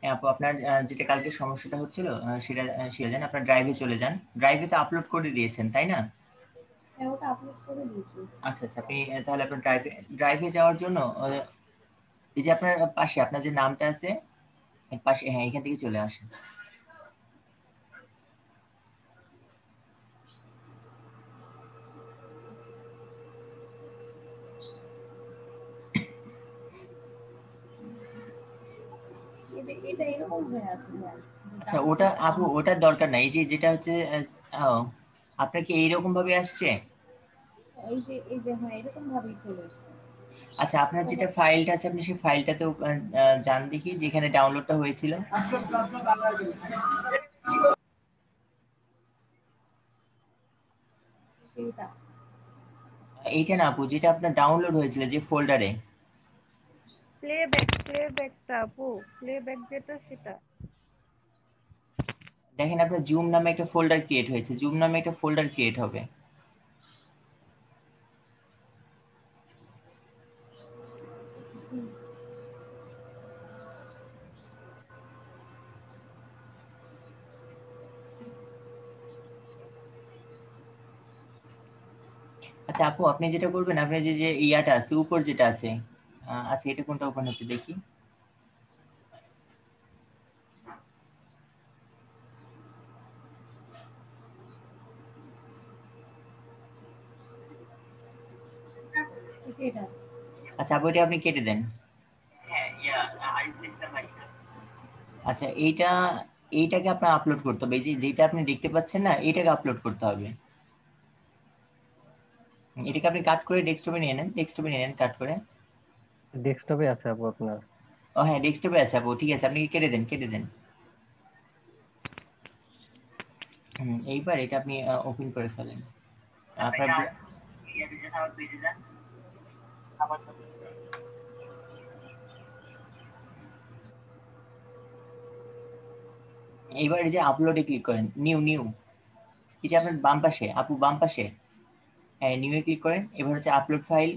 হ্যাঁ আপু, আপনার যেটা কালকে সমস্যাটা হচ্ছিল সেটা সেটা যান, আপনার ড্রাইভে চলে যান। ড্রাইভে তো আপলোড করে দিয়েছেন তাই না? হ্যাঁ, ওটা আপলোড করে দিয়েছি। আচ্ছা আচ্ছা, আপনি তাহলে আপনার ড্রাইভে ড্রাইভে যাওয়ার জন্য এই যে আপনার পাশে আপনার যে নামটা আছে এর পাশে, হ্যাঁ এখান থেকে চলে আসেন। এই যে এটা এরকম হয়ে আছে ভাইয়া, যে আচ্ছা ডাবল ওটা ক্লিক আপু, করলাম। ওটার দরকার নাই। এই যে যেটা হচ্ছে ও, আপনার কি এইরকম ভাবে আসছে? এই যে হ্যাঁ, এরকম ভাবেই চলে এসেছে। আচ্ছা আপনার কোনো যেটা ফাইলটা আছে আপনি সেই ফাইলটাতেও যান দেখি যেখানে ডাউনলোডটা হয়েছিল। এইটা এইটা না আপু, যেটা আপনার ডাউনলোড হয়েছিল যে ফোল্ডারে। প্লেব্যাকটা আপু, প্লেব্যাক যেটা সেটা। দেখেন আপনার জুম নামে একটা ফোল্ডার ক্রিয়েট হয়েছে, জুম নামে একটা ফোল্ডার ক্রিয়েট হবে। আচ্ছা আপু, আপনি যেটা করবেন, আপনি যে যে ইয়াটা আছে উপর যেটা আছে, আচ্ছা এটা কোনটা ওপেন হচ্ছে দেখি। এটা আচ্ছা আপু, এটা আপনি কেটে দেন। আচ্ছা এইটা, এইটাকে আপনার আপলোড করতে হবে। এই যে যেটা আপনি দেখতে পাচ্ছেন না, এইটাকে আপলোড করতে হবে। এটাকে আপনি কাট করে ডেস্কটপে নিয়ে নেন, ডেস্কটপে নিয়ে নেন কাট করে। ডেস্কটপে আছে আপু আপনার। ও হ্যাঁ ডেস্কটপে আছে আপু, ঠিক আছে আপনি কেটে দেন, কেটে দেন। এইবার এটা আপনি ওপেন করে ফেলেন আপনার এইবার এই যে আপলোডে ক্লিক করেন, নিউ নিউ, এই যে আপনার বাম পাশে আপু, বাম পাশে, হ্যাঁ নিউ এ ক্লিক করেন। এবার হচ্ছে আপলোড ফাইল।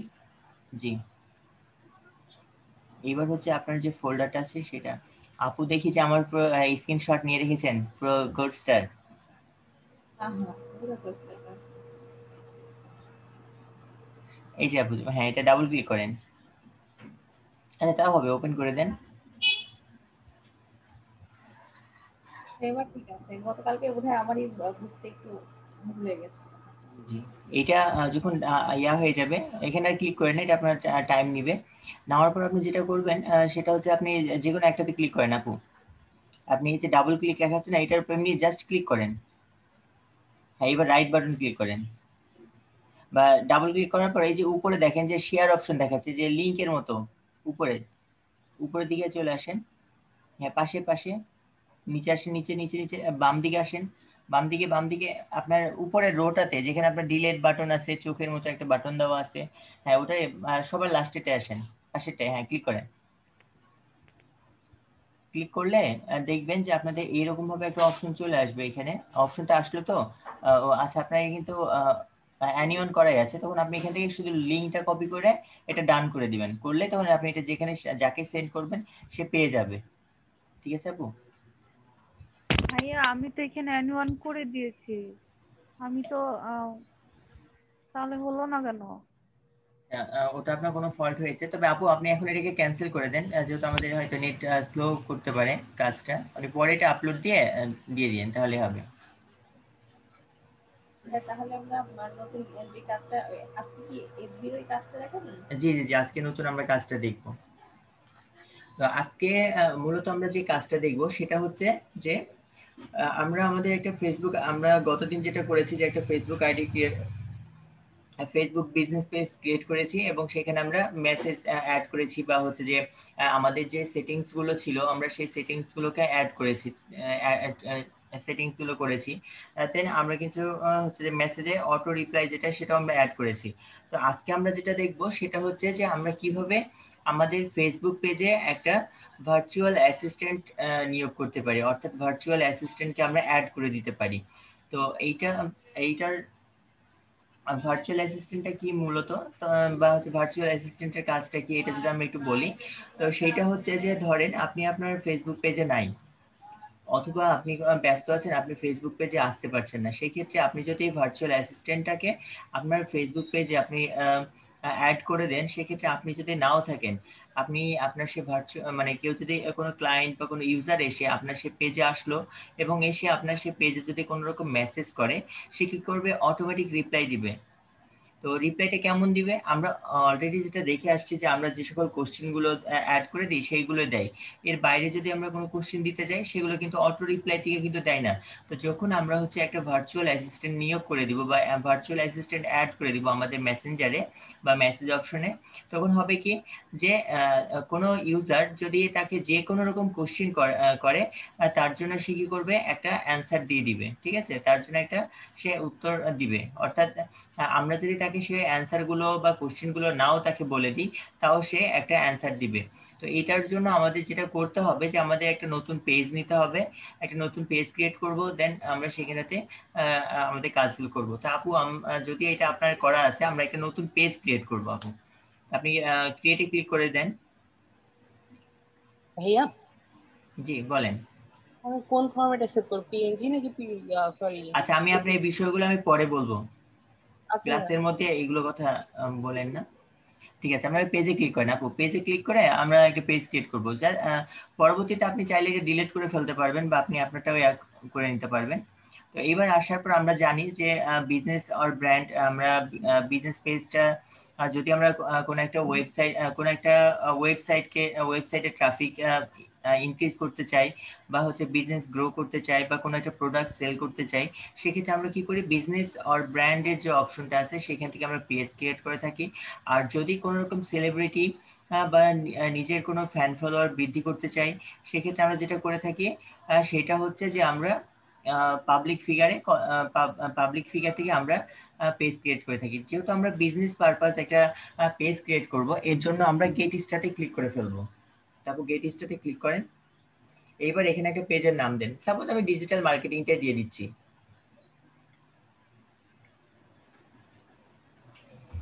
জি, এইবার হচ্ছে আপনার যে ফোল্ডারটা আছে সেটা। আপু দেখি যে আমার পুরো স্ক্রিনশট নিয়ে রেখেছেন পুরো কোর্সটার। পুরো পোস্টারটা। এই যে আপু, হ্যাঁ এটা ডাবল ক্লিক করেন। আচ্ছা তাও হবে, ওপেন করে দেন। এবার ঠিক আছে, গতকালকে বোধহয় আমারই বুঝতে একটু ভুলে গেছে। জি, এটা যখন ইয়া হয়ে যাবে, এখানে ক্লিক করেন, এটা আপনার টাইম নিবে। নেওয়ার পর আপনি যেটা করবেন সেটা হচ্ছে আপনি যে কোনো একটাতে ক্লিক করেন আপু। আপনি এই যে ডাবল ক্লিক লেখা আছে না, এটার উপর এমনি জাস্ট ক্লিক করেন। হ্যাঁ এবার রাইট বাটন ক্লিক করেন, বা ডাবল ক্লিক করার পর এই যে উপরে দেখেন যে শেয়ার অপশন দেখাচ্ছে যে লিংকের মতো, উপরে উপরের দিকে চলে আসেন। হ্যাঁ পাশে পাশে, নিচে আসেন, নিচে নিচে নিচে বাম দিকে আসেন। বাম দিকে আপনার উপরের রোটাতে যেখানে আপনার ডিলেট বাটন আছে, চোখের মতো একটা বাটন দেওয়া আছে, হ্যাঁ ওটাই সবার লাস্টেতে আসেন, পাশেরটায় হ্যাঁ ক্লিক করেন। ক্লিক করলে দেখবেন যে আপনাদের এইরকম ভাবে একটা অপশন চলে আসবে। এখানে অপশনটা আসলো তো, আচ্ছা আপনার কিন্তু অ্যানিয়ন করাই আছে, তখন আপনি এখান থেকে শুধু লিঙ্কটা কপি করে এটা ডান করে দিবেন। করলে তখন আপনি এটা যেখানে যাকে সেন্ড করবেন সে পেয়ে যাবে। ঠিক আছে আপু? ভাইয়া আমি তো এখানে অ্যানিওয়ান করে দিয়েছি। আমি তো তাহলে হলো না কেন? ওটা আপনার কোনো ফল্ট হয়েছে। তবে আপু আপনি এখন এটাকে ক্যান্সেল করে দেন, যেহেতু আমাদের হয়তো নেট স্লো করতে পারে কাজটা। আপনি পরে এটা আপলোড দিয়ে দিয়ে দিন, তাহলে হবে। তাহলে আমরা নতুন যে কাজটা আজকে কি এফবির ওই কাজটা দেখাবেন? জি জি জি, আজকে নতুন আমরা কাজটা দেখবো। তো আজকে মূলত আমরা যে কাজটা দেখব সেটা হচ্ছে যে আমরা আমাদের একটা ফেসবুক, আমরা গতদিন যেটা করেছি যে একটা Facebook ID create, Facebook business page create করেছি এবং সেখানে আমরা মেসেজ অ্যাড করেছি, বা হচ্ছে যে আমাদের যে সেটিংস গুলো ছিল আমরা সেই সেটিংস গুলোকে অ্যাড করেছি, সেটিংস গুলো করেছি। দেন আমরা কিছু হচ্ছে যে মেসেজে অটো রিপ্লাই যেটা সেটা আমরা অ্যাড করেছি। তো আজকে আমরা যেটা দেখব সেটা হচ্ছে যে আমরা কিভাবে আমাদের ফেসবুক পেজে একটা ভার্চুয়াল অ্যাসিস্ট্যান্ট নিয়োগ করতে পারি, অর্থাৎ ভার্চুয়াল অ্যাসিস্ট্যান্টকে আমরা অ্যাড করে দিতে পারি। তো এইটার ভার্চুয়াল অ্যাসিস্ট্যান্টটা কি মূলত, বা হচ্ছে ভার্চুয়াল অ্যাসিস্ট্যান্টের কাজটা কি, এটা যদি আমি একটু বলি, তো সেইটা হচ্ছে যে ধরেন আপনি আপনার ফেসবুক পেজে নাই, অথবা আপনি ব্যস্ত আছেন, আপনি ফেসবুক পেজে আসতে পারছেন না, সেই ক্ষেত্রে আপনি যদি ভার্চুয়াল অ্যাসিস্ট্যান্টটাকে আপনার ফেসবুক পেজে আপনি অ্যাড করে দেন, সেক্ষেত্রে আপনি যদি নাও থাকেন, আপনি আপনার সে মানে কেউ যদি কোনো ক্লায়েন্ট বা কোনো ইউজার এসে আপনার সে পেজে আসলো এবং এসে আপনার সে পেজে যদি কোনো রকম মেসেজ করে, সে কি করবে, অটোমেটিক রিপ্লাই দিবে। তো রিপ্লাইটা কেমন দিবে, আমরা অলরেডি যেটা দেখে আসছি যে আমরা যে সকল কোশ্চেন গুলো অ্যাড করে দিই সেইগুলো দেয়, এর বাইরে যদি আমরা কোনো কোশ্চেন দিতে যাই সেগুলো কিন্তু অটো রিপ্লাই থেকে কিন্তু দেয় না। তো যখন আমরা হচ্ছে একটা ভার্চুয়াল অ্যাসিস্ট্যান্ট নিয়োগ করে দিব বা ভার্চুয়াল অ্যাসিস্ট্যান্ট অ্যাড করে দিব আমাদের মেসেঞ্জারে বা মেসেজ অপশনে, তখন হবে কি যে কোনো ইউজার যদি তাকে যে কোনো রকম কোশ্চেন করে তার জন্য সে কি করবে, একটা অ্যান্সার দিয়ে দিবে, ঠিক আছে, তার জন্য একটা সে উত্তর দিবে। অর্থাৎ আমরা যদি তাকে সে অ্যান্সার গুলো বা কোশ্চেন গুলো নাও তাকে বলে দিই, তাও সে একটা অ্যান্সার দিবে। তো এটার জন্য আমাদের যেটা করতে হবে যে আমাদের একটা নতুন পেজ নিতে হবে, একটা নতুন পেজ ক্রিয়েট করব, দেন আমরা সেখানেতে আমাদের কাজগুলো করব। তো আপু যদি এটা আপনার করা আছে, আমরা একটা নতুন পেজ ক্রিয়েট করব। আপু আপনি ক্রিয়েটে ক্লিক করে দেন। ভাইয়া জি বলেন। আমি কোন ফরম্যাটে সেভ করব, পিএনজি নাকি সরি আচ্ছা, আমি আপনার এই বিষয়গুলো আমি পরে বলবো, আচ্ছা ক্লাসের মধ্যে এইগুলো কথা বলেন না। ঠিক আছে, আমরা পেজে ক্লিক করেন আপু, পেজে ক্লিক করে আমরা একটা পেজ ক্রিয়েট করবো, যা পরবর্তীতে আপনি চাইলে এটা ডিলিট করে ফেলতে পারবেন বা আপনি আপনারটাও করে নিতে পারবেন। তো এইবার আসার পর আমরা জানি যে বিজনেস অর ব্র্যান্ড, আমরা বিজনেস পেজটা যদি আমরা কোনো একটা ওয়েবসাইটে ট্রাফিক ইনক্রিজ করতে চাই বা হচ্ছে বিজনেস গ্রো করতে চাই বা কোনো একটা প্রোডাক্ট সেল করতে চাই, সেক্ষেত্রে আমরা কি করি, বিজনেস অর ব্র্যান্ডের যে অপশনটা আছে সেখান থেকে আমরা পেজ ক্রিয়েট করে থাকি। আর যদি কোনো রকম সেলিব্রিটি বা নিজের কোনো ফ্যান ফলোয়ার বৃদ্ধি করতে চাই, সেক্ষেত্রে আমরা যেটা করে থাকি সেটা হচ্ছে যে আমরা পাবলিক ফিগার থেকে আমরা পেজ ক্রিয়েট করে থাকি। যেহেতু আমরা বিজনেস পারপাস একটা পেজ ক্রিয়েট করব, এর জন্য আমরা গেট স্টার্টে ক্লিক করে ফেলবো। তারপর গেট স্টার্টে ক্লিক করেন। এইবার এখানে একটা পেজের নাম দেন, সাপোজ আমি ডিজিটাল মার্কেটিংটা দিয়ে দিচ্ছি।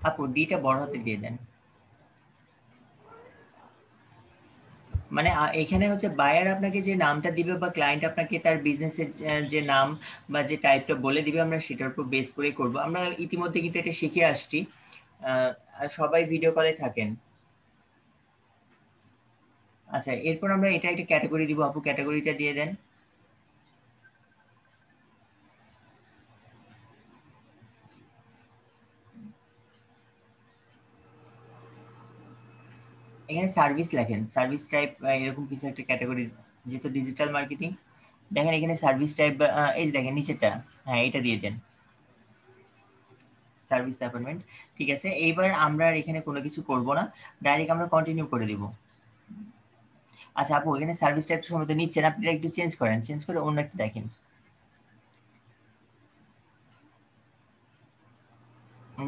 আপু ডিটা বড় হাতে দিয়ে দেন। মানে এখানে হচ্ছে বায়ার আপনাকে যে নামটা দিবে বা ক্লায়েন্ট আপনাকে তার বিজনেসের যে নাম বা যে টাইপটা বলে দিবে, আমরা সেটার উপর বেস করে করব। আমরা ইতিমধ্যে কিন্তু এটা শিখে আসছি, সবাই ভিডিও কলে থাকেন। আচ্ছা, এরপর আমরা এটা একটা ক্যাটাগরি দিব। আপু ক্যাটাগরিটা দিয়ে দেন। এখানে সার্ভিস লেখেন, সার্ভিস টাইপ এরকম কিছু একটা ক্যাটাগরি, যেহেতু ডিজিটাল মার্কেটিং। দেখেন এখানে সার্ভিস টাইপ, এই যে দেখেন নিচেটা, হ্যাঁ এটা দিয়ে দেন, সার্ভিস অ্যাপয়েন্টমেন্ট। ঠিক আছে, এইবার আমরা এখানে কোনো কিছু করব না, ডাইরেক্ট আমরা কন্টিনিউ করে দিব। আচ্ছা আপু, এখানে সার্ভিস টাইপ সময় তো নিচ্ছেন, আপনি একটু চেঞ্জ করেন, চেঞ্জ করে অন্য একটা দেখেন।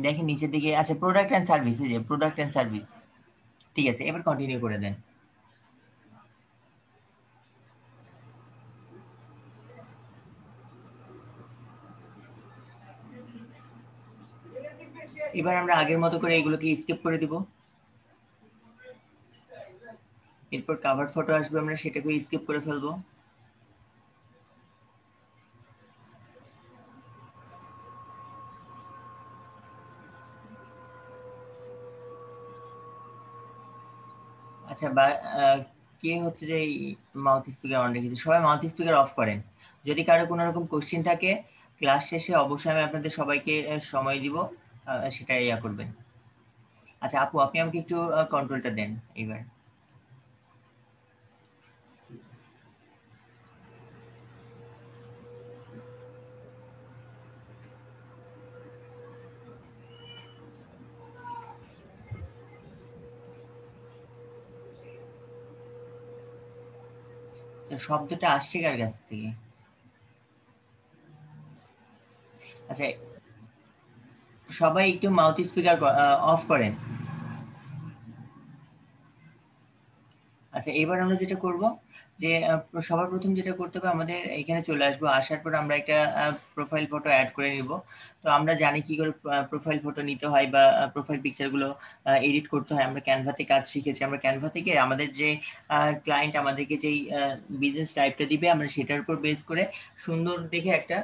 দেখেন নিচের দিকে, আচ্ছা প্রোডাক্ট এন্ড সার্ভিস, এই যে প্রোডাক্ট এন্ড সার্ভিস। ঠিক আছে, এবার কন্টিনিউ করে দেন। এবার আমরা আগের মতো করে এগুলোকে স্কিপ করে দিব। এরপর কভার ফটো আসবে, আমরা সেটাকে স্কিপ করে ফেলবো। আচ্ছা, বা কে হচ্ছে যে মাউথ স্পিকার অন রেখেছে, সবাই মাউথ স্পিকার অফ করেন। যদি কারো কোনো রকম কোশ্চেন থাকে ক্লাস শেষে অবশ্যই আমি আপনাদের সবাইকে সময় দিব, সেটা ইয়া করবেন। আচ্ছা আপু, আপনি আমাকে একটু কন্ট্রোলটা দেন এবার। শব্দটা আসছে কার কাছ থেকে? আচ্ছা, সবাই একটু মাউথ স্পিকার অফ করেন। আচ্ছা, এবার আমরা যেটা করব যে সবার প্রথম যেটা করতে হবে, আমাদের এখানে চলে আসবো, আসার পর আমরা একটা প্রোফাইল ফটো অ্যাড করে নিব। তো আমরা জানি কি করে প্রোফাইল ফটো নিতে হয় বা প্রোফাইল পিকচারগুলো এডিট করতে হয়, আমরা ক্যানভাতে কাজ শিখেছি। আমরা ক্যানভা থেকে আমাদের যে ক্লায়েন্ট আমাদেরকে যেই বিজনেস টাইপটা দিবে, আমরা সেটার উপর বেস করে সুন্দর দেখে একটা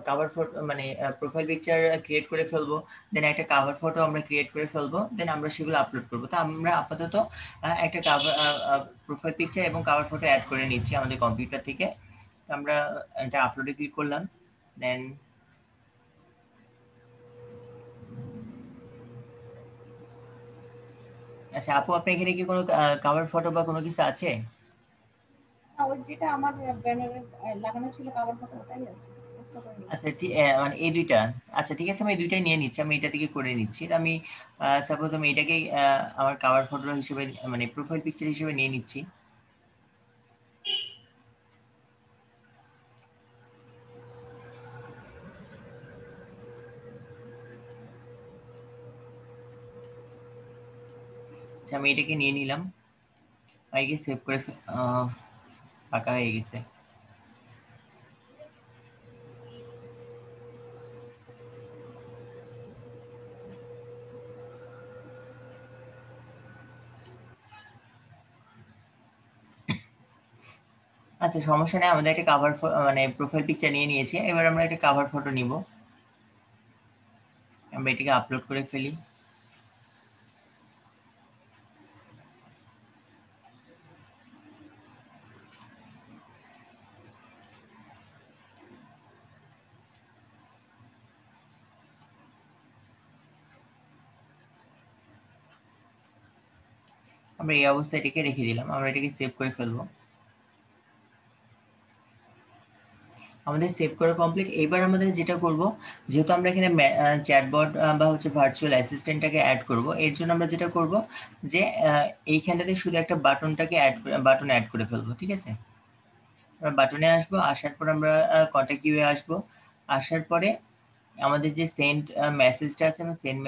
কাভার ফটো মানে প্রোফাইল পিকচার ক্রিয়েট করে ফেলবো। দেন একটা কাভার ফটো আমরা ক্রিয়েট করে ফেলবো, দেন আমরা সেগুলো আপলোড করবো। তো আমরা আপাতত একটা কাভার প্রোফাইল পিকচার এবং কাভার ফটো অ্যাড করে নিচ্ছি আমাদের কম্পিউটার থেকে। আমরা এটা আপলোডে ক্লিক করলাম। দেন আচ্ছা আপু, আপনার এখানে কি কোনো কাভার ফটো বা কোনো কিছু আছে? ওই যেটা আমার ব্যানারে লাগানো ছিল কাভার ফটো, ওটাই আছে। আচ্ছা মানে এই দুইটা, আচ্ছা ঠিক আছে, আমি এই দুইটাই নিয়ে নিচ্ছি, আমি এটা থেকে করে নিচ্ছি। আমি সাপোজ আমি এটাকেই আমার কাভার ফটো হিসেবে মানে প্রোফাইল পিকচার হিসেবে নিয়ে নিচ্ছি। আচ্ছা, আমি এটাকে নিয়ে নিলাম, আগে সেভ করে ফাঁকা হয়ে গেছে। আচ্ছা সমস্যা নেই, আমাদের একটা কাভার মানে প্রোফাইল পিকচার নিয়ে নিয়েছি। এবার আমরা একটা কাভার ফটো নিব, আমরা এটাকে আপলোড করে ফেলি। আমরা এই অবস্থায় এটাকে রেখে দিলাম, আমরা এটাকে সেভ করে ফেলবো। আমাদের সেভ করা কমপ্লিট। এবার আমাদের যেটা করব, যেহেতু আমরা এখানে চ্যাটবট বা হচ্ছে ভার্চুয়াল অ্যাসিস্ট্যান্টটাকে অ্যাড করব, এর জন্য আমরা যেটা করব যে এইখানটাতে শুধু একটা বাটন অ্যাড করে ফেলবো। ঠিক আছে, আমরা বাটনে আসবো, আসার পর আমরা কন্টাক্ট ইউয়ে আসবো। আসার পরে আমাদের যে সেন্ড মেসেজটা আছে, আমরা সেন্ড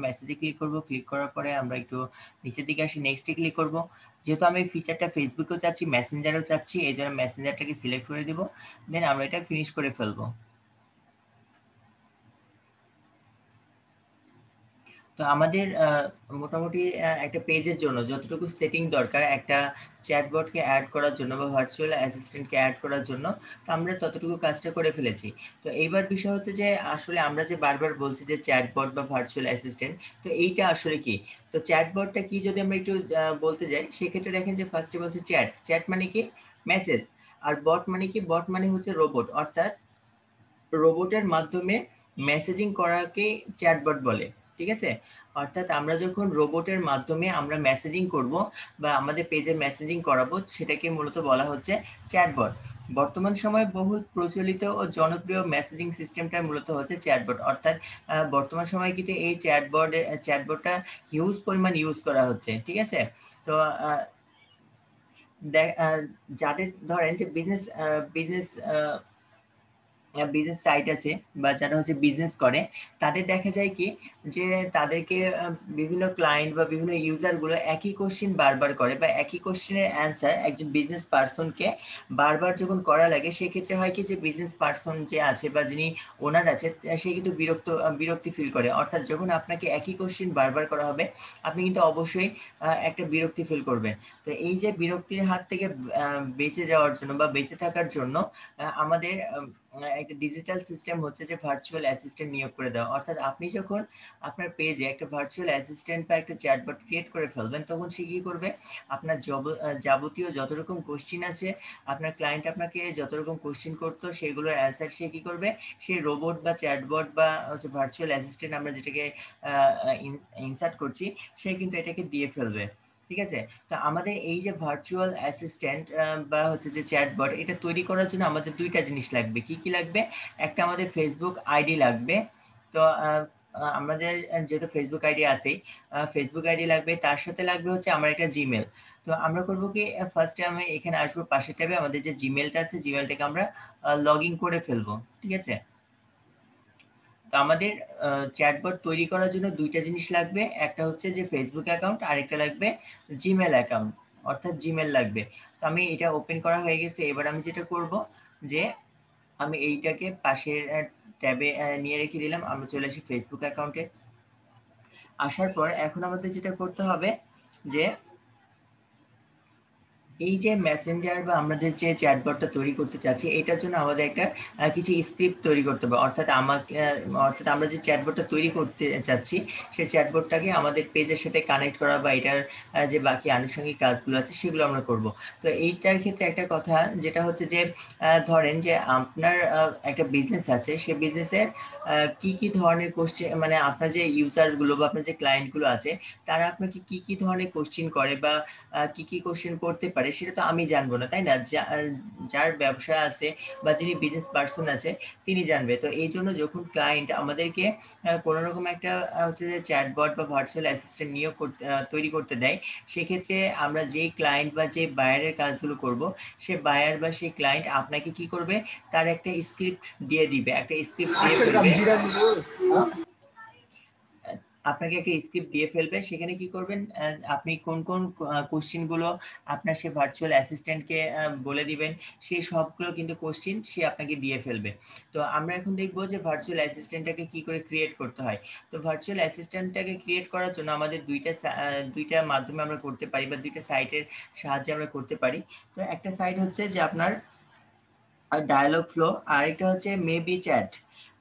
মেসেজে ক্লিক করব। ক্লিক করার পরে আমরা একটু নিচের দিকে আসি, নেক্সটে ক্লিক করব। যেহেতু আমি ফিচারটা ফেসবুকেও চাচ্ছি, মেসেঞ্জারেও চাচ্ছি, এই জন্য মেসেঞ্জারটাকে সিলেক্ট করে দিব। দেন আমরা এটা ফিনিশ করে ফেলবো। তো আমাদের মোটামুটি একটা পেজের জন্য যতটুকু সেটিং দরকার একটা চ্যাটবটকে অ্যাড করার জন্য বা ভার্চুয়াল অ্যাসিস্ট্যান্টকে অ্যাড করার জন্য, তো আমরা ততটুকু কাজটা করে ফেলেছি। তো এইবার বিষয় হচ্ছে যে আসলে আমরা যে বারবার বলছি যে চ্যাটবট বা ভার্চুয়াল অ্যাসিস্ট্যান্ট, তো এইটা আসলে কি? তো চ্যাটবটটা কি যদি আমরা একটু বলতে যাই, সেক্ষেত্রে দেখেন যে ফার্স্টে বলছে চ্যাট মানে কি? মেসেজ। আর বট মানে কি? বট মানে হচ্ছে রোবট, অর্থাৎ রোবটের মাধ্যমে মেসেজিং করাকে চ্যাটবট বলে। ঠিক আছে, অর্থাৎ আমরা যখন রোবটের মাধ্যমে আমরা মেসেজিং করব বা আমাদের পেজে মেসেজিং করাবো, সেটাকে মূলত বলা হচ্ছে চ্যাটবট। বর্তমান সময়ে বহুল প্রচলিত ও জনপ্রিয় মেসেজিং সিস্টেমটা মূলত হচ্ছে চ্যাটবট। অর্থাৎ বর্তমান সময়ে কিন্তু এই চ্যাটবটটা হিউজ পরিমাণ ইউজ করা হচ্ছে। ঠিক আছে, তো যাদের ধরেন যে বিজনেস বিজনেস সাইট আছে বা যারা হচ্ছে বিজনেস করে, তাদের দেখা যায় কি যে তাদেরকে বিভিন্ন ক্লায়েন্ট বা বিভিন্ন ইউজার গুলো একই কোশ্চেন বারবার করে বা একই কোশ্চেনের অ্যান্সার একজন বিজনেস পার্সনকে বারবার যখন করা লাগে, সেক্ষেত্রে হয় কি যে বিজনেস পার্সন যে আছে বা যিনি ওনার আছে, সে কিন্তু বিরক্তি ফিল করে। অর্থাৎ যখন আপনাকে একই কোশ্চেন বারবার করা হবে, আপনি কিন্তু অবশ্যই একটা বিরক্তি ফিল করবেন। তো এই যে বিরক্তির হাত থেকে বেঁচে যাওয়ার জন্য বা বেঁচে থাকার জন্য আমাদের একটা ডিজিটাল সিস্টেম হচ্ছে যে ভার্চুয়াল অ্যাসিস্ট্যান্ট নিয়োগ করে দেওয়া। অর্থাৎ আপনি যখন আপনার পেজে একটা ভার্চুয়াল অ্যাসিস্ট্যান্ট বা একটা চ্যাটবট ক্রিয়েট করে ফেলবেন, তখন সে কি করবে? আপনার যাবতীয় যত রকম কোশ্চিন আছে, আপনার ক্লায়েন্ট আপনাকে যত রকম কোশ্চিন করতো, সেগুলোর অ্যান্সার সে কি করবে? সেই রোবট বা চ্যাটবট বা হচ্ছে ভার্চুয়াল অ্যাসিস্ট্যান্ট আমরা যেটাকে ইনসার্ট করছি, সে কিন্তু এটাকে দিয়ে ফেলবে। ঠিক আছে, তো আমাদের এই যে ভার্চুয়াল অ্যাসিস্ট্যান্ট বা হচ্ছে যে চ্যাটবট, এটা তৈরি করার জন্য আমাদের দুইটা জিনিস লাগবে। কি কি লাগবে? একটা আমাদের ফেসবুক আইডি লাগবে। তো আমাদের যেহেতু ফেসবুক আইডি আছেই, ফেসবুক আইডি লাগবে, তার সাথে লাগবে হচ্ছে আমার একটা জিমেল। তো আমরা করব কি, ফার্স্টে আমি এখানে আসবো, পাশের ট্যাবে আমাদের যে জিমেলটা আছে, জিমেলটাকে আমরা লগ ইন করে ফেলবো। ঠিক আছে, তো আমাদের চ্যাটবট তৈরি করার জন্য দুইটা জিনিস লাগবে, একটা হচ্ছে যে ফেসবুক অ্যাকাউন্ট, আরেকটা লাগবে জিমেল অ্যাকাউন্ট। অর্থাৎ জিমেল লাগবে। তো আমি এটা ওপেন করা হয়ে গেছে। এবার আমি যেটা করব যে আমি এইটাকে পাশের ট্যাবে নিয়ে রেখে দিলাম। আমরা চলে আসি ফেসবুক অ্যাকাউন্টে। আসার পর এখন আমাদের যেটা করতে হবে যে এই যে মেসেঞ্জার বা আমাদের যে চ্যাটবটটা তৈরি করতে চাচ্ছি, এটার জন্য আমাদের একটা কিছু স্ক্রিপ্ট তৈরি করতে হবে। অর্থাৎ আমরা যে চ্যাটবটটা তৈরি করতে চাচ্ছি সেই চ্যাটবটটাকে আমাদের পেজের সাথে কানেক্ট করা বা এটার যে বাকি আনুষঙ্গিক কাজগুলো আছে সেগুলো আমরা করব। তো এইটার ক্ষেত্রে একটা কথা যেটা হচ্ছে যে ধরেন যে আপনার একটা বিজনেস আছে, সেই বিজনেসের কি কি ধরনের কোশ্চেন, মানে আপনার যে ইউজারগুলো বা আপনার যে ক্লায়েন্টগুলো আছে তারা আপনাকে কি কি ধরনের কোশ্চেন করে বা কি কি কোশ্চেন করতে পারে সেটা তো আমি জানবো না, তাই না? যার ব্যবসা আছে বা যিনি বিজনেস পার্সন আছে তিনি জানবে। তো এই জন্য যখন ক্লায়েন্ট আমাদেরকে কোনো রকম একটা হচ্ছে যে চ্যাটবট বা ভার্চুয়াল অ্যাসিস্ট্যান্ট নিয়োগ করতে তৈরি করতে দেয়, সেক্ষেত্রে আমরা যেই ক্লায়েন্ট বা যে বায়ারের কাজগুলো করব, সে বায়ার বা সেই ক্লায়েন্ট আপনাকে কি করবে, তার একটা স্ক্রিপ্ট দিয়ে দিবে, একটা স্ক্রিপ্ট দিয়ে ফেলবে। আপনাকে একটা স্ক্রিপ্ট দিয়ে ফেলবে। সেখানে কি করবেন, আপনি কোন কোন কোশ্চেন গুলো আপনার সে ভার্চুয়াল অ্যাসিস্ট্যান্টকে বলে দিবেন, সেই সবগুলো কিন্তু কোশ্চেন সে আপনাকে দিয়ে ফেলবে। তো আমরা এখন দেখবো যে ভার্চুয়াল অ্যাসিস্ট্যান্টটাকে কি করে ক্রিয়েট করতে হয়। তো ভার্চুয়াল অ্যাসিস্ট্যান্টটাকে ক্রিয়েট করার জন্য আমাদের দুইটা মাধ্যমে আমরা করতে পারি বা দুইটা সাইটের সাহায্যে আমরা করতে পারি। তো একটা সাইট হচ্ছে যে আপনার ডায়ালগ ফ্লো, আর একটা হচ্ছে মেবি চ্যাট।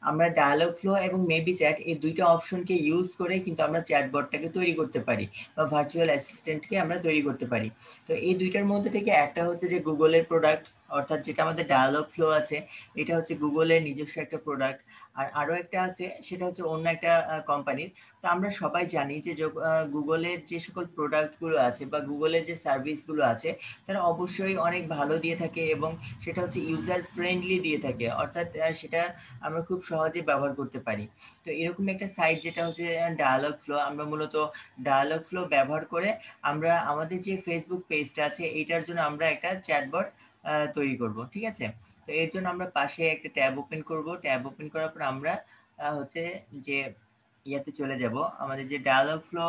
আমরা ডায়ালগ ফ্লো এবং মেবি চ্যাট এই দুইটা অপশনকে ইউজ করে কিন্তু আমরা চ্যাটবটটাকে তৈরি করতে পারি বা ভার্চুয়াল অ্যাসিস্ট্যান্টকে আমরা তৈরি করতে পারি। তো এই দুইটার মধ্যে থেকে একটা হচ্ছে যে গুগলের প্রোডাক্ট, অর্থাৎ যেটা আমাদের ডায়ালগ ফ্লো আছে এটা হচ্ছে গুগলের নিজস্ব একটা প্রোডাক্ট। আর আরো একটা আছে সেটা হচ্ছে অন্য একটা কোম্পানির। তো আমরা সবাই জানি যে গুগলের যে সকল প্রোডাক্টগুলো আছে বা গুগলের যে সার্ভিসগুলো আছে তারা অবশ্যই অনেক ভালো দিয়ে থাকে এবং সেটা হচ্ছে ইউজার ফ্রেন্ডলি দিয়ে থাকে, অর্থাৎ সেটা আমরা খুব সহজে ব্যবহার করতে পারি। তো এরকম একটা সাইট যেটা হচ্ছে ডায়ালগ ফ্লো, আমরা মূলত ডায়ালগ ফ্লো ব্যবহার করে আমরা আমাদের যে ফেসবুক পেজটা আছে এইটার জন্য আমরা একটা চ্যাটবট তৈরি করব। ঠিক আছে? তো এর জন্য আমরা পাশে একটা ট্যাব ওপেন করব। ট্যাব ওপেন করার পর আমরা হচ্ছে যে ইয়াতে চলে যাব, আমাদের যে ডায়ালগ ফ্লো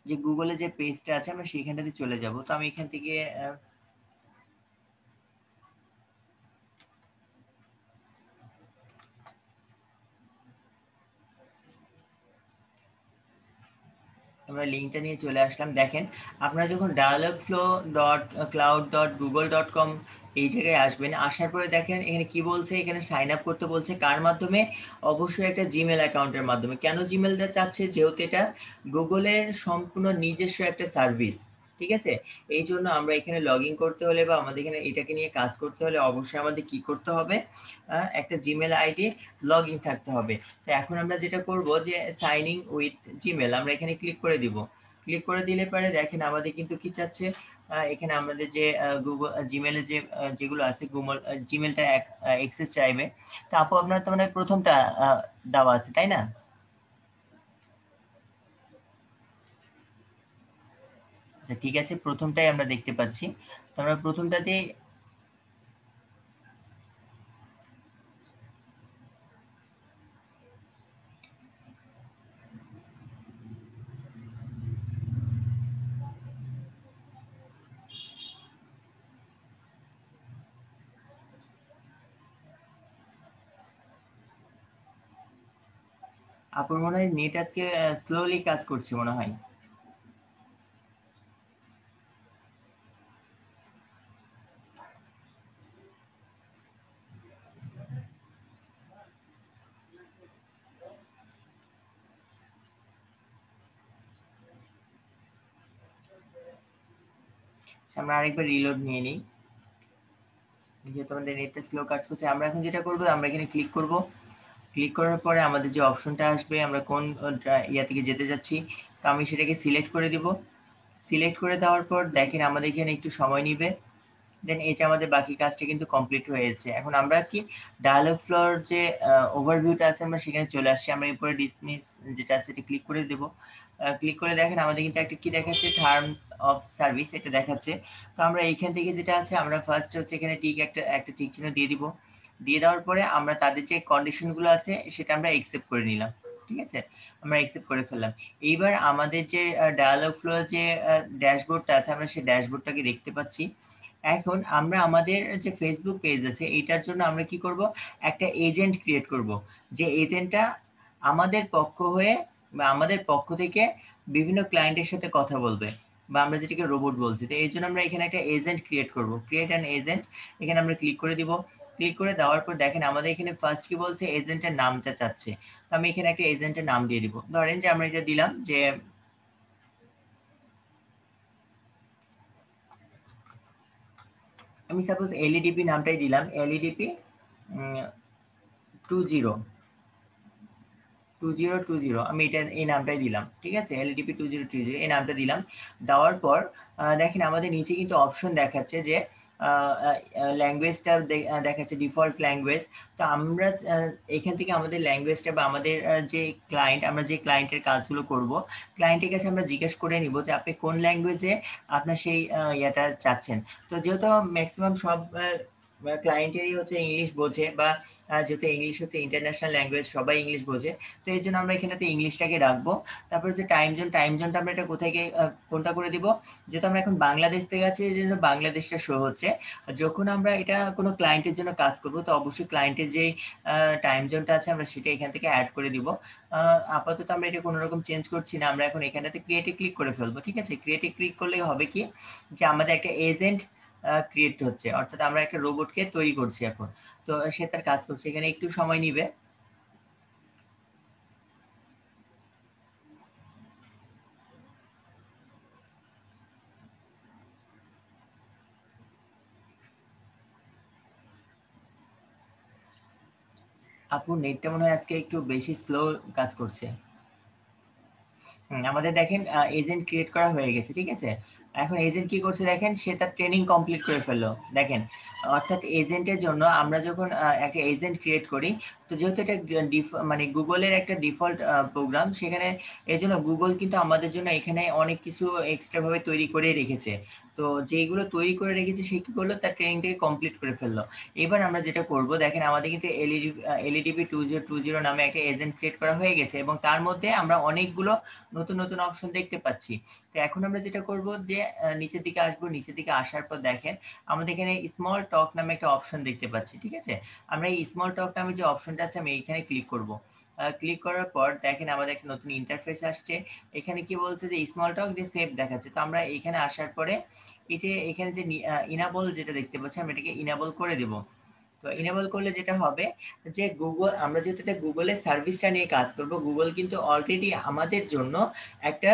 যে গুগলের যে পেজটা আছে আমরা সেইখানটাতে চলে যাব। তো আমি এখান থেকে আমরা লিঙ্কটা নিয়ে চলে আসলাম। দেখেন আপনারা যখন dialogflow.cloud.google.com এই জায়গায় আসবেন, আসার পরে দেখেন এখানে কি বলছে, এখানে সাইন আপ করতে বলছে। কার মাধ্যমে? অবশ্যই একটা জিমেল অ্যাকাউন্টের মাধ্যমে। কেন জিমেলটা চাচ্ছে? যেহেতু এটা গুগলের সম্পূর্ণ নিজস্ব একটা সার্ভিস। ঠিক আছে? এই জন্য আমরা এখানে লগ ইন করতে হলে বা আমাদের এখানে এটাকে নিয়ে কাজ করতে হলে অবশ্যই আমাদের কি করতে হবে, একটা জিমেল আইডি লগ ইন থাকতে হবে। তো এখন আমরা যেটা করব যে সাইন ইন উইথ জিমেল, আমরা এখানে ক্লিক করে দিব। ক্লিক করে দিলে পরে দেখেন আমাদের কিন্তু কি চাচ্ছে, এখানে আমাদের যে গুগল জিমেলে যে যেগুলো আছে গুগল জিমেলটা অ্যাক্সেস চাইবে। তো আপু আপনার তো মানে প্রথমটা দেওয়া আছে তাই না? আচ্ছা ঠিক আছে, প্রথমটাই আমরা দেখতে পাচ্ছি। তো আমরা প্রথমটাতে আপুর মনে হয় নেট আজকে স্লোলি কাজ করছে মনে হয়। আমরা আরেকবার রিলোড নিয়ে নিই, যেহেতু আমাদের নেটটা স্লো কাজ করছে। আমরা এখন যেটা করবো, আমরা এখানে ক্লিক করব। ক্লিক করার পরে আমাদের যে অপশনটা আসবে আমরা কোন ইয়া থেকে যেতে যাচ্ছি, তো আমি সেটাকে সিলেক্ট করে দিব। সিলেক্ট করে দেওয়ার পর দেখেন আমাদের এখানে একটু সময় নিবে। দেন এই যে আমাদের বাকি কাজটা কিন্তু কমপ্লিট হয়েছে। এখন আমরা কি ডায়ালগ ফ্লোর যে ওভারভিউটা আছে আমরা সেখানে চলে আসছি। আমরা এরপরে ডিসমিস যেটা আছে এটা ক্লিক করে দেব। ক্লিক করে দেখেন আমাদের কিন্তু একটা কি দেখাচ্ছে, টার্মস অফ সার্ভিস এটা দেখাচ্ছে। তো আমরা এইখান থেকে যেটা আছে আমরা ফার্স্ট হচ্ছে এখানে একটা টিক চিহ্ন দিয়ে দিব। দিয়ে দেওয়ার পরে আমরা তাদের যে কন্ডিশনগুলো আছে সেটা আমরা অ্যাকসেপ্ট করে নিলাম। ঠিক আছে, আমরা অ্যাকসেপ্ট করে ফেললাম। এইবার আমাদের যে ডায়ালগ ফ্লো যে ড্যাশবোর্ডটা আছে, আমরা সেই ড্যাশবোর্ডটাকে দেখতে পাচ্ছি। এখন আমরা আমাদের যে ফেসবুক পেজ আছে এইটার জন্য আমরা কি করব, একটা এজেন্ট ক্রিয়েট করব, যে এজেন্টটা আমাদের পক্ষ হয়ে বা আমাদের পক্ষ থেকে বিভিন্ন ক্লায়েন্টের সাথে কথা বলবে, বা আমরা যেটাকে রোবট বলছি। তো এই জন্য আমরা এখানে একটা এজেন্ট ক্রিয়েট করব, ক্রিয়েট অ্যান এজেন্ট। এখানে আমরা ক্লিক করে দিব। ক্লিক করে দেওয়ার পর দেখেন আমাদের এখানে ফার্স্ট কি বলছে, এজেন্টের নামটা চাচ্ছে। তো আমি এখানে একটা এজেন্টের নাম দিয়ে দিব। ধরেন যে আমরা এটা দিলাম যে আমি সাপোজ এলইডিপি নামটাই দিলাম, এলইডিপি 2020 আমি এটা এই নামটাই দিলাম। ঠিক আছে, এলইডিপি 2020 এই নামটা দিলাম। দেওয়ার পর দেখেন আমাদের নিচে কিন্তু অপশন দেখাচ্ছে যে ল্যাঙ্গুয়েজটা দেখাচ্ছে ডিফল্ট ল্যাঙ্গুয়েজ। তো আমরা এখান থেকে আমাদের ল্যাঙ্গুয়েজটা বা আমাদের যে ক্লায়েন্ট, আমরা যে ক্লায়েন্টের কাজগুলো করব, ক্লায়েন্টের কাছে আমরা জিজ্ঞেস করে নিব যে আপনি কোন ল্যাঙ্গুয়েজে আপনার সেই ইয়েটা চাচ্ছেন। তো যেহেতু ম্যাক্সিমাম সব ক্লায়েন্টেরই হচ্ছে ইংলিশ বোঝে, বা যেহেতু ইংলিশ হচ্ছে ইন্টারন্যাশনাল ল্যাঙ্গুয়েজ, সবাই ইংলিশ বোঝে, তো এই জন্য আমরা এখানেতে ইংলিশটাকে রাখবো। তারপর হচ্ছে টাইম জোনটা আমরা এটা কোথায় কোনটা করে দিব, যেহেতু আমরা এখন বাংলাদেশ থেকে আছি এই জন্য বাংলাদেশটা শো হচ্ছে। যখন আমরা এটা কোনো ক্লায়েন্টের জন্য কাজ করব, তো অবশ্যই ক্লায়েন্টের যে টাইম জোনটা আছে আমরা সেটা এখান থেকে অ্যাড করে দিব। আপাতত আমরা এটা কোনো রকম চেঞ্জ করছি না, আমরা এখন এখানেতে ক্রিয়েটে ক্লিক করে ফেলবো। ঠিক আছে, ক্রিয়েটে ক্লিক করলে হবে কি, যে আমাদের একটা এজেন্ট ক্রিয়েট হচ্ছে, অর্থাৎ আমরা একটা রোবটকে তৈরি করছি এখন। তো সে তার কাজ করছে, এখানে একটু সময় নিবে। আপু নেটটা মনে হয় আজকে একটু বেশি স্লো কাজ করছে। আমাদের দেখেন এজেন্ট ক্রিয়েট করা হয়ে গেছে। ঠিক আছে, এখন এজেন্ট কি করছে দেখেন, সে তার ট্রেনিং কমপ্লিট করে ফেললো। দেখেন, অর্থাৎ এজেন্টের জন্য আমরা যখন একটা এজেন্ট ক্রিয়েট করি, তো যেহেতু এটা মানে গুগলের একটা ডিফল্ট প্রোগ্রাম, সেখানে এই জন্য গুগল কিন্তু আমাদের জন্য এখানে অনেক কিছু এক্সট্রা ভাবে তৈরি করে রেখেছে। তো যেগুলো তৈরি করে রেখেছে সে কি করলো, তার ট্রেনিংটাকে কমপ্লিট করে ফেললো। এবার আমরা যেটা করব, দেখেন আমাদের কিন্তু এলইডিপি 2020 নামে একটা এজেন্ট ক্রিয়েট করা হয়ে গেছে, এবং তার মধ্যে আমরা অনেকগুলো নতুন নতুন অপশন দেখতে পাচ্ছি। তো এখন আমরা যেটা করব যে নিচের দিকে আসবো, নিচের দিকে আসার পর দেখেন আমাদের এখানে স্মল টক নামে একটা অপশন দেখতে পাচ্ছি। ঠিক আছে, আমরা এই স্মল টক নামে যে অপশনটা আছে আমি এইখানে ক্লিক করব। ক্লিক করার পর দেখেন আমাদের একটা নতুন ইন্টারফেস আসছে। এখানে কি বলছে যে স্মল টক যে সেভ দেখাচ্ছে। তো আমরা এখানে আসার পরে এই যে এখানে যে ইনাবল যেটা দেখতে পাচ্ছি, আমরা এটাকে ইনাবল করে দেব। তো ইনেবল করলে যেটা হবে যে গুগল, আমরা যেহেতু গুগলের সার্ভিসটা নিয়ে কাজ করব, গুগল কিন্তু অলরেডি আমাদের জন্য একটা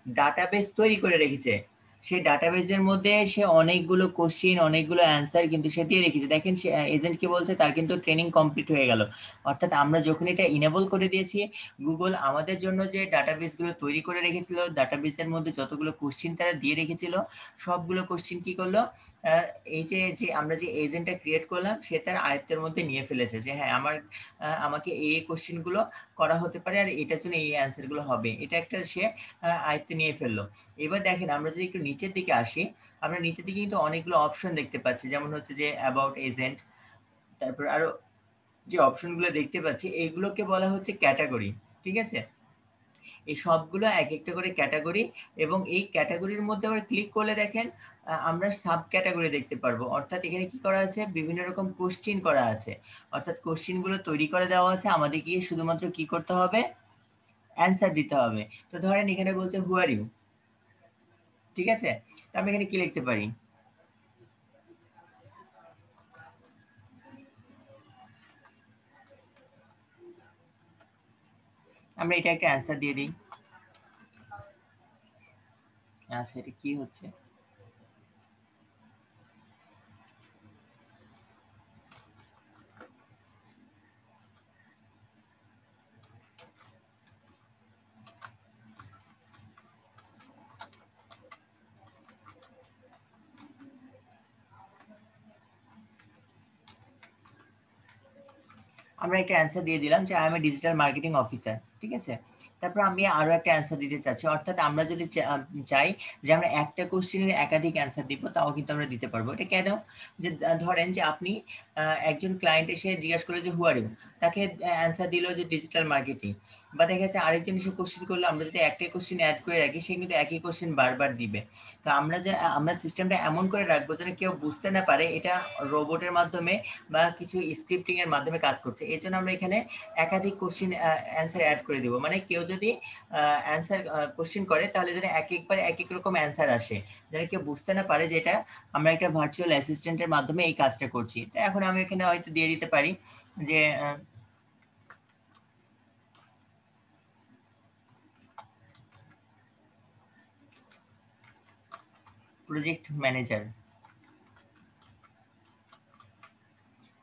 ডাটাবেস তৈরি করে রেখেছে। সেই ডাটাবেসের মধ্যে সে অনেকগুলো কোশ্চিন, অনেকগুলো অ্যান্সার কিন্তু সে দিয়ে রেখেছে। দেখেন সে এজেন্ট কি বলছে, তার কিন্তু ট্রেনিং কমপ্লিট হয়ে গেল। অর্থাৎ আমরা যখন এটা ইনেবল করে দিয়েছি, গুগল আমাদের জন্য যে ডাটাবেসগুলো তৈরি করে রেখেছিল, ডাটাবেসের মধ্যে যতগুলো কোশ্চিন তারা দিয়ে রেখেছিল, সবগুলো কোশ্চিন কি করলো, এই যে যে আমরা যে এজেন্টটা ক্রিয়েট করলাম সে তার আয়ত্তের মধ্যে নিয়ে ফেলেছে, যে হ্যাঁ আমাকে এই কোশ্চিন গুলো করা হতে পারে আর এটার জন্য এই অ্যান্সার গুলো হবে, এটা একটা সে আয়ত্তে নিয়ে ফেললো। এবার দেখেন আমরা যদি একটু নিচের দিকে আসি, আমরা নিচের দিকে কিন্তু অনেকগুলো অপশন দেখতে পাচ্ছি, যেমন হচ্ছে যে অ্যাবাউট এজেন্ট, তারপর আরো যে অপশন গুলো দেখতে পাচ্ছি এইগুলোকে বলা হচ্ছে ক্যাটাগরি। ঠিক আছে, এই সবগুলো এক একটা করে ক্যাটাগরি, এবং এই ক্যাটাগরির মধ্যে আবার ক্লিক করলে দেখেন আমরা সাব ক্যাটাগরি দেখতে পারবো। অর্থাৎ এখানে কি করা আছে, বিভিন্ন রকম কোশ্চিন করা আছে, অর্থাৎ কোশ্চিন গুলো তৈরি করে দেওয়া আছে, আমাদের গিয়ে শুধুমাত্র কি করতে হবে, অ্যান্সার দিতে হবে। তো ধরেন এখানে বলছে হু আর ইউ। ঠিক আছে, তো আমি এখানে কি লিখতে পারি, আমরা এটা একটা অ্যান্সার দিয়ে দিই। আচ্ছা, এটা কি হচ্ছে, আমরা একটা অ্যান্সার দিয়ে দিলাম যে I M A digital marketing officer. ঠিক আছে, তারপর আমি আরো একটা অ্যান্সার দিতে চাচ্ছি, অর্থাৎ আমরা যদি চাই যে আমরা একটা কোশ্চেনের একাধিক অ্যান্সার দিব, তাও কিন্তু আমরা দিতে পারবো। এটা কেন? যে ধরেন যে আপনি একজন ক্লায়েন্ট এসে জিজ্ঞাসা করলো যে হু আর ইউ, তাকে অ্যান্সার দিল যে ডিজিটাল মার্কেটিং, বা দেখা যাচ্ছে আরেকজন এসে কোশ্চেন করলো, আমরা যদি একটা কোশ্চেন অ্যাড করে রাখি, সে কিন্তু একই কোশ্চেন বারবার দিবে। তো আমরা সিস্টেমটা এমন করে রাখবো যেন কেউ বুঝতে না পারে এটা রোবটের মাধ্যমে বা কিছু স্ক্রিপ্টিং এর মাধ্যমে কাজ করছে। এই জন্য আমরা এখানে একাধিক কোশ্চেন অ্যান্সার অ্যাড করে দিব, মানে কেউ যদি অ্যান্সার কোশ্চেন করে তাহলে যেন এক একবার এক এক রকম অ্যান্সার আসে, যেন কেউ বুঝতে না পারে যে এটা আমরা একটা ভার্চুয়াল অ্যাসিস্ট্যান্টের মাধ্যমে এই কাজটা করছি। তো এখন আমি এখানে হয়তো দিয়ে দিতে পারি যে প্রজেক্ট ম্যানেজার,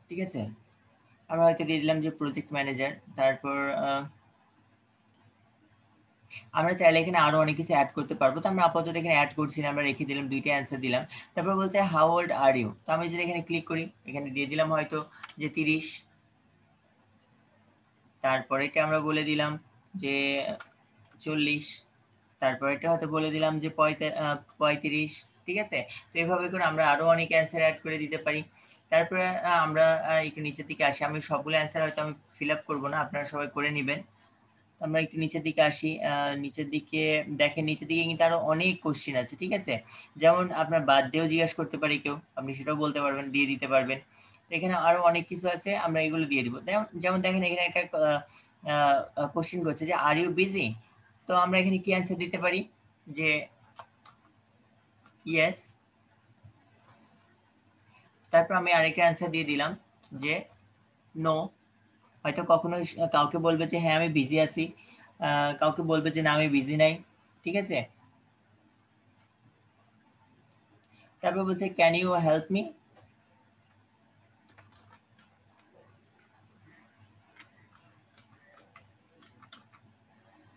ঠিক আছে। আমরা হয়তো দিয়ে দিলাম যে প্রজেক্ট ম্যানেজার। তারপর আমরা চাইলে এখানে আরো অনেক কিছু অ্যাড করতে পারবো, তো আমরা আপাতত এখানে অ্যাড করছি না, আমরা রেখে দিলাম, দুইটা অ্যান্সার দিলাম। তারপর বলছে হাউ ওল্ড আর ইউ, তো আমি যদি এখানে ক্লিক করি, এখানে দিয়ে দিলাম হয়তো যে 30, তারপর এটা আমরা বলে দিলাম যে 40, তারপর এটা হয়তো বলে দিলাম যে 35, ঠিক আছে। তো এইভাবে করে আমরা আরো অনেক অ্যান্সার অ্যাড করে দিতে পারি। তারপরে আমরা একটু নিচের দিকে আসি, আমি সবগুলো অ্যান্সার হয়তো আমি ফিল আপ করবো না, আপনারা সবাই করে নেবেন। আমরা একটু নিচের দিকে আসি, নিচের দিকে দেখেন, নিচের দিকে কিন্তু আরো অনেক কোশ্চেন আছে, ঠিক আছে। যেমন আপনার বার্থডেও জিজ্ঞাসা করতে পারি কেউ, আপনি সেটাও বলতে পারবেন, দিয়ে দিতে পারবেন। তো এখানে আরো অনেক কিছু আছে, আমরা এগুলো দিয়ে দিব। যেমন দেখেন এখানে একটা কোশ্চেন করছে যে আর ইউ বিজি, তো আমরা এখানে কি অ্যান্সার দিতে পারি যে ইয়েস। তারপর আমি আরেকটা অ্যান্সার দিয়ে দিলাম যে নো। হয়তো কখনো কাউকে বলবে যে হ্যাঁ আমি বিজি আছি, কাউকে বলবে যে না আমি বিজি নাই, ঠিক আছে। তারপর বলছে ক্যান ইউ হেল্প মি,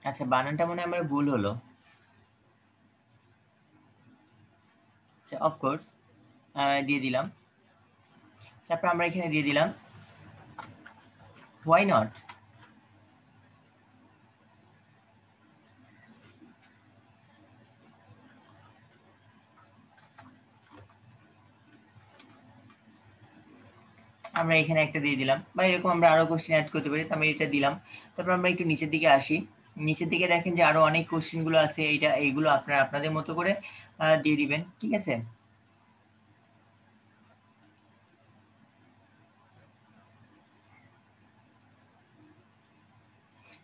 আচ্ছা বানানটা মনে হয় আমার ভুল হলো, আচ্ছা অফকোর্স দিয়ে দিলাম। তারপর আমরা এখানে দিয়ে দিলাম হোয়াই নট, আমরা এখানে একটা দিয়ে দিলাম, বা এরকম আমরা আরো কোশ্চেন অ্যাড করতে পারি। তো আমি এটা দিলাম। তারপর আমরা একটু নিচের দিকে আসি, নিচের দিকে দেখেন যে আরো অনেক কোশ্চেন গুলো আছে, এইগুলো আপনারা আপনাদের মতো করে দিয়ে দিবেন, ঠিক আছে।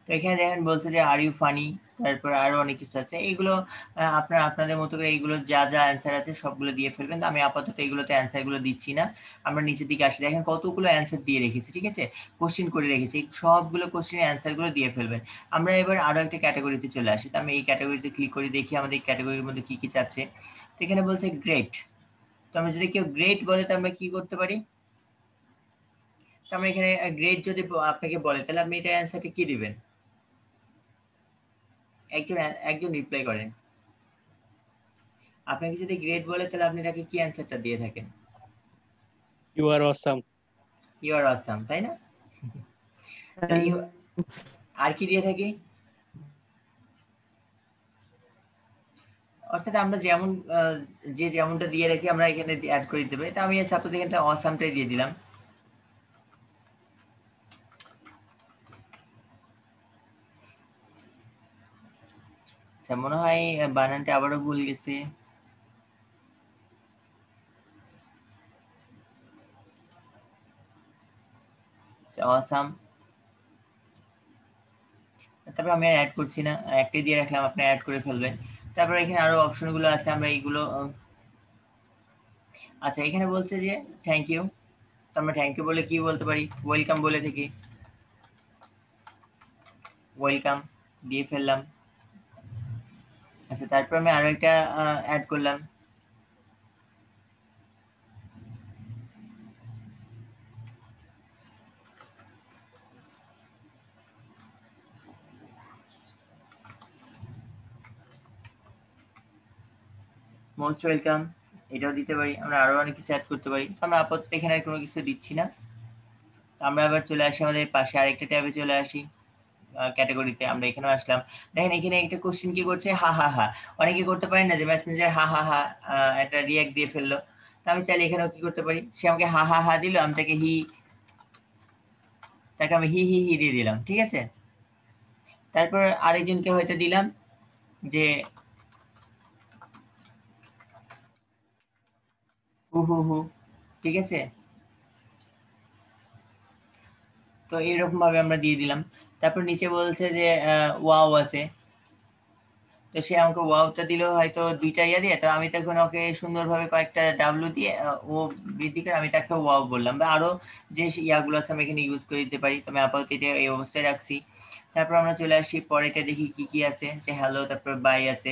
তো এখানে দেখেন বলছে যে আর ইউ ফানি, তারপর আরো অনেক কিছু আছে, এইগুলো আপনারা আপনাদের মতো করে এইগুলো যা যা অ্যান্সার আছে সবগুলো দিয়ে ফেলবেন। তো আমি আপাতত এইগুলোতে অ্যান্সার গুলো দিচ্ছি না। আমরা নিচের দিকে আসি, দেখেন কতগুলো অ্যান্সার দিয়ে রেখেছি, ঠিক আছে, কোশ্চেন করে রেখেছি, সবগুলো কোশ্চেনের অ্যান্সার গুলো দিয়ে ফেলবেন। আমরা এবার আরো একটা ক্যাটাগরিতে চলে আসি, তো আমি এই ক্যাটাগরিতে ক্লিক করে দেখি আমাদের এই ক্যাটাগরির মধ্যে কি কি চাচ্ছে। তো এখানে বলছে গ্রেট, তো আমরা যদি কেউ গ্রেট বলে তো আমরা কি করতে পারি, তো আমরা এখানে গ্রেট যদি আপনাকে বলে তাহলে আপনি এটা অ্যান্সারটা কি দিবেন, একজন রিপ্লাই করেন। আপনাকে যদি গ্রেড বলে তাহলে আপনি তাকে কি অ্যানসারটা দিয়ে থাকেন? You are awesome. You are awesome, তাই না? আর কি দিয়ে থাকি? অর্থাৎ আমরা যেমন যে যেমনটা দিয়ে রাখি আমরা এখানে অ্যাড করে দিতে পারি। তো আমি সাপোজ এখানে অসামটাই দিয়ে দিলাম। আচ্ছা মনে হয় বানানটা আবারও ভুল গেছে। অসাম, তারপর আমি অ্যাড করছি না, একটাই দিয়ে রাখলাম, আপনি অ্যাড করে ফেলবেন। তারপর এখানে আরো অপশন গুলো আছে, আমরা এইগুলো আচ্ছা এখানে বলছে যে থ্যাংক ইউ, তো আমরা থ্যাংক ইউ বলে কি বলতে পারি, ওয়েলকাম বলে থাকি, ওয়েলকাম দিয়ে ফেললাম। আচ্ছা তারপর আমি আরো একটা অ্যাড করলাম, মোস্ট ওয়েলকাম, এটাও দিতে পারি। আমরা আরো অনেক কিছু অ্যাড করতে পারি। আমরা আপাতত এখানে কোনো কিছু দিচ্ছি না। আমরা আবার চলে আসি আমাদের পাশে আরেকটা ট্যাবে চলে আসি। ক্যাটাগরিতে আমরা এখানে আসলাম। দেখেন এখানে একটা কোশ্চেন কি করছে, হা হা হা। অনেকে করতে পারেন না যে মেসেঞ্জার হা হা হা একটা রিয়াক্ট দিয়ে ফেললো। তো আমি চাইলে এখানেও কি করতে পারি, সে আমাকে হা হা হা দিল, আমি তাকে আমি হি হি হি দিয়ে দিলাম, ঠিক আছে। তারপর আরেকজনকে হয়তো দিলাম যে হু হু হু, ঠিক আছে। তো এরকম ভাবে আমরা দিয়ে দিলাম। তারপর নিচে বলছে যে ওয়াও আছে, তো সে আমাকে ওয়াওটা দিল হয়তো 2টা ইয়া দিয়ে, তো আমি তখন ওকে সুন্দরভাবে কয়েকটা ডাব্লু দিয়ে ও বৃদ্ধি করে আমি তাকে ওয়াও বললাম, বা আরো যে ইয়াগুলো আছে আমি এখানে ইউজ করে দিতে পারি। তো আমি আপাতত এটা এই অবস্থায় রাখছি। তারপর আমরা চলে আসি পরেরটা, দেখি কি কি আছে, যে হ্যালো, তারপর বাই আছে,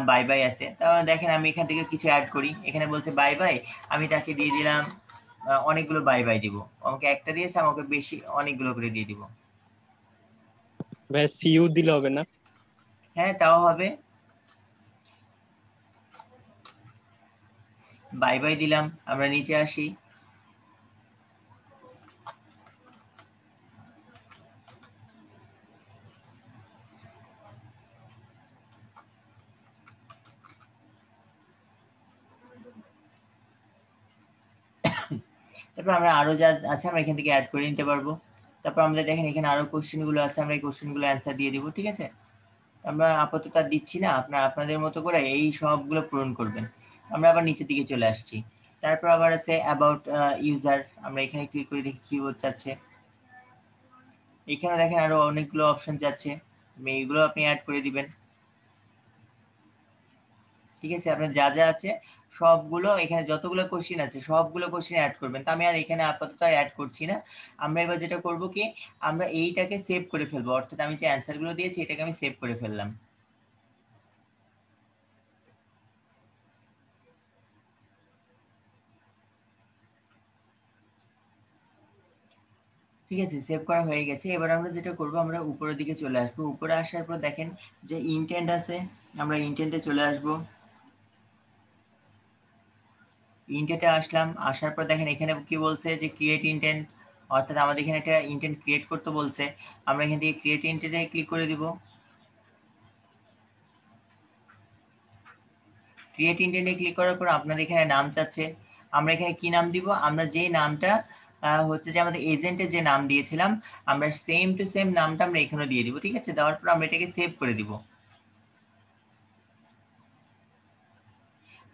বাই বাই আছে। তাহলে দেখেন আমি এখান থেকে কিছু অ্যাড করি, এখানে বলছে বাই বাই, আমি তাকে দিয়ে দিলাম অনেকগুলো বাই বাই দিব। আমাকে একটা দিয়েছে, আমাকে বেশি অনেকগুলো করে দিয়ে দিব। ভাই সি ইউ দিলে হবে না? হ্যাঁ, তাও হবে। বাই বাই দিলাম, আমরা নিচে আসি। তারপর আমরা আরো যা আছে আমরা এখান থেকে অ্যাড করে নিতে পারবো। তারপর আমাদের দেখেন এখানে আরো কোশ্চেন গুলো আছে, আমরা এই কোশ্চেন গুলো অ্যান্সার দিয়ে দিব, ঠিক আছে। আমরা আপাতত আর দিচ্ছি না, আপনাদের মতো করে এই সবগুলো পূরণ করবেন। আমরা আবার নিচের দিকে চলে আসছি। তারপর আবার আছে অ্যাবাউট ইউজার, আমরা এখানে ক্লিক করে দেখি কি চাচ্ছে। এখানে দেখেন আরো অনেকগুলো অপশন যাচ্ছে, এইগুলো আপনি অ্যাড করে দিবেন, ঠিক আছে। আপনার যা যা আছে সবগুলো এখানে, যতগুলো কোশ্চেন আছে সবগুলো কোশ্চেন অ্যাড করবেন। তো আমি আর এখানে আপাতত অ্যাড করছি না। আমরা এবার যেটা করব কি, আমরা এইটাকে সেভ করে ফেলবো, অর্থাৎ আমি যে অ্যান্সার গুলো দিয়েছি এটাকে আমি সেভ করে ফেললাম। ঠিক আছে, সেভ করা হয়ে গেছে। এবার আমরা যেটা করব, আমরা উপরের দিকে চলে আসবো। উপরে আসার পর দেখেন যে ইনটেন্ট আছে, আমরা ইনটেন্টে চলে আসব। ইনটেন্টে আসলাম, আসার পর দেখেন এখানে কি বলছে যে ক্রিয়েট ইনটেন্ট, অর্থাৎ আমাদের এখানে একটা ইনটেন্ট ক্রিয়েট করতে বলছে। আমরা এখান থেকে ক্রিয়েট ইনটেন্টে ক্লিক করে দিব। ক্রিয়েট ইনটেন্টে ক্লিক করার পর আপনাদের এখানে নাম চাচ্ছে। আমরা এখানে কি নাম দিব, আমরা যেই নামটা হচ্ছে যে আমাদের এজেন্টে যে নাম দিয়েছিলাম, আমরা সেম টু সেম নামটা আমরা এখানে দিয়ে দিব, ঠিক আছে। দেওয়ার পর আমরা এটাকে সেভ করে দিব।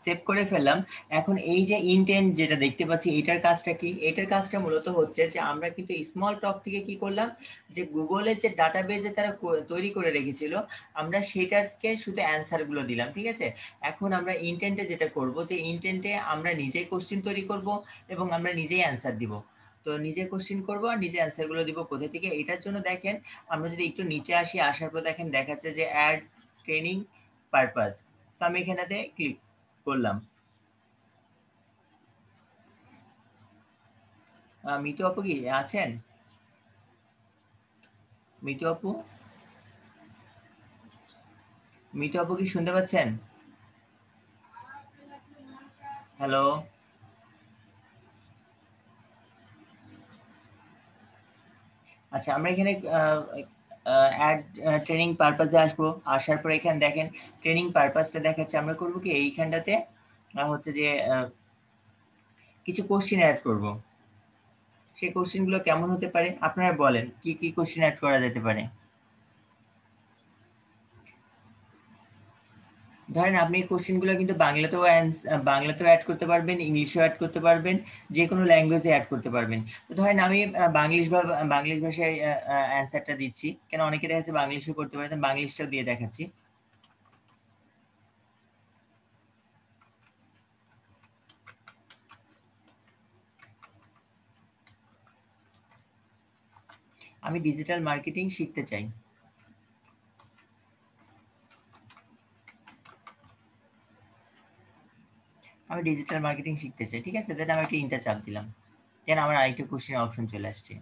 সেভ করে ফেললাম। এখন এই যে ইনটেন্ট যেটা দেখতে পাচ্ছি, এটার কাজটা কি, এটার কাজটা মূলত হচ্ছে যে আমরা কিন্তু স্মল টক থেকে কি করলাম, যে গুগলের যে ডাটাবেজে তারা তৈরি করে রেখেছিল, আমরা সেটাকে শুধু অ্যান্সার গুলো দিলাম, ঠিক আছে। এখন আমরা ইনটেন্টে যেটা করব, যে ইনটেন্টে আমরা নিজেই কোশ্চেন তৈরি করব এবং আমরা নিজেই অ্যান্সার দিব। তো নিজে কোশ্চেন করব আর নিজে অ্যান্সার গুলো দিব। কোথা থেকে, এটার জন্য দেখেন আমরা যদি একটু নিচে আসি, আসার পর দেখেন দেখাচ্ছে যে অ্যাড ট্রেনিং পারপাস। তো আমি এখানেতে ক্লিক করলাম। মিতু আপু কি আছেন? মিতু আপু, মিতু আপু কি শুনতে পাচ্ছেন? হ্যালো। আচ্ছা, আমরা এখানে অ্যাড ট্রেনিং পারপাসে আসবো। আসার পর এখানে দেখেন ট্রেনিং পারপাসটা দেখাচ্ছে। আমরা করব কি, এইখানটাতে হচ্ছে যে কিছু কোশ্চেন অ্যাড করব। সেই কোশ্চেন গুলো কেমন হতে পারে আপনারা বলেন, কি কি কোশ্চেন অ্যাড করা যেতে পারে? ধরেন আপনি কোশ্চেন গুলো কিন্তু বাংলাতেও অ্যাড করতে পারবেন, ইংলিশেও অ্যাড করতে পারবেন, যে কোনো ল্যাঙ্গুয়েজে অ্যাড করতে পারবেন। তো ধরেন আমি বাংলিশ ভাষায় অ্যান্সারটা দিচ্ছি, কেন অনেকে দেখা যাচ্ছে বাংলিশও করতে পারে, বাংলিশটাও দিয়ে দেখাচ্ছি। আমি ডিজিটাল মার্কেটিং শিখতে চাই। ঠিক আছে, তাহলে আমি একটা ইন্টার চাপ দিলাম, কেন আমার আরেকটা কোশ্চেন অপশন চলে আসছে।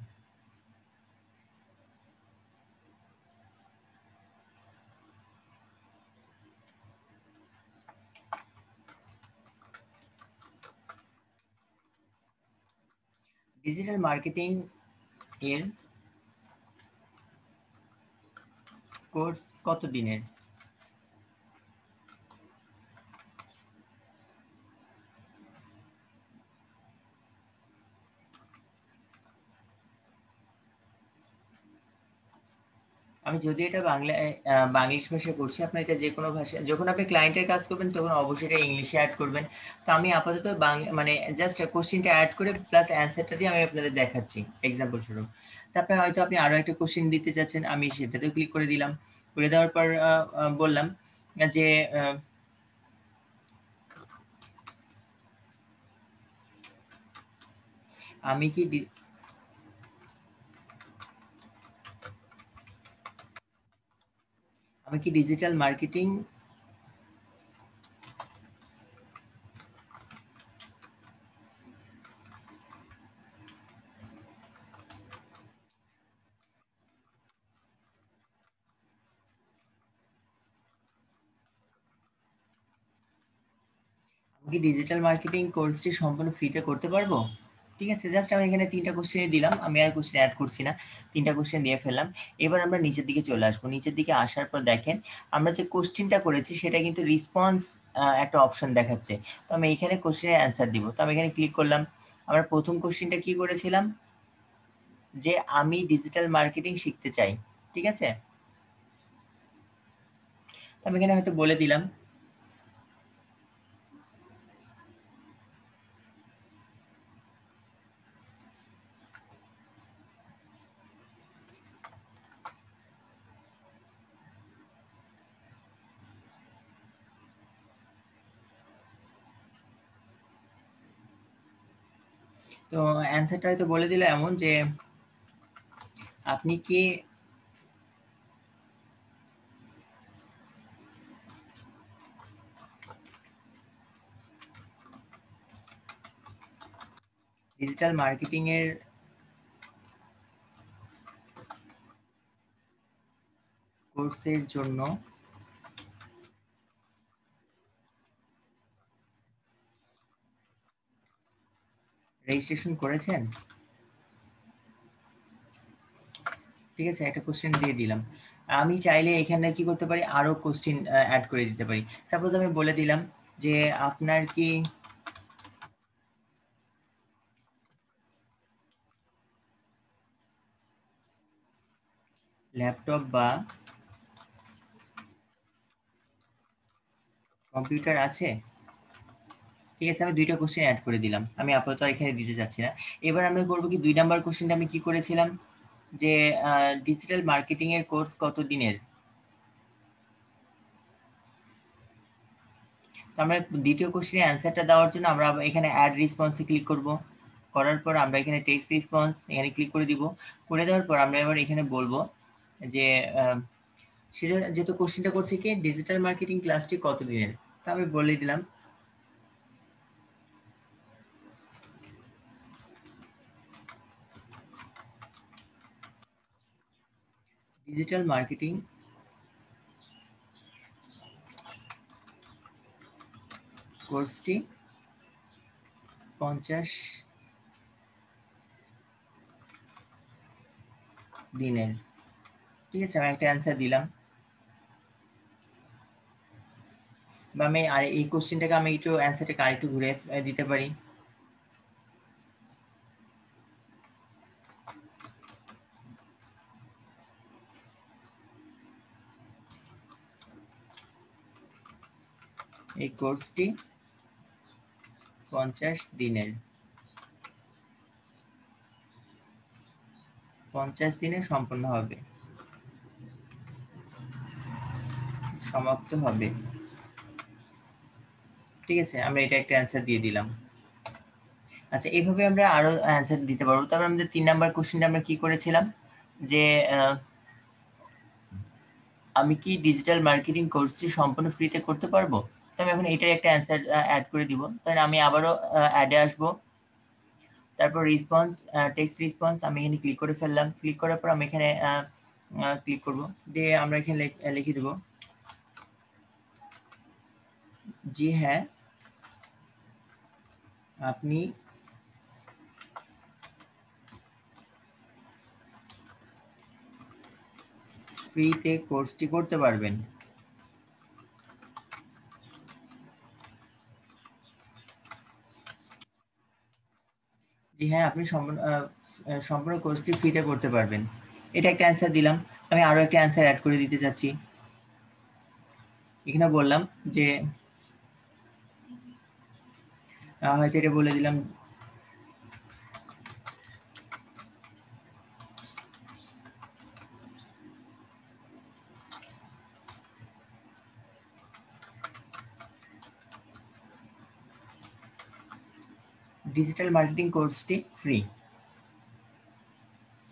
ডিজিটাল মার্কেটিং এর কোর্স কত দিনের? আমি যদি এটা বাংলিশ ভাষায় করছি, আপনার এটা যে কোনো ভাষা, যখন আপনি ক্লায়েন্টের কাজ করবেন তখন অবশ্যই এটা ইংলিশে অ্যাড করবেন। তো আমি আপাতত মানে জাস্ট কোশ্চেনটা অ্যাড করে প্লাস অ্যান্সারটা দিয়ে আমি আপনাদের দেখাচ্ছি এক্সাম্পল স্বরূপ। তারপরে হয়তো আপনি আরো একটা কোশ্চেন দিতে চাচ্ছেন, আমি সেটাতেও ক্লিক করে দিলাম। করে দেওয়ার পর বললাম যে আমি কি ডিজিটাল মার্কেটিং কোর্সটি সম্পূর্ণ ফ্রিতে করতে পারবো? ঠিক আছে, জাস্ট আমি এখানে 3টা কোশ্চেন দিলাম, আমি আর কোশ্চেন অ্যাড করছি না, 3টা কোশ্চেন দিয়ে ফেললাম। এবার আমরা নিচের দিকে চলে আসবো। নিচের দিকে আসার পর দেখেন আমরা যে কোশ্চেনটা করেছি সেটা কিন্তু রেসপন্স একটা অপশন দেখাচ্ছে। তো আমি এখানে কোশ্চেনের অ্যান্সার দিব। তো আমি এখানে ক্লিক করলাম। আমরা প্রথম কোশ্চেনটা কি করেছিলাম, যে আমি ডিজিটাল মার্কেটিং শিখতে চাই। ঠিক আছে, তো আমি এখানে হয়তো বলে দিলাম তো অ্যান্সারটা হয়তো বলে দিল এমন যে আপনি কি ডিজিটাল মার্কেটিং এর কোর্সের জন্য রেজিস্ট্রেশন করেছেন? ঠিক আছে, একটা কোশ্চেন দিয়ে দিলাম। আমি চাইলে এখানে কি করতে পারি, আরো কোশ্চেন অ্যাড করে দিতে পারি। সাপোজ আমি বলে দিলাম যে আপনার কি ল্যাপটপ বা কম্পিউটার আছে? ঠিক আছে, আমি 2টা কোশ্চেন অ্যাড করে দিলাম, আমি আপাতত এখানে দিতে যাচ্ছি না। এবার আমি করবো কি, 2 নাম্বার কোশ্চেনটা আমি কি করেছিলাম, যে ডিজিটাল মার্কেটিং এর কোর্স কত দিনের? তো আমরা দ্বিতীয় কোশ্চেনের অ্যান্সারটা দেওয়ার জন্য আমরা এখানে অ্যাড রেসপন্সে ক্লিক করব। করার পর আমরা এখানে টেক্সট রেসপন্স এখানে ক্লিক করে দিব। করে দেওয়ার পর আমরা এবার এখানে বলবো যে সেটা যেহেতু কোশ্চেনটা করছে কি ডিজিটাল মার্কেটিং ক্লাসটি কত দিনের, তো আমি বলে দিলাম ডিজিটাল মার্কেটিং কোর্সটি 50 দিনের। ঠিক আছে, আমি একটা অ্যান্সার দিলাম। বা আমি আর এই কোশ্চেনটাকে আমি একটু অ্যান্সারটাকে আরেকটু ঘুরে দিতে পারি। এই কোর্সটি 50 দিনের, 50 দিনে সম্পন্ন হবে, সমাপ্ত হবে। ঠিক আছে, আমরা এটা একটা অ্যান্সার দিয়ে দিলাম। আচ্ছা, এইভাবে আমরা আরো অ্যান্সার দিতে পারবো। তারপর আমাদের 3 নাম্বার কোশ্চেনটা আমরা কি করেছিলাম, যে আমি কি ডিজিটাল মার্কেটিং কোর্সটি সম্পূর্ণ ফ্রিতে করতে পারবো? তো আমি এখন এটার একটা অ্যান্সার অ্যাড করে দিব। তাহলে আমি আবারও অ্যাডে আসবো। তারপর রেসপন্স, টেক্সট রেসপন্স আমি এখানে ক্লিক করে ফেললাম। ক্লিক করার পর আমি এখানে ক্লিক করব, দিয়ে আমরা এখানে লিখে দেব জি হ্যাঁ, আপনি ফ্রিতে কোর্সটি করতে পারবেন। জি হ্যাঁ, আপনি সম্পূর্ণ কোর্সটি ফ্রিতে করতে পারবেন। এটা একটা অ্যান্সার দিলাম। আমি আরো একটা অ্যান্সার অ্যাড করে দিতে চাচ্ছি। এখানে বললাম যে হয়তো এটা বলে দিলাম, ডিজিটাল মার্কেটিং কোর্সটি ফ্রি।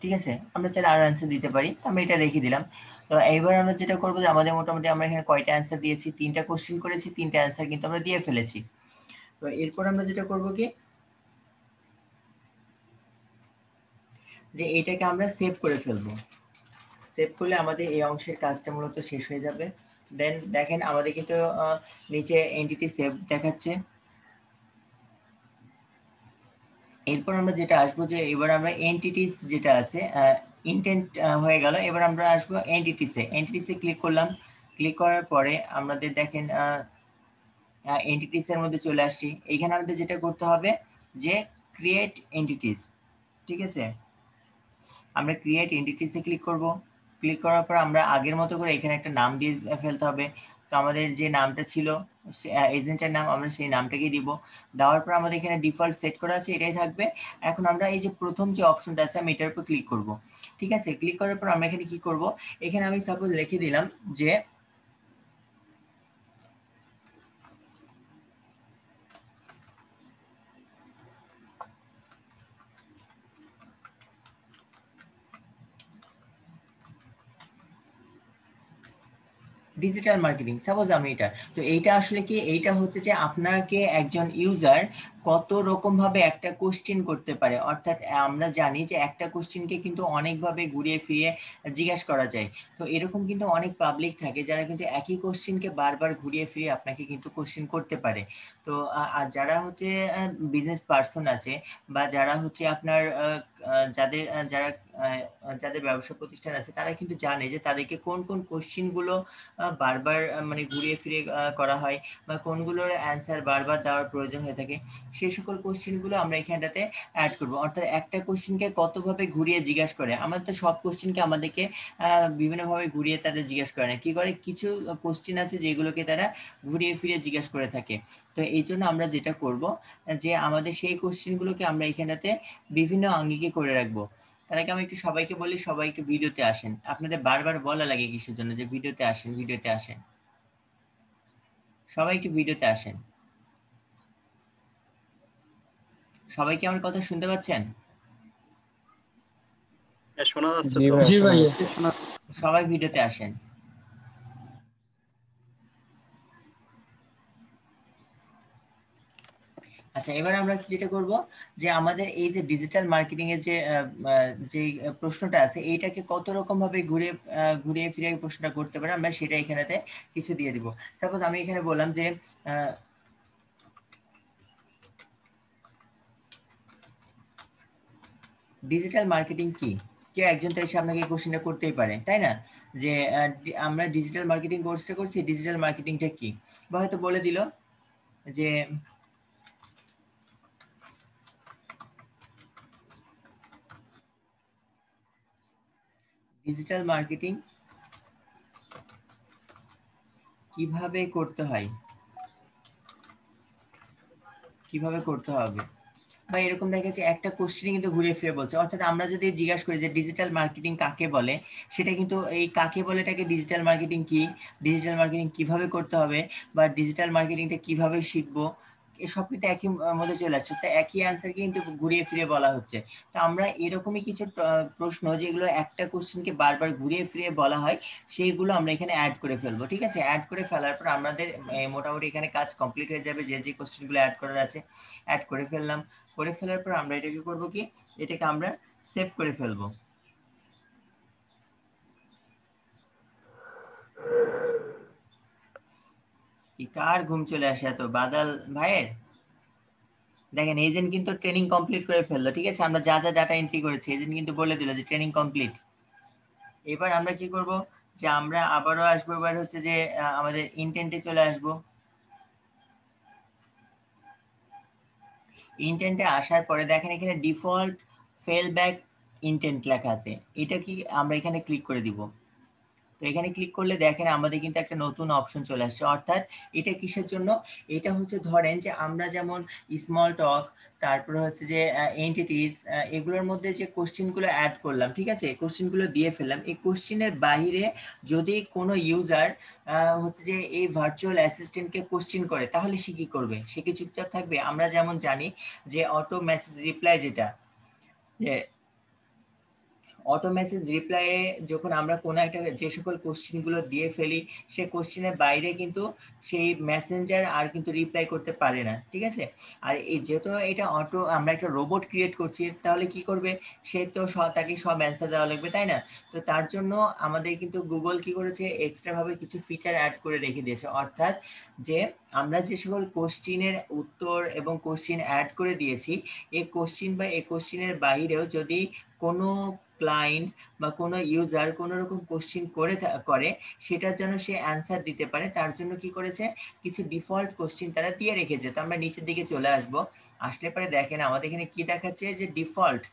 ঠিক আছে, আমরা চাইলে আরো অ্যান্সার দিতে পারি, আমরা এটা রেখে দিলাম। তো এইবার আমরা যেটা করবো যে আমাদের মোটামুটি আমরা এখানে কয়টা অ্যান্সার দিয়েছি, 3টা কোশ্চেন করেছি, 3টা অ্যান্সার কিন্তু আমরা দিয়ে ফেলেছি। তো এরপর আমরা যেটা করবো কি, যে এটাকে আমরা সেভ করে ফেলবো। সেভ করলে আমাদের এই অংশের কাজটা মূলত শেষ হয়ে যাবে। দেন দেখেন আমাদের কিন্তু নিচে এন্টিটি সেভ দেখাচ্ছে। এরপর আমরা যেটা আসবো যে এবার আমরা এন্টিটিস যেটা আছে, ইনটেন্ট হয়ে গেল, এবার আমরা আসবো এন্টিটিসে। এন্টিটিসে ক্লিক করলাম। ক্লিক করার পরে আমাদের দেখেন এন্টিটিস এর মধ্যে চলে আসছি। এখানে আমাদের যেটা করতে হবে যে ক্রিয়েট এন্টিটিস। ঠিক আছে, আমরা ক্রিয়েট এন্টিটিসে ক্লিক করব। ক্লিক করার পর আমরা আগের মতো করে এখানে একটা নাম দিয়ে ফেলতে হবে। তো আমাদের যে নামটা ছিল এজেন্টের নাম, আমরা সেই নামটাকে দিব। দেওয়ার পর আমাদের এখানে ডিফল্ট সেট করা আছে, এটাই থাকবে। এখন আমরা এই যে প্রথম যে অপশনটা আছে আমি এটার উপর ক্লিক করব। ঠিক আছে, ক্লিক করার পর আমরা এখানে কি করব, এখানে আমি সাপোজ লিখে দিলাম যে ডিজিটাল মার্কেটিং, সাপোজ আমি এটা, তো এইটা আসলে কি, এইটা হচ্ছে যে আপনাকে একজন ইউজার কত রকম ভাবে একটা কোশ্চেন করতে পারে। অর্থাৎ আমরা জানি যে একটা কোশ্চেনকে কিন্তু অনেকভাবে ঘুরিয়ে ফিরিয়ে জিজ্ঞাসা করা যায়। তো এরকম কিন্তু অনেক পাবলিক থাকে যারা কিন্তু একই কোশ্চেনকে বারবার ঘুরিয়ে ফিরিয়ে আপনাকে কিন্তু কোশ্চেন করতে পারে। তো আর যারা হচ্ছে বিজনেস পার্সন আছে, বা যারা হচ্ছে আপনার যাদের ব্যবসা প্রতিষ্ঠান আছে, তারা কিন্তু জানে যে তাদেরকে কোন কোন কোশ্চেন গুলো বারবার মানে ঘুরিয়ে ফিরে করা হয়, বা কোনগুলোর অ্যান্সার বারবার দেওয়ার প্রয়োজন হয়ে থাকে, সেই সকল কোশ্চেন গুলো আমরা এখানটাতে অ্যাড করব। অর্থাৎ একটা কোশ্চেনকে কতভাবে ঘুরিয়ে জিজ্ঞাসা করে, আমাদের তো সব কোশ্চেনকে আমাদেরকে বিভিন্নভাবে ঘুরিয়ে তারা জিজ্ঞাসা করে না, কি করে কিছু কোশ্চেন আছে যেগুলোকে তারা ঘুরিয়ে ফিরিয়ে জিজ্ঞাসা করে থাকে। তো এই জন্য আমরা যেটা করব যে আমাদের সেই কোশ্চেন গুলোকে আমরা এখানটাতে বিভিন্ন আঙ্গিকে করে রাখবো। তার আগে আমি একটু সবাইকে বলি, সবাই একটু ভিডিওতে আসেন। আপনাদের বারবার বলা লাগে কিসের জন্য যে ভিডিওতে আসেন, ভিডিওতে আসেন, সবাই একটু ভিডিওতে আসেন। সবাই কি আমার কথা শুনতে পাচ্ছেন? শোনা যাচ্ছে জি তো? ভাই, জি শোনা ভাইয়া। যাচ্ছে। সবাই ভিডিওতে আসেন। আচ্ছা, এবার আমরা যেটা করব যে আমাদের এই যে ডিজিটাল মার্কেটিং এর যে প্রশ্নটা আছে, এইটাকে কত রকম ভাবে ঘুরিয়ে ফিরিয়ে প্রশ্নটা করতে পারে, আমরা সেটা এখানেতে কিছু দিয়ে দিব। সাপোজ আমি এখানে বললাম যে ডিজিটাল মার্কেটিং কি, কেউ একজন তো এসে আপনাকে কোশ্চেনটা করতেই পারে, তাই না? যে আমরা ডিজিটাল মার্কেটিং কোর্সটা করছি, ডিজিটাল মার্কেটিংটা কি, বা হয়তো বলে দিল যে ডিজিটাল মার্কেটিং কিভাবে করতে হয়, কিভাবে করতে হবে, বা এরকম দেখা যাচ্ছে একটা কোশ্চেন কিন্তু ঘুরে ফিরে বলছে। অর্থাৎ আমরা যদি জিজ্ঞাসা করি যে ডিজিটাল মার্কেটিং কাকে বলে, সেটা কিন্তু এই কাকে বলেটাকে ডিজিটাল মার্কেটিং কি, ডিজিটাল মার্কেটিং কিভাবে করতে হবে, বা ডিজিটাল মার্কেটিংটা কিভাবে শিখবো, এসব কিন্তু একই মধ্যে চলে আসছে। তো একই অ্যান্সার কিন্তু ঘুরিয়ে ফিরে বলা হচ্ছে। তো আমরা এরকমই কিছু প্রশ্ন যেগুলো একটা কোশ্চেনকে বারবার ঘুরিয়ে ফিরিয়ে বলা হয়, সেইগুলো আমরা এখানে অ্যাড করে ফেলবো। ঠিক আছে, অ্যাড করে ফেলার পর আমাদের মোটামুটি এখানে কাজ কমপ্লিট হয়ে যাবে। যে যে কোশ্চেনগুলো অ্যাড করার আছে অ্যাড করে ফেললাম। করে ফেলার পর আমরা এটাকে করব কি, এটাকে আমরা সেভ করে ফেলবো। কি কার ঘুম চলে আসে এত, বাদাল ভাইয়ের? দেখেন এজেন্ট কিন্তু ট্রেনিং কমপ্লিট করে ফেললো। ঠিক আছে, আমরা যা যা ডাটা এন্ট্রি করেছি এজেন্ট কিন্তু বলে দিল যে ট্রেনিং কমপ্লিট। এবার আমরা কি করব, যে আমরা আবারও আসবো এবার হচ্ছে যে আমাদের ইন্টেন্টে চলে আসবো। ইন্টেন্টে আসার পরে দেখেন এখানে ডিফল্ট ফেল ব্যাক ইন্টেন্ট লেখা আছে, এটা কি আমরা এখানে ক্লিক করে দিব। তো এখানে ক্লিক করলে দেখেন আমাদের কিন্তু একটা নতুন অপশন চলে আসছে। অর্থাৎ এটা কিসের জন্য, এটা হচ্ছে ধরেন যে আমরা যেমন স্মল টক, তারপরে হচ্ছে যে এন্টিটিস, এগুলোর মধ্যে যে কোশ্চেনগুলো অ্যাড করলাম, ঠিক আছে, কোশ্চেনগুলো দিয়ে ফেললাম, এই কোশ্চেনের বাইরে যদি কোনো ইউজার হচ্ছে যে এই ভার্চুয়াল অ্যাসিস্ট্যান্টকে কোশ্চেন করে, তাহলে সে কি করবে, সে কি চুপচাপ থাকবে? আমরা যেমন জানি যে অটো মেসেজ রিপ্লাই, যেটা যে অটো মেসেজ রিপ্লাইয়ে যখন আমরা কোনো একটা যে সকল কোশ্চেন গুলো দিয়ে ফেলি, সে কোশ্চেনের বাইরে কিন্তু সেই মেসেঞ্জার আর কিন্তু রিপ্লাই করতে পারে না, ঠিক আছে। আর এই যেহেতু এটা অটো, আমরা একটা রোবট ক্রিয়েট করছি, তাহলে কি করবে, সে তো তাকে সব অ্যান্সার দেওয়া লাগবে, তাই না? তো তার জন্য আমাদের কিন্তু গুগল কি করেছে, এক্সট্রা ভাবে কিছু ফিচার অ্যাড করে রেখে দিয়েছে। অর্থাৎ যে আমরা যে সকল কোশ্চেনের উত্তর এবং কোশ্চেন অ্যাড করে দিয়েছি, এই কোশ্চেন বা এই কোশ্চেনের বাইরেও যদি কোনো ক্লায়েন্ট বা কোনো ইউজার কোনো রকম কোশ্চেন করে সেটার জন্য সে অ্যান্সার দিতে পারে, তার জন্য কি করেছে, কিছু ডিফল্ট কোশ্চেন তারা দিয়ে রেখেছে। তো আমরা নিচের দিকে চলে আসবো, আসলে পরে দেখেন আমাদের এখানে কি দেখাচ্ছে, যে ডিফল্ট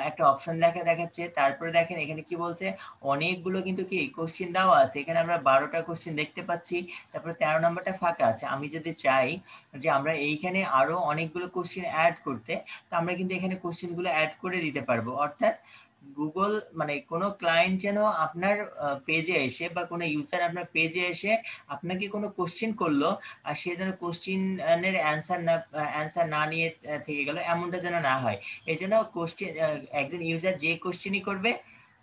একটা অপশন দেখাচ্ছে। তারপরে দেখেন এখানে কি বলছে, অনেকগুলো কিন্তু কি কোশ্চেন দেওয়া আছে, এখানে আমরা 12টা কোশ্চেন দেখতে পাচ্ছি, তারপরে 13 নম্বরটা ফাঁকা আছে। আমি যদি চাই যে আমরা এইখানে আরো অনেকগুলো কোশ্চেন অ্যাড করতে, তো আমরা কিন্তু এখানে কোশ্চেন গুলো অ্যাড করে দিতে পারবো। অর্থাৎ গুগল মানে কোনো ক্লায়েন্ট যেন আপনার পেজে এসে বা কোনো ইউজার আপনার পেজে এসে আপনাকে কোনো কোশ্চেন করলো, আর সে যেন কোশ্চেনের অ্যান্সার না নিয়ে থেকে গেল, এমনটা যেন না হয়। এই জন্য কোশ্চেন, একজন ইউজার যে কোশ্চেনই করবে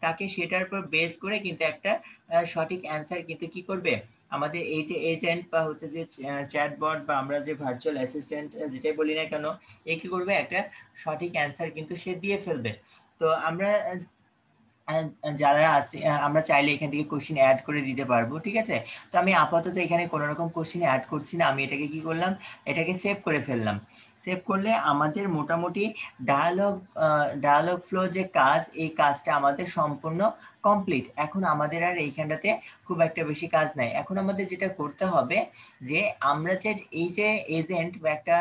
তাকে সেটার উপর বেস করে কিন্তু একটা সঠিক অ্যান্সার কিন্তু কি করবে, আমাদের এই যে এজেন্ট বা হচ্ছে যে চ্যাটবট বা আমরা যে ভার্চুয়াল অ্যাসিস্ট্যান্ট যেটাই বলি না কেন, এ কি করবে, একটা সঠিক অ্যান্সার কিন্তু সে দিয়ে ফেলবে। তো আমরা যারা আছে আমরা চাইলে এখান থেকে কোশ্চেন অ্যাড করে দিতে পারবো, ঠিক আছে। তো আমি আপাতত এখানে কোনো রকম কোশ্চেন অ্যাড করছি না, আমি এটাকে কি করলাম, এটাকে সেভ করে ফেললাম। সেভ করলে আমাদের মোটামুটি ডায়ালগ ফ্লো যে কাজ, এই কাজটা আমাদের সম্পূর্ণ কমপ্লিট। এখন আমাদের আর এইখানটাতে খুব একটা বেশি কাজ নাই। এখন আমাদের যেটা করতে হবে, যে আমরা যে এই যে এজেন্ট বা একটা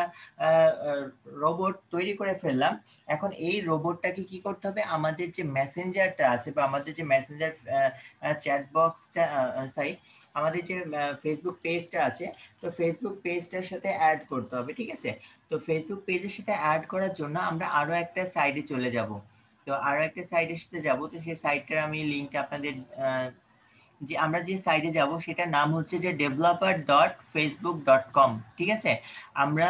রোবট তৈরি করে ফেললাম, এখন এই রোবটটাকে কি করতে হবে, আমাদের যে মেসেঞ্জারটা আছে বা আমাদের যে মেসেঞ্জার চ্যাট বক্সটা, আমাদের যে ফেসবুক পেজটা আছে, তো ফেসবুক পেজটার সাথে অ্যাড করতে হবে, ঠিক আছে। তো ফেসবুক পেজের সাথে অ্যাড করার জন্য আমরা আরো একটা সাইডে চলে যাব। তো আরো একটা সাইডের সাথে যাব, তো সেই সাইটটার আমি লিংকটা আপনাদের যে আমরা যে সাইটে যাব সেটার নাম হচ্ছে যে developer.facebook.com, ঠিক আছে। আমরা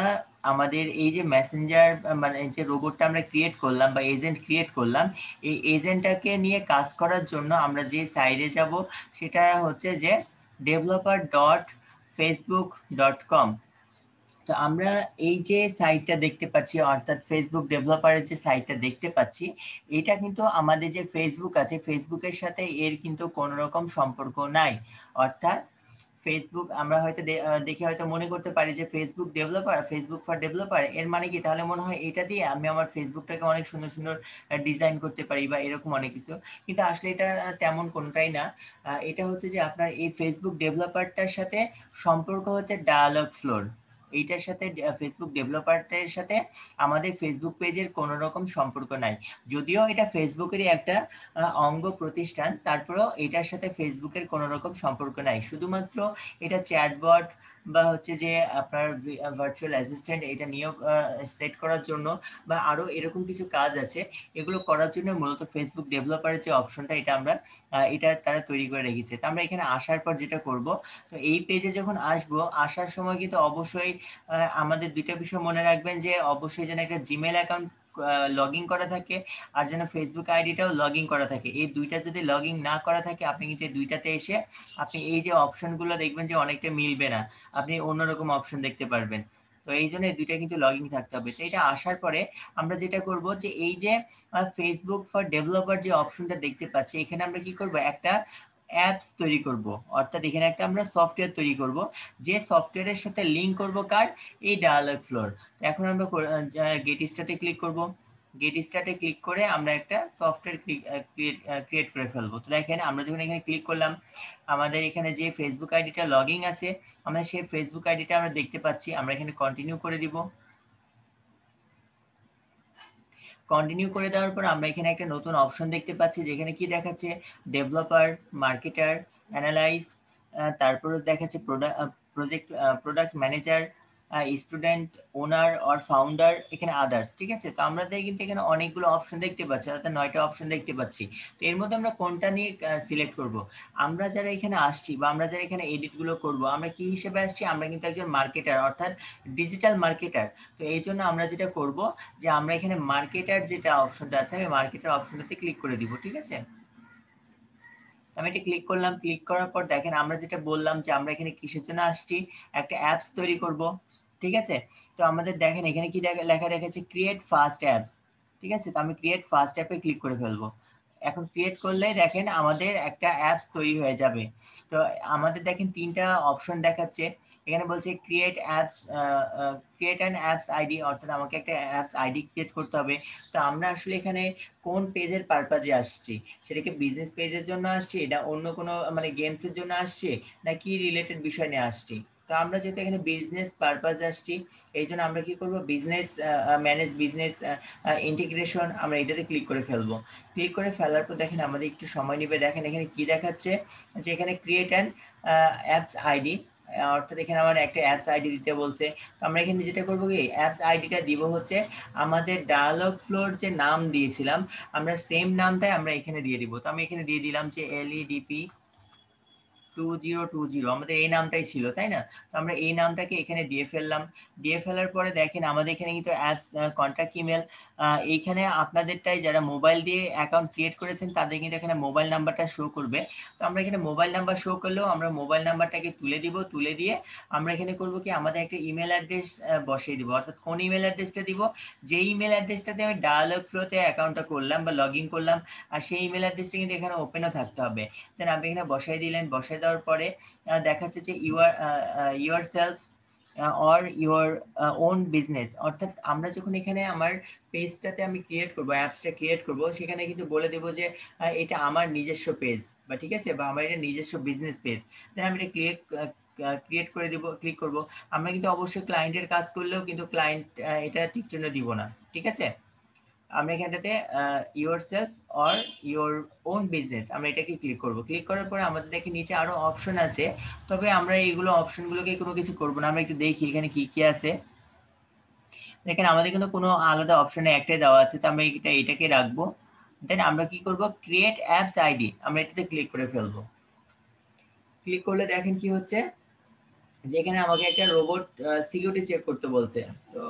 আমাদের এই যে মেসেঞ্জার মানে যে রোবটটা আমরা ক্রিয়েট করলাম বা এজেন্ট ক্রিয়েট করলাম, এই এজেন্টটাকে নিয়ে কাজ করার জন্য আমরা যে সাইটে যাব সেটা হচ্ছে যে developer.facebook.com। তো আমরা এই যে সাইটটা দেখতে পাচ্ছি, অর্থাৎ ফেসবুক ডেভেলপারের যে সাইটটা দেখতে পাচ্ছি, এটা কিন্তু আমাদের যে ফেসবুক আছে, ফেসবুকের সাথে এর কিন্তু কোনো রকম সম্পর্ক নাই। অর্থাৎ ফেসবুক আমরা হয়তো দেখে হয়তো মনে করতে পারি যে Facebook developer, Facebook for developer, এর মানে কি, তাহলে মনে হয় এটা দিয়ে আমি আমার ফেসবুকটাকে অনেক সুন্দর সুন্দর ডিজাইন করতে পারি বা এরকম অনেক কিছু, কিন্তু আসলে এটা তেমন কোনটাই না। এটা হচ্ছে যে আপনার এই ফেসবুক ডেভেলপারটার সাথে সম্পর্ক হচ্ছে ডায়ালগ ফ্লোর। এইটার সাথে ফেসবুক ডেভেলপারের সাথে আমাদের ফেসবুক পেজের কোনো রকম সম্পর্ক নাই। যদিও এটা ফেসবুকেরই একটা অঙ্গ প্রতিষ্ঠান, তারপরেও এটার সাথে ফেসবুকের কোনো রকম সম্পর্ক নাই। শুধুমাত্র এটা চ্যাটবট বা হচ্ছে যে আপনার ভার্চুয়াল অ্যাসিস্ট্যান্ট এটা নিয়োগ সেট করার জন্য বা আরো এরকম কিছু কাজ আছে, এগুলো করার জন্য মূলত ফেসবুক ডেভেলপারের যে অপশনটা এটা আমরা এটা তারা তৈরি করে রেখেছে। তো আমরা এখানে আসার পর যেটা করব, তো এই পেজে যখন আসবো, আসার সময় কিন্তু অবশ্যই আমাদের দুইটা বিষয় মনে রাখবেন, যে অবশ্যই যেন একটা জিমেল অ্যাকাউন্ট লগ ইন করা থাকে, আর যেন ফেসবুক আইডিটাও লগ ইন করা থাকে। এই দুইটা যদি লগ ইন না করা থাকে, আপনি কিন্তু এই দুইটাতে এসে আপনি এই যে অপশনগুলো দেখবেন যে অনেকটা মিলবে না, আপনি অন্যরকম অপশন দেখতে পারবেন। তো এই জন্য এই দুইটা কিন্তু লগ ইন থাকতে হবে। তো এটা আসার পরে আমরা যেটা করব, যে এই যে ফেসবুক ফর ডেভেলপার যে অপশনটা দেখতে পাচ্ছি, এখানে আমরা কি করব, একটা অ্যাপস তৈরি করব। অর্থাৎ এখানে একটা আমরা সফটওয়্যার তৈরি করব, যে সফটওয়্যারের সাথে লিংক করব কার, এই ডায়ালগ ফ্লোর। এখন আমরা গেট স্টার্টে ক্লিক করব। গেট স্টার্টে ক্লিক করে আমরা একটা সফটওয়্যার ক্রিয়েট করে ফেলবো। তো দেখেন আমরা যখন এখানে ক্লিক করলাম, আমাদের এখানে যে ফেসবুক আইডিটা লগইন আছে, আমরা সেই ফেসবুক আইডিটা আমরা দেখতে পাচ্ছি। আমরা এখানে কন্টিনিউ করে দিব। কন্টিনিউ করে দেওয়ার পর আমরা এখানে একটা নতুন অপশন দেখতে পাচ্ছি, যেখানে কি দেখাচ্ছে ডেভেলপার, মার্কেটার, অ্যানালাইজ, তারপরে দেখাচ্ছে product manager, student, owner or founder, এখানে আদার্স। ঠিক আছে, তো আমাদের কিন্তু এখানে অনেকগুলো অপশন দেখতে পাচ্ছি, অর্থাৎ 9টা অপশন দেখতে পাচ্ছি। তো এর মধ্যে আমরা কোনটা নিয়ে সিলেক্ট করব? আমরা যারা এখানে আসছি বা আমরা যারা এখানে এডিট গুলো করবো, আমরা কি হিসেবে আসছি? আমরা কিন্তু একজন মার্কেটার, অর্থাৎ ডিজিটাল মার্কেটার। তো এই জন্য আমরা যেটা করব যে আমরা এখানে মার্কেটার যেটা অপশনটা আছে, আমি মার্কেটার অপশনটাতে ক্লিক করে দিব। ঠিক আছে, আমি এটা ক্লিক করলাম। ক্লিক করার পর দেখেন আমরা যেটা বললাম যে আমরা এখানে কিসের জন্য আসছি, একটা অ্যাপস তৈরি করব। ঠিক আছে, তো আমাদের দেখেন এখানে কি লেখা দেখাচ্ছে ক্রিয়েট ফাস্ট অ্যাপস। ঠিক আছে, তো আমি ক্রিয়েট ফাস্ট অ্যাপে ক্লিক করে ফেলবো। এখন ক্রিয়েট করলে দেখেন আমাদের একটা অ্যাপস তৈরি হয়ে যাবে। তো আমাদের দেখেন 3টা অপশন দেখাচ্ছে। এখানে বলছে ক্রিয়েট অ্যান অ্যাপস আইডি, অর্থাৎ আমাকে একটা অ্যাপস আইডি ক্রিয়েট করতে হবে। তো আমরা আসলে এখানে কোন পেজের পারপাজে আসছি, সেটা কি বিজনেস পেজের জন্য আসছি, এটা অন্য কোনো মানে গেমস এর জন্য আসছে, না কি রিলেটেড বিষয় নিয়ে আসছি? তো আমরা যেহেতু এখানে বিজনেস পারপাজ আসছি, এই জন্য আমরা কি করব, বিজনেস ম্যানেজ বিজনেস ইন্টিগ্রেশন, আমরা এটাতে ক্লিক করে ফেলবো। ক্লিক করে ফেলার পর দেখেন আমাদের একটু সময় নেবে। দেখেন এখানে কি দেখাচ্ছে যে এখানে ক্রিয়েট অ্যান অ্যাপস আইডি, অর্থাৎ এখানে আমার একটা অ্যাপস আইডি দিতে বলছে। তো আমরা এখানে যেটা করবো কি, অ্যাপস আইডিটা দিব হচ্ছে আমাদের ডায়ালগ ফ্লোর যে নাম দিয়েছিলাম, আমরা সেম নামটাই আমরা এখানে দিয়ে দিব। তো আমি এখানে দিয়ে দিলাম যে LEDP 2020, আমাদের এই নামটাই ছিল, তাই না? তো আমরা এই নামটাকে এখানে দিয়ে ফেললাম। দিয়ে ফেলার পরে দেখেন আমাদের এখানে কিন্তু অ্যাপস কন্ট্যাক্ট ইমেল, এইখানে আপনাদেরটাই যারা মোবাইল দিয়ে অ্যাকাউন্ট ক্রিয়েট করেছেন তাদের কিন্তু এখানে মোবাইল নাম্বারটা শো করবে। তো আমরা এখানে মোবাইল নাম্বার শো করলেও আমরা মোবাইল নাম্বারটাকে তুলে দিব। তুলে দিয়ে আমরা এখানে করব কি, আমাদের একটা ইমেল অ্যাড্রেস বসিয়ে দিব। অর্থাৎ কোন ইমেল অ্যাড্রেসটা দিব, যে ইমেল অ্যাড্রেসটাতে আমি ডায়ালগ ফ্লোতে অ্যাকাউন্টটা করলাম বা লগ ইন করলাম, আর সেই ইমেল অ্যাড্রেসটা কিন্তু এখানে ওপেনও থাকতে হবে। দেন আপনি এখানে বসাই দিলেন। বসাই দেওয়ার পরে দেখাচ্ছে যে your self or your own business, অর্থাৎ আমরা যখন এখানে আমার পেজটাতে আমি ক্রিয়েট করবো, অ্যাপসটা ক্রিয়েট করবো, সেখানে কিন্তু বলে দেবো যে এটা আমার নিজস্ব পেজ, বা ঠিক আছে, বা আমার এটা নিজস্ব বিজনেস পেজ। দেন আমি এটা ক্রিয়েট করে দিব, ক্লিক করব। আমরা কিন্তু অবশ্যই ক্লায়েন্টের কাজ করলেও কিন্তু ক্লায়েন্ট এটা ঠিক জন্য দিব না। ঠিক আছে, আমরা এখানটাতে your self or your own business, আমরা এটাকে ক্লিক করব। ক্লিক করার পরে আমাদের দেখে নিচে আরো অপশন আছে, তবে আমরা এইগুলো অপশনগুলোকে কোনো কিছু করব না। আমরা একটু দেখি এখানে কি কি আছে। দেখেন আমাদের কিন্তু কোনো আলাদা অপশনে একটাই দেওয়া আছে, তো আমরা এটাকে রাখবো। দেন আমরা কি করব, ক্রিয়েট অ্যাপস আইডি, আমরা এটাতে ক্লিক করে ফেলবো। ক্লিক করলে দেখেন কি হচ্ছে, যেখানে আমাকে একটা রোবট সিকিউরিটি চেক করতে বলছে। তো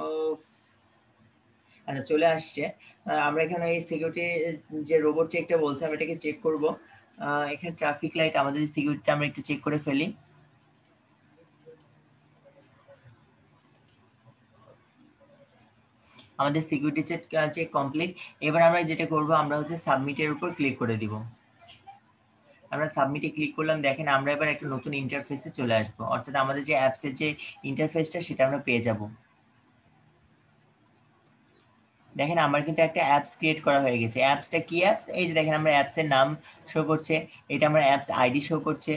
আচ্ছা, চলে আসছে। আমরা এখানে এই সিকিউরিটি যে রোবট চেকটা বলছে, আমি এটাকে চেক করব। এখানে ট্রাফিক লাইট, আমাদের সিকিউরিটিটা আমরা একটু চেক করে ফেলি। আমাদের সিকিউরিটি চেক কমপ্লিট। এবার আমরা যেটা করব, আমরা হচ্ছে সাবমিটের উপর ক্লিক করে দিব। আমরা সাবমিটে ক্লিক করলাম। দেখেন আমরা এবার একটা নতুন ইন্টারফেসে চলে আসব, অর্থাৎ আমাদের যে অ্যাপসের যে ইন্টারফেসটা সেটা আমরা পেয়ে যাব। দেখেন আমার কিন্তু একটা অ্যাপস ক্রিয়েট করা হয়ে গেছে। অ্যাপসটা কি অ্যাপস, এই যে দেখেন আমরা অ্যাপসের নাম শো করছে, এটা আমার অ্যাপস আইডি শো করছে।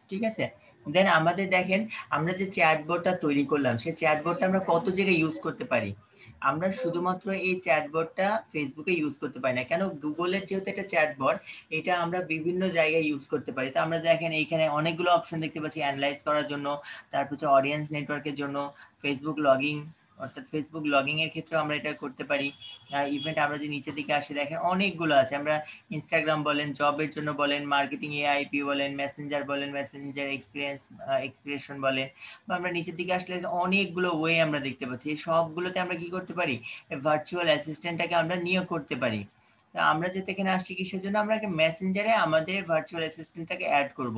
ঠিক আছে, দেন আমাদের দেখেন আমরা যে চ্যাটবটটা তৈরি করলাম, সেই চ্যাটবটটা আমরা কত জায়গায় ইউজ করতে পারি। আমরা শুধুমাত্র এই চ্যাটবটটা ফেসবুকে ইউজ করতে পারি না, কেন, গুগলের যেহেতু একটা চ্যাটবট, এটা আমরা বিভিন্ন জায়গায় ইউজ করতে পারি। তো আমরা দেখেন এইখানে অনেকগুলো অপশন দেখতে পাচ্ছি, অ্যানালাইজ করার জন্য, তারপর হচ্ছে অডিয়েন্স নেটওয়ার্কের জন্য, ফেসবুক লগইন, অর্থাৎ ফেসবুক লগইন এর ক্ষেত্রে আমরা এটা করতে পারি। ইভেন্ট আমরা যে নিচের দিকে আসি দেখেন অনেকগুলো আছে, আমরা ইনস্টাগ্রাম বলেন, জবের জন্য বলেন, মার্কেটিং এআইপি বলেন, মেসেঞ্জার বলেন, মেসেঞ্জার এক্সপ্রেশন বলেন, বা আমরা নিচের দিকে আসলে অনেকগুলো ওয়ে আমরা দেখতে পাচ্ছি। এই সবগুলোতে আমরা কি করতে পারি, ভার্চুয়াল অ্যাসিস্ট্যান্টটাকে আমরা নিয়োগ করতে পারি। আমরা যেটা এখানে আসছি কিসের জন্য, আমরা একটা মেসেঞ্জারে আমাদের ভার্চুয়াল অ্যাসিস্ট্যান্টটাকে অ্যাড করব।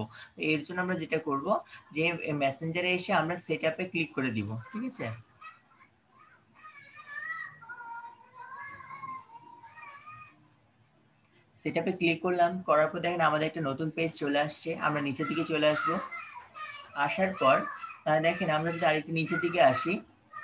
এর জন্য আমরা যেটা করব, যে মেসেঞ্জারে এসে আমরা সেটআপে ক্লিক করে দিব। ঠিক আছে, সেটআপে ক্লিক করলাম। করার পর দেখেন আমাদের একটা নতুন পেজ চলে আসছে। আমরা নিচের দিকে চলে আসবো। আসার পর দেখেন আমরা যদি আরেকটু নিচের দিকে আসি,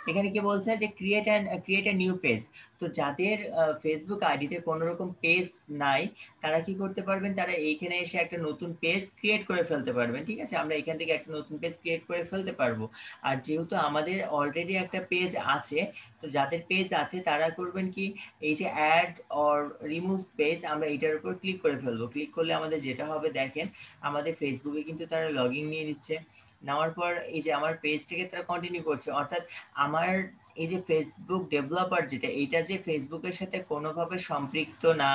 এখানে কি বলছে যে ক্রিয়েট এ নিউ পেজ। তো যাদের ফেসবুক আইডিতে কোনো রকম পেজ নাই তারা কি করতে পারবেন, তারা এইখানে এসে একটা নতুন পেজ ক্রিয়েট করে ফেলতে পারবেন। ঠিক আছে, আমরা এখান থেকে একটা নতুন পেজ ক্রিয়েট করে ফেলতে পারবো। আর যেহেতু আমাদের অলরেডি একটা পেজ আছে, তো যাদের পেজ আছে তারা করবেন কি, এই যে অ্যাড অর রিমুভ পেজ, আমরা এটার উপর ক্লিক করে ফেলবো। ক্লিক করলে আমাদের যেটা হবে দেখেন, আমাদের ফেসবুকে কিন্তু তারা লগ ইন নিয়ে নিচ্ছে। নেওয়ার পর এই যে আমার পেজটাকে তারা কন্টিনিউ করছে, অর্থাৎ আমার এই যে ফেসবুক ডেভেলপার যেটা, এটা যে ফেসবুকের সাথে কোনোভাবে সম্পৃক্ত না,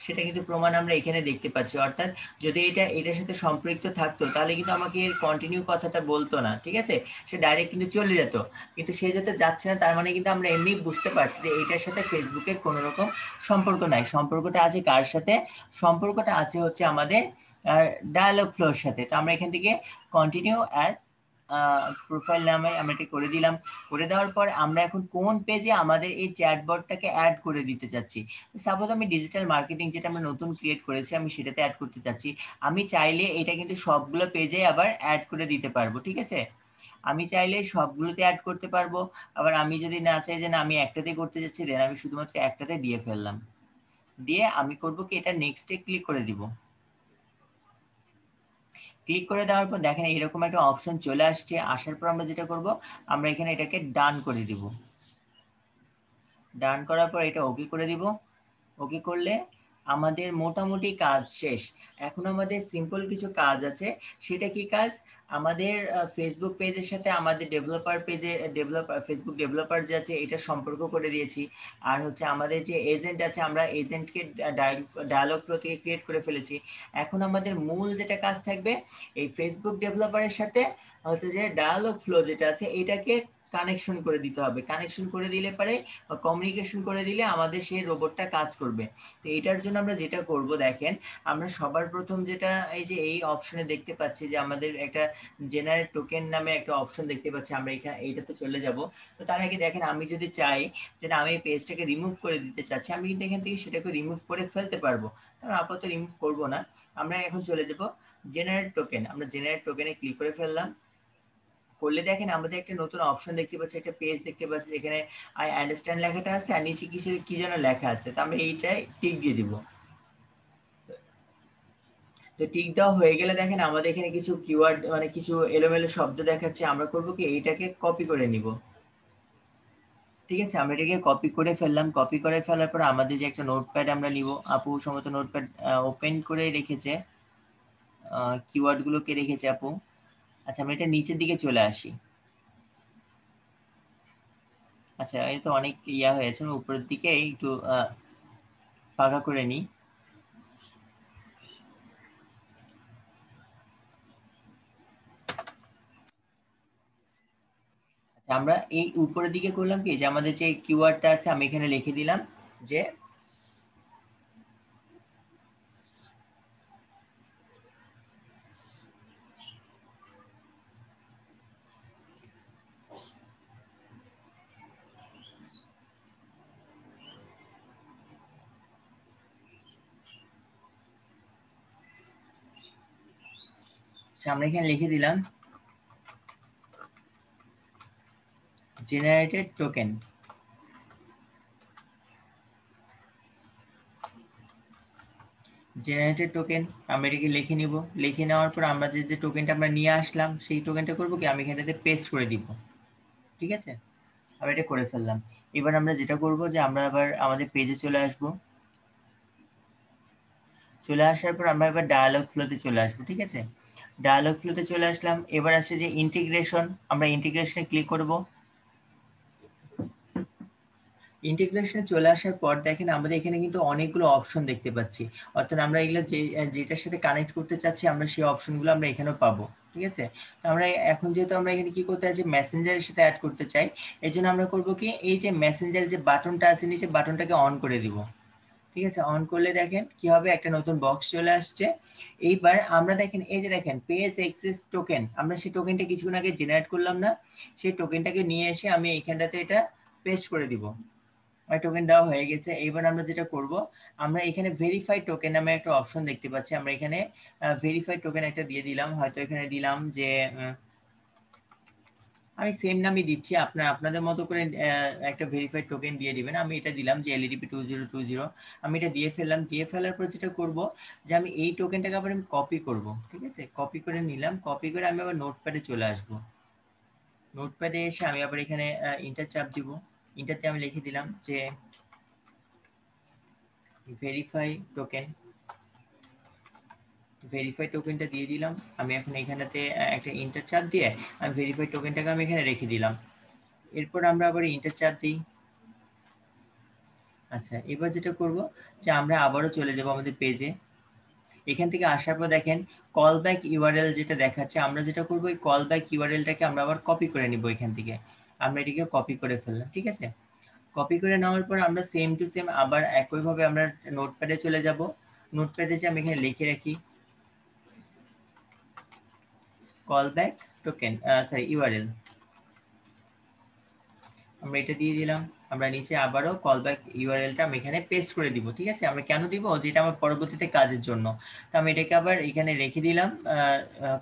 সেটা কিন্তু প্রমাণ আমরা এখানে দেখতে পাচ্ছি। অর্থাৎ যদি এটা এটার সাথে সম্পৃক্ত থাকতো তাহলে কিন্তু আমাকে এর কন্টিনিউ কথাটা বলতো না। ঠিক আছে, সে ডাইরেক্ট কিন্তু চলে যেত, কিন্তু সে যেতে যাচ্ছে না, তার মানে কিন্তু আমরা এমনি বুঝতে পারছি যে এটার সাথে ফেসবুকের কোনো রকম সম্পর্ক নাই। সম্পর্কটা আছে কার সাথে? সম্পর্কটা আছে হচ্ছে আমাদের ডায়ালগ ফ্লোর সাথে। তো আমরা এখান থেকে কন্টিনিউ অ্যাজ প্রোফাইল নামে আমরা এটা করে দিলাম। করে দেওয়ার পর আমরা এখন কোন পেজে আমাদের এই চ্যাটবটটাকে অ্যাড করে দিতে চাচ্ছি। সাপোজ আমি ডিজিটাল মার্কেটিং যেটা আমরা নতুন ক্রিয়েট করেছি আমি সেটাতে অ্যাড করতে চাচ্ছি। আমি চাইলে এটা কিন্তু সবগুলো পেজে আবার অ্যাড করে দিতে পারবো। ঠিক আছে, আমি চাইলে সবগুলোতে অ্যাড করতে পারবো, আবার আমি যদি না চাই যে না আমি একটাতে করতে যাচ্ছি, দেন আমি শুধুমাত্র একটাতে দিয়ে ফেললাম। দিয়ে আমি করবো কি, এটা নেক্সটে ক্লিক করে দিব। ক্লিক করে দেওয়ার পর দেখেন এরকম একটা অপশন চলে আসছে। আসার পর আমরা যেটা করব, আমরা এখানে এটাকে ডান করে দিব। ডান করার পর এটা ওকে করে দিব। ওকে করলে আমাদের মোটামুটি কাজ শেষ। এখন আমাদের সিম্পল কিছু কাজ আছে। সেটা কি কাজ? আমাদের ফেসবুক পেজের সাথে আমাদের ডেভেলপার পেজে ফেসবুক ডেভেলপার যে আছে এটা সম্পর্ক করে দিয়েছি। আর হচ্ছে আমাদের যে এজেন্ট আছে, আমরা এজেন্টকে ডায়ালগ ফ্লো থেকে ক্রিয়েট করে ফেলেছি। এখন আমাদের মূল যেটা কাজ থাকবে, এই ফেসবুক ডেভেলপারের সাথে হচ্ছে যে ডায়ালগ ফ্লো যেটা আছে এটাকে কানেকশন করে দিতে হবে। কানেকশন করে দিলে পরে কমিউনিকেশন করে দিলে আমাদের সেই রোবটটা কাজ করবে। তো এটার জন্য আমরা যেটা করব দেখেন, আমরা সবার প্রথম যেটা এই যে এই অপশনে দেখতে পাচ্ছি যে আমাদের একটা জেনারেট টোকেন নামে একটা অপশন দেখতে পাচ্ছি, আমরা এখানে এইটাতে চলে যাব। তো তার আগে দেখেন, আমি যদি চাই যে না আমি এই পেজটাকে রিমুভ করে দিতে চাচ্ছি, আমি কিন্তু এখান থেকে সেটাকে রিমুভ করে ফেলতে পারবো। তাহলে আপাতত রিমুভ করব না, আমরা এখন চলে যাব জেনারেট টোকেন। আমরা জেনারেট টোকেনে ক্লিক করে ফেললাম। করলে দেখেন আমাদের একটা নতুন অপশন দেখতে পাচ্ছি, একটা পেজ দেখতে পাচ্ছি যেখানে আই আন্ডারস্ট্যান্ড লেখাটা আছে আর নিচে কি যেন লেখা আছে। তো আমরা এইটাই টিক দিয়ে দিব। তো টিক দেওয়া হয়ে গেলে দেখেন আমাদের এখানে কিছু কিওয়ার্ড মানে কিছু এলোমেলো শব্দ দেখাচ্ছে। আমরা করব কি, এইটাকে কপি করে নিব। ঠিক আছে, আমরা এটাকে কপি করে ফেললাম। কপি করে ফেলার পর আমাদের যে একটা নোটপ্যাড আমরা নিব, আপু সম্ভবত নোটপ্যাড ওপেন করে রেখেছে, কিওয়ার্ড গুলোকে রেখেছে আপু। আচ্ছা, আমরা এটা নিচের দিকে চলে আসি। আচ্ছা, এই তো অনেক ইয়া হয়েছে, উপরের দিকে একটু ফাঁকা করে নিই। আচ্ছা, আমরা এই উপরের দিকে করলাম কি, যে আমাদের যে কিওয়ার্ডটা আছে আমি এখানে লিখে দিলাম যে আমরা এখানে লিখে দিলাম জেনারেটেড টোকেন। জেনারেটেড টোকেন আমরা এটাকে লিখে নিব। লিখে নেওয়ার পর আমরা যে টোকেনটা আমরা নিয়ে আসলাম সেই টোকেনটা করব কি, আমি এখানটাতে পেস্ট করে দিব। ঠিক আছে, আমরা এটা করে ফেললাম। এবার আমরা যেটা করব যে আমরা আবার আমাদের পেজে চলে আসব। চলে আসার পর আমরা এবার ডায়ালগ ফ্লোতে চলে আসবো। ঠিক আছে, ডায়ালগ ফ্লোতে চলে আসলাম। এবার আসে যে ইন্টিগ্রেশন, আমরা ইন্টিগ্রেশনে ক্লিক করব। ইন্টিগ্রেশনে চলে আসার পর দেখেন আমাদের এখানে কিন্তু অনেকগুলো অপশন দেখতে পাচ্ছি। অর্থাৎ আমরা এগুলো যেটার সাথে কানেক্ট করতে চাচ্ছি আমরা সেই অপশনগুলো আমরা এখানেও পাবো। ঠিক আছে, তো আমরা এখন যেহেতু আমরা এখানে কি করতে চাচ্ছি, মেসেঞ্জারের সাথে অ্যাড করতে চাই, এই জন্য আমরা করবো কি, এই যে মেসেঞ্জারের যে বাটনটা আছে নিচে, বাটনটাকে অন করে দিব। ঠিক আছে, অন করলে দেখেন কি হবে, একটা নতুন বক্স চলে আসছে। এইবার আমরা দেখেন এই যে দেখেন পেজ অ্যাক্সেস টোকেন, আমরা সেই টোকেনটা কিছুক্ষণ আগে জেনারেট করলাম না, সেই টোকেনটাকে নিয়ে এসে আমি এইখানটাতে এটা পেস্ট করে দিব। টোকেন দেওয়া হয়ে গেছে। এইবার আমরা যেটা করব, আমরা এখানে ভেরিফাই টোকেন নামে একটা অপশন দেখতে পাচ্ছি, আমরা এখানে ভেরিফাই টোকেন একটা দিয়ে দিলাম। হয়তো এখানে দিলাম যে আমি সেম নামই দিচ্ছি, আপনাদের মতো করে একটা ভেরিফাইড টোকেন দিয়ে দিবেন। আমি এটা দিলাম যে LEDP 2020, আমি এটা দিয়ে ফেললাম। দিয়ে ফেলার পর যেটা করব যে আমি এই টোকেনটাকে আবার আমি কপি করব, ঠিক আছে? কপি করে নিলাম, কপি করে আমি আবার নোটপ্যাডে চলে আসব। নোটপ্যাডে এসে আমি আবার এখানে ইন্টার চাপ দিব। ইন্টারতে আমি লিখে দিলাম যে ভেরিফাই টোকেন, ভেরিফাই টোকেনটা দিয়ে দিলাম। আমি এখন এখানেতে একটা ইন্টার চাপ দিয়ে আমি ভেরিফাই টোকেনটাকে আমি এখানে রেখে দিলাম। এরপর আমরা আবার ইন্টার চাপ দিই। আচ্ছা, এবার যেটা করব যে আমরা আবারও চলে যাব আমাদের পেজে। এখান থেকে আসার পর দেখেন কল ব্যাক ইউআরএল যেটা দেখাচ্ছে, আমরা যেটা করব এই কল ব্যাক ইউআরএলটাকে আমরা আবার কপি করে নিব। এখান থেকে আমরা এটাকে কপি করে ফেললাম, ঠিক আছে? কপি করে নেওয়ার পর আমরা সেম টু সেম আবার একইভাবে আমরা নোটপ্যাডে চলে যাব। নোটপ্যাডে যে আমি এখানে লিখে রাখি call back token, sorry URL, আমরা এটা দিয়ে দিলাম। আমরা নিচে আবারও কল ব্যাক ইউআরএলটা আমি এখানে পেস্ট করে দিব, ঠিক আছে? আমরা কেন দিব? যেটা আমার পরবর্তীতে কাজের জন্য। তো আমি এটাকে আবার এখানে রেখে দিলাম,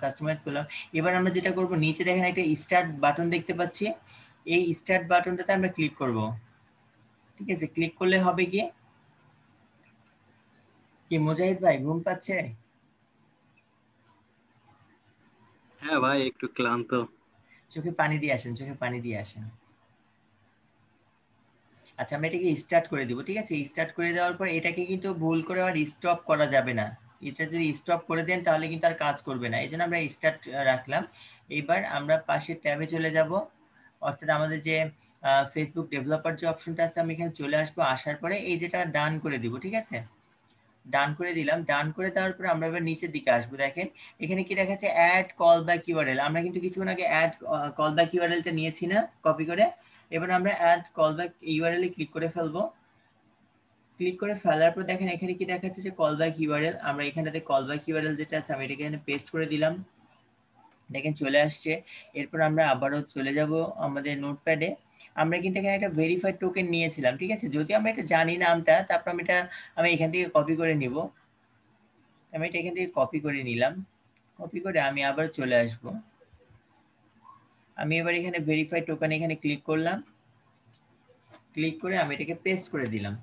কাস্টমাইজ করলাম। এবার আমরা যেটা করব, নিচে দেখেন একটা স্টার্ট বাটন দেখতে পাচ্ছি, এই স্টার্ট বাটনটাতে আমরা ক্লিক করব, ঠিক আছে? ক্লিক করলে হবে কি মুজাহিদ ভাই ঘুম পাচ্ছে? হ্যাঁ ভাই, একটু ক্লান্ত। চোখে পানি দিয়ে আসেন, চোখে পানি দিয়ে আসেন। আচ্ছা, আমরা এটাকে স্টার্ট করে দিব, ঠিক আছে? স্টার্ট করে দেওয়ার পর এটাকে কিন্তু ভুল করে আর স্টপ করা যাবে না। এটা যদি স্টপ করে দেন তাহলে কিন্তু আর কাজ করবে না, এই জন্য আমরা স্টার্ট রাখলাম। এবার আমরা পাশের ট্যাবে চলে যাব, অর্থাৎ আমাদের যে ফেসবুক ডেভেলপার যে অপশনটা আছে, আমি এখানে চলে আসবো। আসার পরে এই যেটা ডান করে দিব, ঠিক আছে? ডান করে দিলাম। ডান করে দেওয়ার পর আমরা এবার নিচের দিকে আসবো। দেখেন এখানে কি দেখাচ্ছে, অ্যাড কল ব্যাক ইউআরএল। আমরা কিন্তু কিছুক্ষণ আগে অ্যাড কল ব্যাক ইউআরএলটা নিয়েছি না কপি করে? এবার আমরা অ্যাড কল ব্যাক ইউআরএল এ ক্লিক করে ফেলবো। ক্লিক করে ফেলার পর দেখেন এখানে কি দেখাচ্ছে যে কল ব্যাক ইউআরএল। আমরা এখানেতে কল ব্যাক ইউআরএল যেটা আছে আমি এটাকে এখানে পেস্ট করে দিলাম, দেখেন চলে আসছে। এরপর আমরা আবারও চলে যাব আমাদের নোটপ্যাডে। আমরা কিন্তু এখানে একটা ভেরিফাইড টোকেন নিয়েছিলাম, ঠিক আছে? যদি আমরা এটা জানি নামটা, তারপর আমি এখান থেকে কপি করে নিব। আমি এটা এখান থেকে কপি করে নিলাম। কপি করে আমি আবার চলে আসব। আমি এবার এখানে ভেরিফাই টোকেন এখানে ক্লিক করলাম। ক্লিক করে আমি এটাকে পেস্ট করে দিলাম,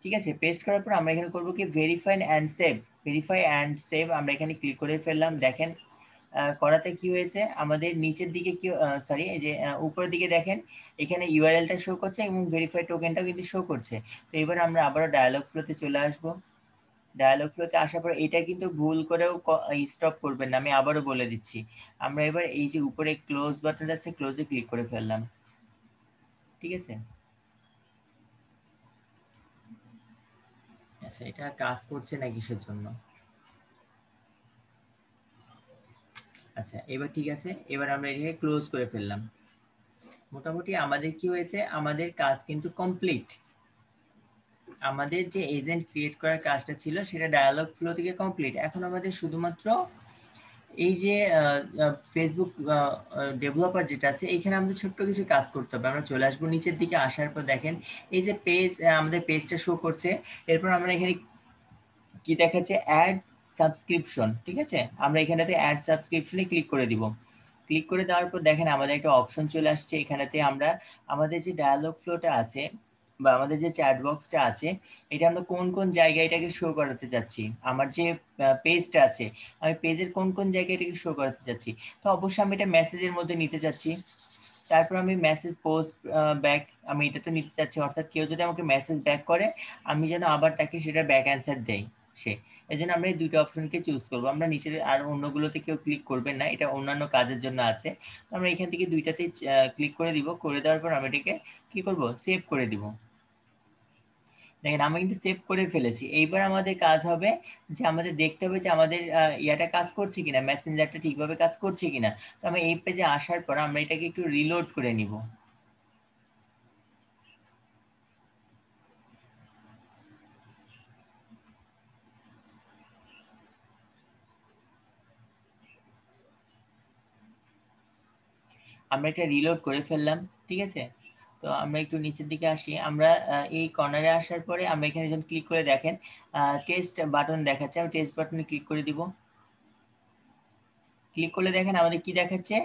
ঠিক আছে? পেস্ট করার পর আমরা এখানে করব কি verify and save. Verify and save আমরা এখানে ক্লিক করে ফেললাম। দেখেন করাতে কি হয়েছে, আমাদের নিচের দিকে কি, সরি, এই যে উপরের দিকে দেখেন এখানে ইউআরএলটা শো করছে এবং ভেরিফাই টোকেনটাও কিন্তু শো করছে। তো এবার আমরা আবারও ডায়ালগ ফ্লোতে চলে আসব। ডায়ালগ ফ্লোতে আসার পর এটা কিন্তু ভুল করেও স্টপ করবেন না, আমি আবারও বলে দিচ্ছি। আমরা এবার এই যে উপরে ক্লোজ বাটন আছে, ক্লোজে ক্লিক করে ফেললাম, ঠিক আছে? আচ্ছা, এটা কাজ করছে না কিসের জন্য? আচ্ছা, এবার ঠিক আছে। এবার আমরা এটাকে ক্লোজ করে ফেললাম। মোটামুটি আমাদের কি হয়েছে, আমাদের কাজ কিন্তু কমপ্লিট। আমাদের যে এজেন্ট ক্রিয়েট করার কাজটা ছিল সেটা ডায়ালগ ফ্লো থেকে কমপ্লিট। এখন আমাদের শুধুমাত্র এই যে ফেসবুক ডেভেলপার যেটা আছে এখানে আমাদের ছোট্ট কিছু কাজ করতে হবে। আমরা চলে আসবো নিচের দিকে, আসার পর দেখেন এই যে পেজ, আমাদের পেজটা শো করছে। এরপর আমরা এখানে কি দেখাচ্ছে, অ্যাড সাবস্ক্রিপশন, ঠিক আছে? আমরা এখানেতে অ্যাড সাবস্ক্রিপশনে ক্লিক করে দিব। ক্লিক করে দেওয়ার পর দেখেন আমাদের একটা অপশন চলে আসছে। এখানেতে আমরা আমাদের যে ডায়ালগ ফ্লোটা আছে বা আমাদের যে চ্যাট বক্সটা আছে, এটা আমরা কোন কোন জায়গায় এটাকে শো করাতে চাচ্ছি, আমার যে পেজটা আছে আমি পেজের কোন কোন জায়গায় এটাকে শো করাতে চাচ্ছি। তো অবশ্যই আমি এটা মেসেজের মধ্যে নিতে চাচ্ছি। তারপর আমি মেসেজ পোস্ট ব্যাক আমি এটাতে নিতে চাচ্ছি, অর্থাৎ কেউ যদি আমাকে মেসেজ ব্যাক করে আমি যেন আবার তাকে সেটা ব্যাক অ্যান্সার দেই সে। এই জন্য আমরা এই দুইটা অপশনকে চুজ করবো। আমরা নিচের আর অন্যগুলোতে কেউ ক্লিক করবেন না, এটা অন্যান্য কাজের জন্য আছে। তো আমরা এখান থেকে দুইটাতে ক্লিক করে দিব। করে দেওয়ার পর আমরা এটাকে কি করব, সেভ করে দিব। দেখেন আমরা কিন্তু সেভ করে ফেলেছি। এইবার আমাদের কাজ হবে যে আমাদের দেখতে হবে যে আমাদের ইয়াটা কাজ করছে কিনা, মেসেঞ্জারটা ঠিকভাবে কাজ করছে কিনা। তো আমি এই পেজে আসার পর আমরা এটাকে একটু রিলোড করে নিব। আমরা এটা রিলোড করে ফেললাম, ঠিক আছে? তো আমরা একটু নিচের দিকে আসি। আমরা এই কর্নারে আসার পরে আমরা এখানে যখন ক্লিক করে দেখেন টেস্ট বাটন দেখাচ্ছে, আমি টেস্ট বাটনে ক্লিক করে দিব। ক্লিক করলে দেখেন আমাদের কি দেখাচ্ছে,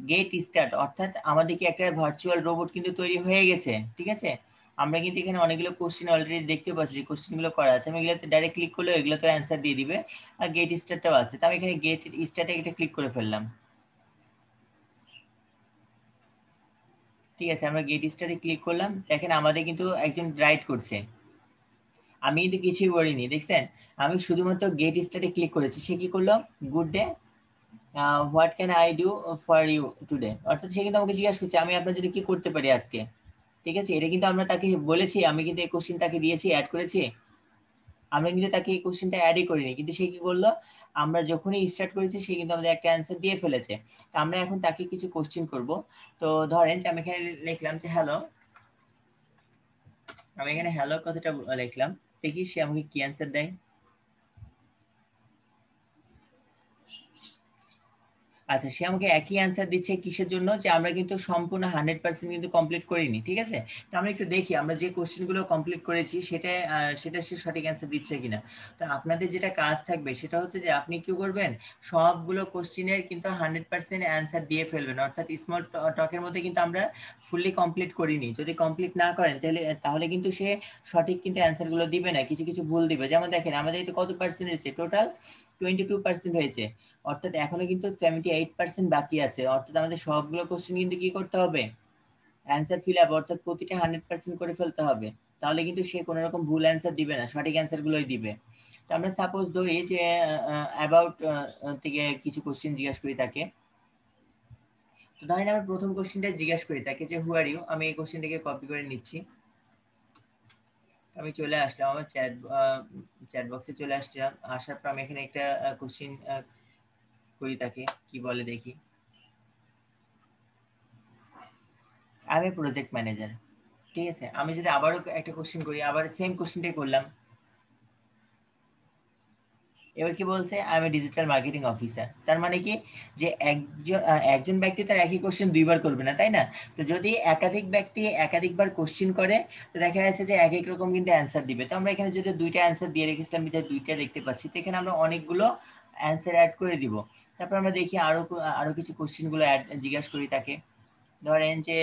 গেট স্টার্ট, অর্থাৎ আমাদের কি একটা ভার্চুয়াল রোবট কিন্তু তৈরি হয়ে গেছে, ঠিক আছে। আমরা কিন্তু এখানে অনেকগুলো কোশ্চেন অলরেডি দেখতে পাচ্ছি যে কোশ্চেনগুলো করা আছে, আমি এগুলোতে ডাইরেক্ট ক্লিক করলে এগুলো তো অ্যান্সার দিয়ে দিবে। আর গেট স্টার্টটাও আছে, তো আমি এখানে গেট স্টার্টে এটা ক্লিক করে ফেললাম। ঠিক আছে, আমরা গেট স্টার্টে ক্লিক করলাম, দেখেন আমাদের কিন্তু একজন রাইট করছে, আমি কিন্তু কিছুই বলিনি, দেখছেন। আমি শুধুমাত্র গেট স্টার্টে ক্লিক করেছি, সে কি করলো, good day, what can I do for you today, অর্থাৎ সে কিন্তু আমাকে জিজ্ঞাসা করছে আমি আপনার জন্য কি করতে পারি আজকে। ঠিক আছে, এটা কিন্তু আমরা তাকে বলেছি, আমি কিন্তু এই কোশ্চেন তাকে দিয়েছি, অ্যাড করেছি, আমরা কিন্তু তাকে এই কোশ্চেনটা অ্যাডই করিনি, কিন্তু সে কি করলো, আমরা যখনই স্টার্ট করেছি সে কিন্তু আমাদের একটা অ্যান্সার দিয়ে ফেলেছে। তো আমরা এখন তাকে কিছু কোশ্চেন করব। তো ধরেন যে আমি এখানে লিখলাম যে হ্যালো, আমি এখানে হ্যালো কথাটা লিখলাম, দেখি সে আমাকে কি অ্যান্সার দেয়। আচ্ছা, সে আমাকে একই অ্যান্সার দিচ্ছে, কিসের জন্য, যে আমরা কিন্তু সম্পূর্ণ 100% কিন্তু কমপ্লিট করিনি, ঠিক আছে। তো আমরা একটু দেখি আমরা যে কোশ্চেনগুলো কমপ্লিট করেছি সেটা সে সঠিক অ্যান্সার দিচ্ছে কিনা। তো আপনাদের যেটা কাজ থাকবে সেটা হচ্ছে যে আপনি কি করবেন, সবগুলো কোশ্চেনের কিন্তু 100% অ্যান্সার দিয়ে ফেলবেন, অর্থাৎ স্মল টকের মধ্যে কিন্তু আমরা ফুললি কমপ্লিট করিনি, যদি কমপ্লিট না করেন তাহলে কিন্তু সে সঠিক কিন্তু অ্যান্সারগুলো দিবে না, কিছু কিছু ভুল দিবে। যেমন দেখেন আমাদের এটা কত পার্সেন্ট হয়েছে, টোটাল 22% হয়েছে, অর্থাৎ এখনো কিন্তু 78% বাকি আছে, অর্থাৎ আমাদের সবগুলো কোশ্চেন কিন্তু কি করতে হবে, অ্যান্সার ফিল আপ, অর্থাৎ প্রতিটা 100% করে ফেলতে হবে, তাহলে কিন্তু সে কোনো রকম ভুল অ্যান্সার দিবে না, সঠিক অ্যান্সার গুলোই দিবে। তো আমরা সাপোজ ধরি যে অ্যাবাউট থেকে কিছু কোশ্চেন জিজ্ঞাসা করি তাকে। তো ধরেন আমরা প্রথম কোশ্চেনটা জিজ্ঞাসা করি তাকে যে হু আর ইউ, আমি এই কোশ্চেনটাকে কপি করে নিচ্ছি, আমি চলে আসলাম আমার চ্যাট বক্সে চলে আসলাম, আসার পর আমি এখানে একটা কোশ্চেন করি তাকে, কি বলে দেখি। আমি প্রজেক্ট ম্যানেজার, ঠিক আছে। আমি যদি আবারও একটা কোশ্চেন করি, আবার সেম কোশ্চেনটাই করলাম, এবার কি বলছে, আমি ডিজিটাল মার্কেটিং অফিসার। তার মানে কি, যে একজন ব্যক্তি তার একই কোশ্চেন দুইবার করবে না, তাই না। তো যদি একাধিক ব্যক্তি একাধিকবার কোশ্চেন করে, তো দেখা যাচ্ছে যে এক এক রকম কিন্তু অ্যান্সার দিবে। তো আমরা এখানে যদি দুইটা অ্যান্সার দিয়ে রেখেছিলাম, দুইটা দেখতে পাচ্ছি, তো এখানে আমরা অনেকগুলো অ্যান্সার অ্যাড করে দিব। তারপর আমরা দেখি আরো কিছু কোশ্চেন গুলো জিজ্ঞাসা করি তাকে। ধরেন যে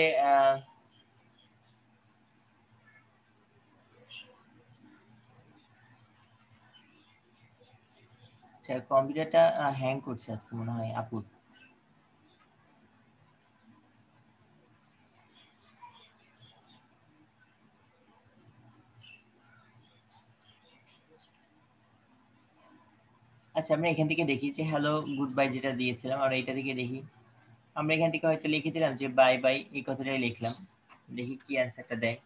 আচ্ছা, কম্পিউটারটা হ্যাং করছে আজকে মনে হয় আপুর। আচ্ছা, আমরা এখান থেকে দেখি যে হ্যালো গুড বাই যেটা দিয়েছিলাম, আমরা এটা থেকে দেখি, আমরা এখান থেকে হয়তো লিখে দিলাম যে বাই বাই, এই কথাটাই লিখলাম, দেখি কি অ্যান্সারটা দেয়,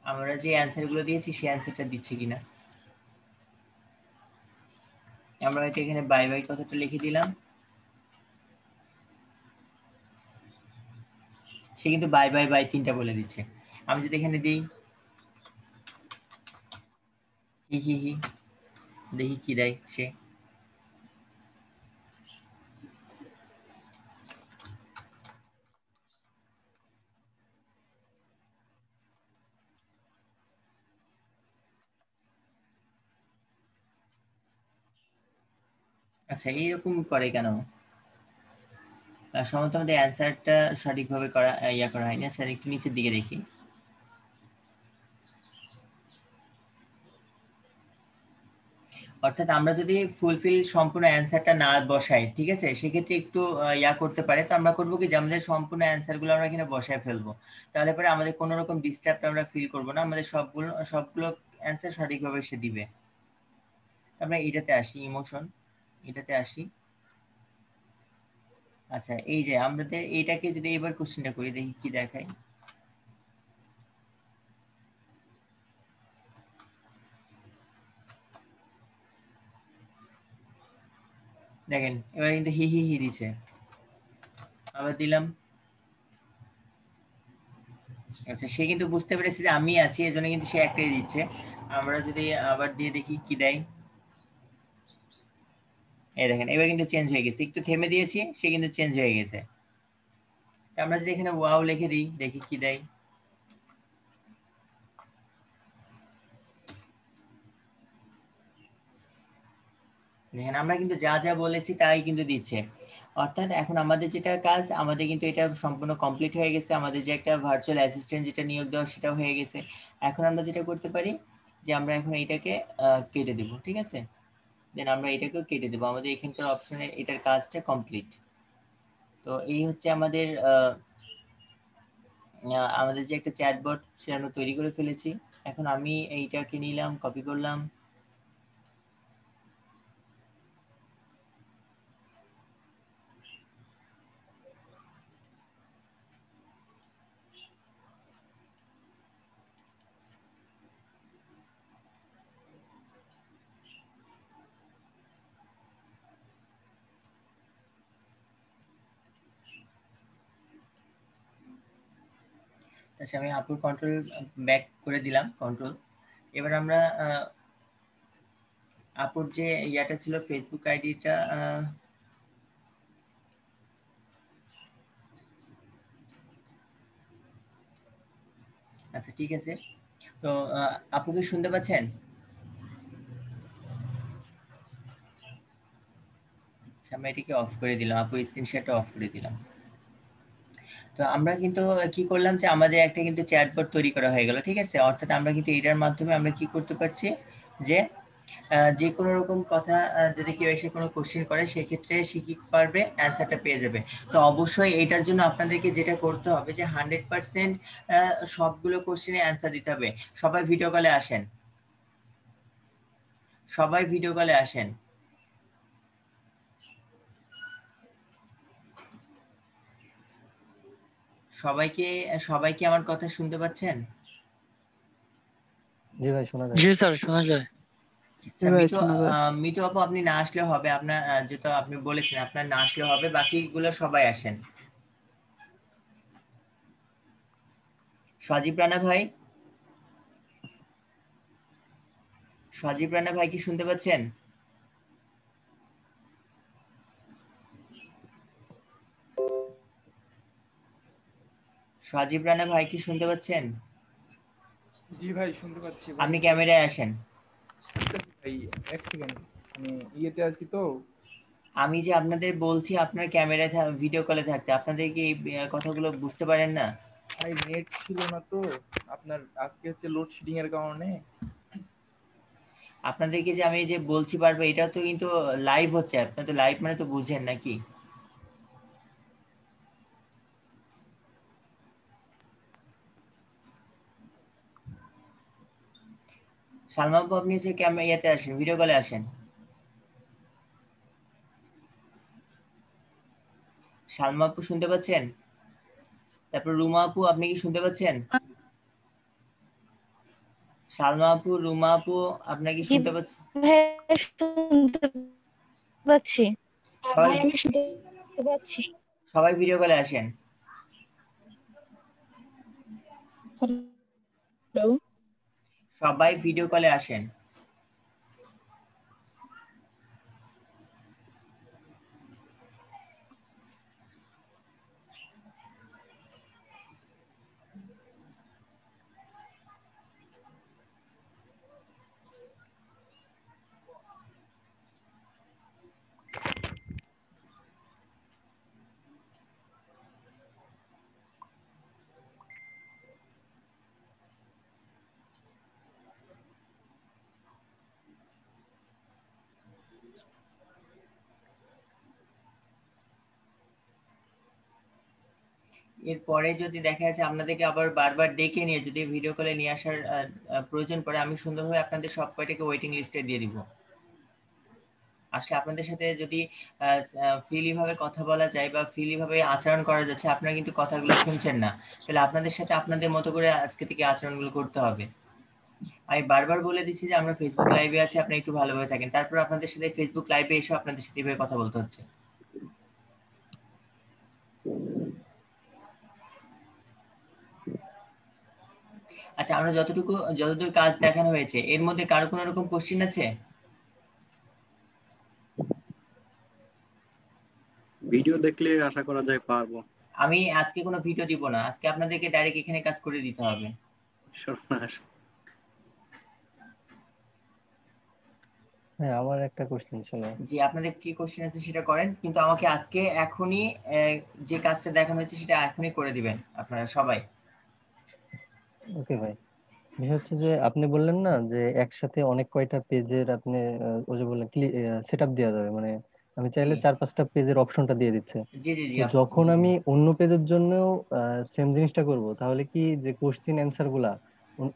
আমরা যে অ্যান্সার গুলো দিয়েছি সেই অ্যান্সারটা দিচ্ছে কিনা। আমরা হয়তো এখানে বাই বাই কথাটা লিখে দিলাম, সে কিন্তু বাই বাই বাই তিনটা বলে দিচ্ছে। আমি যদি এখানে দিই হি হি হি, দেখি কি দেয় সে। আচ্ছা, এইরকম করে কেন, সম্ভবত আমাদের অ্যান্সারটা সঠিকভাবে করা করা হয়নি। আচ্ছা, একটু নিচের দিকে দেখি, অর্থাৎ আমরা যদি ফুলফিল সম্পূর্ণ অ্যান্সারটা না বসাই, ঠিক আছে, সেক্ষেত্রে একটু করতে পারে। তো আমরা করবো কি, যে আমাদের সম্পূর্ণ অ্যান্সার গুলো আমরা এখানে বসায় ফেলবো, তাহলে পরে আমাদের কোনো রকম ডিস্টার্ব আমরা ফিল করবো না, আমাদের সবগুলো অ্যান্সার সঠিকভাবে সে দিবে। আমরা এটাতে আসি, ইমোশন, এটাতে আসি। আচ্ছা, এই যে আমাদের এইটাকে যদি এবার কোশ্চেনটা করি, দেখি কি দেখায়। দেখেন এবার কিন্তু হি হি হি দিছে, আবার দিলাম। আচ্ছা, সে কিন্তু বুঝতে পেরেছে যে আমি আছি, এজন্য কিন্তু সে একটাই দিচ্ছে। আমরা যদি আবার দিয়ে দেখি কি দেয়, এই দেখেন এবার কিন্তু চেঞ্জ হয়ে গেছে, একটু থেমে দিয়েছি, সে কিন্তু চেঞ্জ হয়ে গেছে। আমরা যদি এখানে ওয়াও লিখে দিই, দেখি কি দেয়। দেখেন আমরা কিন্তু যা যা বলেছি তাই কিন্তু দিচ্ছে। অর্থাৎ এখন আমাদের যেটা কাজ, আমাদের কিন্তু এটা সম্পূর্ণ কমপ্লিট হয়ে গেছে। আমাদের যে একটা ভার্চুয়াল অ্যাসিস্ট্যান্ট যেটা নিয়োগ দেওয়া সেটাও হয়ে গেছে। এখন আমরা যেটা করতে পারি যে আমরা এখন এটাকে কেটে দেব, ঠিক আছে? দেন আমরা এটাকেও কেটে দেবো, আমাদের এখানকার অপশনে এটার কাজটা কমপ্লিট। তো এই হচ্ছে আমাদের আমাদের যে একটা চ্যাটবট সেটা আমরা তৈরি করে ফেলেছি। এখন আমি এইটাকে নিলাম, কপি করলাম, আচ্ছা আমি আপুর কন্ট্রোল ব্যাক করে দিলাম, কন্ট্রোল। এবার আমরা আপুর যে ইয়াটা ছিল ফেসবুক আইডিটা, আচ্ছা ঠিক আছে। তো আপুকে শুনতে পাচ্ছেন? আমি এটাকে অফ করে দিলাম, আপুর স্ক্রিনশটটা অফ করে দিলাম। তো আমরা কিন্তু কি করলাম যে আমাদের একটা কিন্তু চ্যাটবট তৈরি করা হয়ে গেল, ঠিক আছে? অর্থাৎ আমরা কিন্তু এটার মাধ্যমে আমরা কি করতে পারছি যে যে কোনো রকম কথা যদি কেউ এসে কোনো কোশ্চেন করে সেক্ষেত্রে সে কি পারবে, অ্যান্সারটা পেয়ে যাবে। তো অবশ্যই এটার জন্য আপনাদেরকে যেটা করতে হবে যে 100% সবগুলো কোশ্চেনে অ্যান্সার দিতে হবে। সবাই ভিডিও কলে আসেন, সবাই ভিডিও কলে আসেন। সবাইকে সবাইকে আমার কথা শুনতে পাচ্ছেন? জি ভাই শোনা যায়। জি স্যার শোনা যায়। আচ্ছা, মিতু আপু আপনি না আসলে হবে, আপনার যেটা আপনি বলেছেন আপনার না আসলে হবে, বাকিগুলো সবাই আসেন। সজীব রানা ভাই, সজীব রানা ভাই কি শুনতে পাচ্ছেন? সজীব রানা ভাই কি শুনতে পাচ্ছেন? জি ভাই শুনতে পাচ্ছি ভাই। আপনি ক্যামেরায় আসেন। ভাই এক সেকেন্ড, আমি ইয়েতে আছি তো। আমি যে আপনাদের বলছি আপনার ক্যামেরায় ভিডিও কলে থাকতে, আপনাদের কি এই কথাগুলো বুঝতে পারেন না? ভাই নেট ছিল না তো, আপনার আজকে হচ্ছে লোডশেডিং এর কারণে। আপনাদেরকে যে আমি যে বলছি পারবো, এটা তো কিন্তু লাইভ হচ্ছে, আপনারা তো লাইভ মানে তো বুঝেন নাকি? সালমা আপু আপনি যে ইয়েতে আসেন, ভিডিও কলে আসেন। সালমা আপু শুনতে পাচ্ছেন? তারপর রুমা আপু আপনি কি শুনতে পাচ্ছেন? সালমা আপু, রুমা আপু আপনারা কি শুনতে পাচ্ছেন? শুনতে পাচ্ছি। সবাই ভাই আমি শুনতে পাচ্ছি। সবাই ভিডিও কলে আসেন। হ্যালো। সবাই ভিডিও কলে আসেন। এরপরে যদি দেখা যাচ্ছে আপনাদেরকে আবার বারবার ডেকে নিয়ে যদি ভিডিও কলে নিয়ে আসার প্রয়োজন পড়ে, আমি সুন্দরভাবে আপনাদের সব কয়টাকে ওয়েটিং লিস্টে দিয়ে দিব। আসলে আপনাদের সাথে যদি ফ্রিলি ভাবে কথা বলা যায় বা ফ্রিলি ভাবে আচরণ করা যাচ্ছে, আপনারা কিন্তু কথাগুলো শুনছেন না, তাহলে আপনাদের সাথে আপনাদের মতো করে আজকে থেকে আচরণগুলো করতে হবে। আমি বারবার বলে দিচ্ছি যে আমরা ফেসবুক লাইভে আছি, আপনি একটু ভালোভাবে থাকেন, তারপর আপনাদের সাথে ফেসবুক লাইভে এসে আপনাদের সাথে এভাবে কথা বলতে হচ্ছে। আচ্ছা, আমরা যতদূর কাজ দেখানো হয়েছে এর মধ্যে কারো কোনো রকম কোশ্চেন আছে? ভিডিও দেখলে আশা করা যায় পারবো। আমি আজকে কোনো ভিডিও দিব না, আজকে আপনাদেরকে ডাইরেক্ট এখানে কাজ করে দিতে হবে। সর্বনাশ। হ্যাঁ, আমার একটা কোশ্চেন ছিল। জি, আপনাদের কি কোশ্চেন আছে সেটা করেন, কিন্তু আমাকে আজকে এখনই যে কাজটা দেখানো হয়েছে সেটা এখনই করে দিবেন আপনারা সবাই। ওকে ভাই। বিষয় হচ্ছে যে আপনি বললেন না যে একসাথে অনেক কয়টা পেজের আপনি ও যে বললেন সেট আপ দেওয়া যাবে, মানে আমি জি চাইলে 4-5টা পেজের অপশনটা দিয়ে দিচ্ছে। জি জি জি তো যখন জি আমি অন্য পেজের জন্য সেম জিনিসটা করব, তাহলে কি যে কোশ্চিন অ্যান্সার গুলা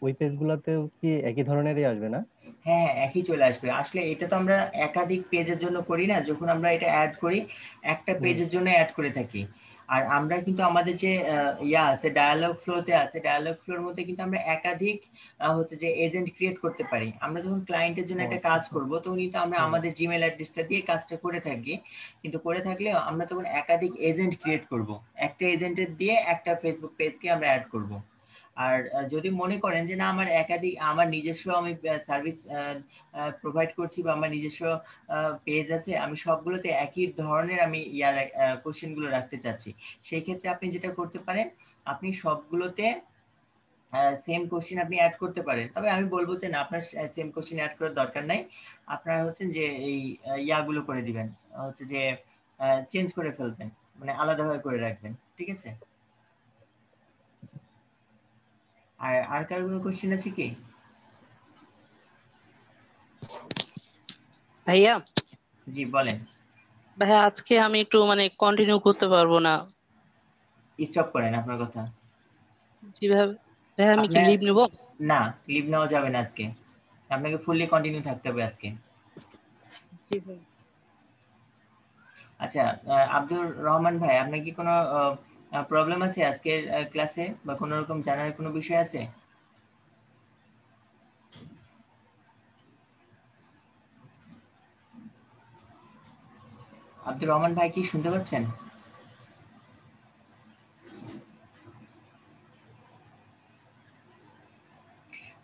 ওই পেজ গুলাতেও কি একই ধরনেরই আসবে না? হ্যাঁ, একই চলে আসবে। আসলে এটা তো আমরা একাধিক পেজের জন্য করি না, যখন আমরা এটা অ্যাড করি একটা হুম। পেজের জন্য অ্যাড করে থাকি। আর আমরা কিন্তু আমাদের যে ইয়া আছে, ডায়ালগ ফ্লোতে আছে, ডায়ালগ ফ্লোর মধ্যে কিন্তু আমরা একাধিক হচ্ছে যে এজেন্ট ক্রিয়েট করতে পারি। আমরা যখন ক্লায়েন্টের জন্য ও একটা আচ্ছা কাজ আচ্ছা। করব তখন কিন্তু আমরা হুম। আমাদের জিমেল অ্যাড্রেসটা দিয়ে কাজটা করে থাকি, কিন্তু করে থাকলেও আমরা তখন একাধিক এজেন্ট ক্রিয়েট করব, একটা এজেন্টের দিয়ে একটা ফেসবুক পেজকে আমরা অ্যাড করব। আর যদি মনে করেন যে না আমার একাধিক আমার নিজস্ব আমি সার্ভিস প্রোভাইড করছি বা আমার নিজস্ব পেজ আছে, আমি সবগুলোতে একই ধরনের আমি কোশ্চেন গুলো রাখতে চাচ্ছি, সেই ক্ষেত্রে আপনি যেটা করতে পারেন, আপনি সবগুলোতে সেম কোশ্চেন আপনি অ্যাড করতে পারেন। তবে আমি বলবো যে না, আপনার সেম কোশ্চেন অ্যাড করার দরকার নাই। আপনারা হচ্ছেন যে এই ইয়াগুলো করে দিবেন, হচ্ছে যে চেঞ্জ করে ফেলবেন, মানে আলাদাভাবে করে রাখবেন, ঠিক আছে? আর কারো কোনো কোশ্চেন আছে কি? ভাইয়া জি বলেন। ভাইয়া আজকে আমি একটু মানে কন্টিনিউ করতে পারবো না। স্টপ করেন আপনার কথা। যেভাবে ভাইয়া আমি কি আপনার লিভ নিব? না, লিভ নেওয়া যাবে না আজকে, আপনাকে ফুললি কন্টিনিউ থাকতে হবে আজকে। জি ভাই। আচ্ছা, আব্দুর রহমান ভাই, আপনার কি কোনো প্রবলেম আছে আজকের ক্লাসে, বা কোনো রকম জানার কোনো বিষয় আছে? আব্দুর রহমান ভাই কি শুনতে পাচ্ছেন?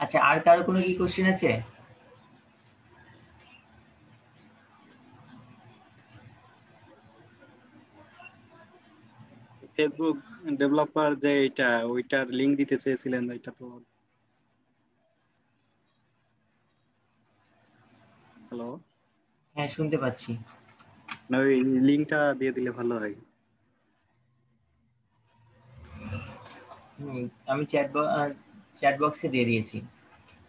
আচ্ছা, আর কারো কোনো কি কোশ্চেন আছে? ফেসবুক ডেভেলপার যে এটা ওইটার লিংক দিতে চেয়েছিলেন, এটা তো। হ্যালো, হ্যাঁ, শুনতে পাচ্ছি। না ওই লিংকটা দিয়ে দিলে ভালো হয়। আমি চ্যাট বক্সে দিয়ে দিয়েছি।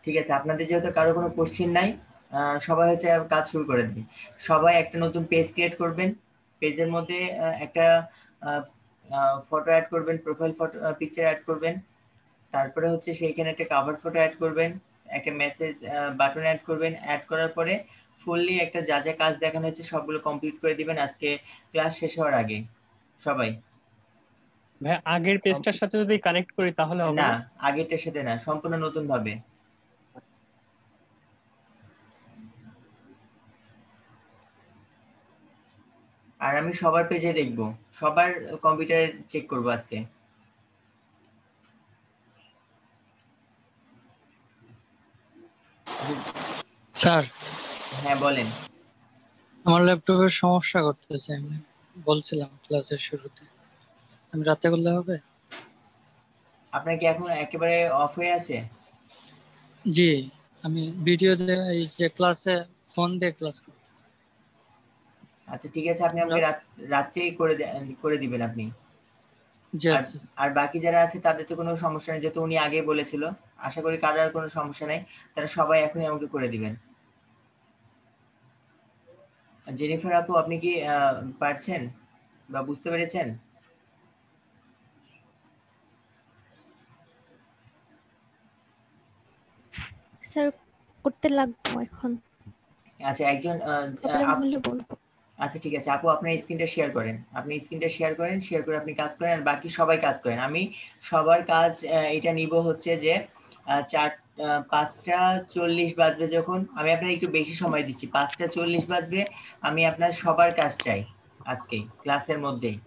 ঠিক আছে, আপনাদের যেহেতু কারো কোনো কোশ্চেন নাই, সবাই হচ্ছে কাজ শুরু করে দিন। সবাই একটা নতুন পেজ ক্রিয়েট করবেন। পেজের মধ্যে একটা ফটো অ্যাড করবেন, প্রোফাইল ফটো পিকচার অ্যাড করবেন। তারপরে হচ্ছে সেইখানে একটা কভার ফটো অ্যাড করবেন, একটা মেসেজ বাটন অ্যাড করবেন। অ্যাড করার পরে ফুললি একটা যা যা কাজ দেখানো হচ্ছে সবগুলো কমপ্লিট করে দিবেন আজকে ক্লাস শেষ হওয়ার আগে সবাই। ভাই আগের পেজটার সাথে যদি কানেক্ট করি তাহলে হবে না, না? আগেরটার সাথে না, সম্পূর্ণ নতুন ভাবে। আচ্ছা। আর আমি সবার পেজে দেখবো, সবার কম্পিউটার চেক করবো আজকে। স্যার, হ্যাঁ বলেন। আমার ল্যাপটপের সমস্যা করতেছে, আমি বলছিলাম ক্লাসের শুরুতে। আমি রাতে করলে হবে? আপনার কি এখন একেবারে অফ হয়ে আছে? জি, আমি ভিডিও এই যে ক্লাসে ফোন দিয়ে ক্লাস করতেছি। আচ্ছা ঠিক আছে, আপনি আমাকে রা- রাত্রেই করে দিবেন আপনি। জি আর আচ্ছা। আর বাকি যারা আছে তাদের তো কোনো সমস্যা নেই, যেহেতু উনি আগেই বলেছিল। আশা করি কারোর আর কোনো সমস্যা নেই, তারা সবাই এখনই আমাকে করে দিবেন। জেনিফার আপু, আপনি কি পারছেন বা বুঝতে পেরেছেন? স্যার, করতে লাগবো এখন, আচ্ছা, একজন প্রবলেম হলে বলবো। আচ্ছা ঠিক আছে আপু, আপনার স্ক্রিনটা শেয়ার করেন, আপনি স্ক্রিনটা শেয়ার করেন, শেয়ার করে আপনি কাজ করেন, আর বাকি সবাই কাজ করেন। আমি সবার কাজ এটা নিব হচ্ছে যে 5:40 বাজবে, যখন আমি আপনার একটু বেশি সময় দিচ্ছি, 5:40 বাজবে, আমি আপনার সবার কাজ চাই আজকে ক্লাসের মধ্যেই।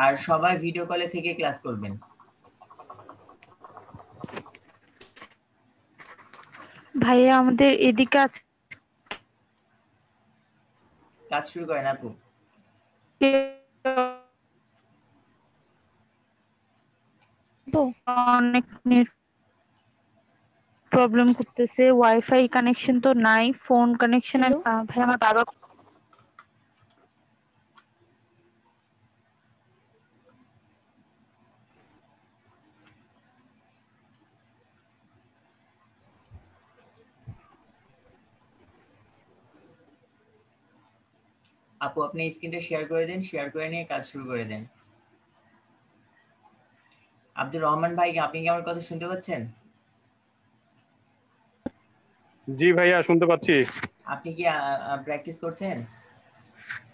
আর সবাই ভিডিও কলে থেকে ক্লাস করবেন। ভাইয়া আমাদের এদিকে কাজ শুরু করেন আপু। অনেক নেট প্রবলেম করতেছে, ওয়াইফাই কানেকশন তো নাই, ফোন কানেকশন। হ্যালো ভাই আমার বাবা আপু আপনি স্ক্রিনটা শেয়ার করে দেন, শেয়ার করে নিয়ে কাজ শুরু করে দেন। আব্দুর রহমান ভাই, আপনি কি আমার কথা শুনতে পাচ্ছেন? জি ভাইয়া শুনতে পাচ্ছি। আপনি কি প্র্যাকটিস করছেন?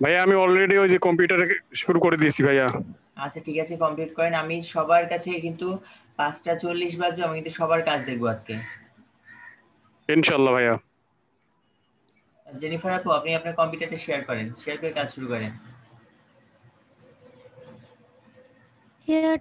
ভাইয়া আমি অলরেডি ওই যে কম্পিউটারে শুরু করে দিয়েছি ভাইয়া। আচ্ছা ঠিক আছে, কমপ্লিট করেন। আমি সবার কাছে কিন্তু 5:40 বাজবে, আমি কিন্তু সবার কাজ দেখবো আজকে। ইনশাআল্লাহ ভাইয়া। জেনিফার আপু, আপনি আপনার কম্পিউটারটা শেয়ার করেন, শেয়ার করে কাজ শুরু করেন। শেয়ার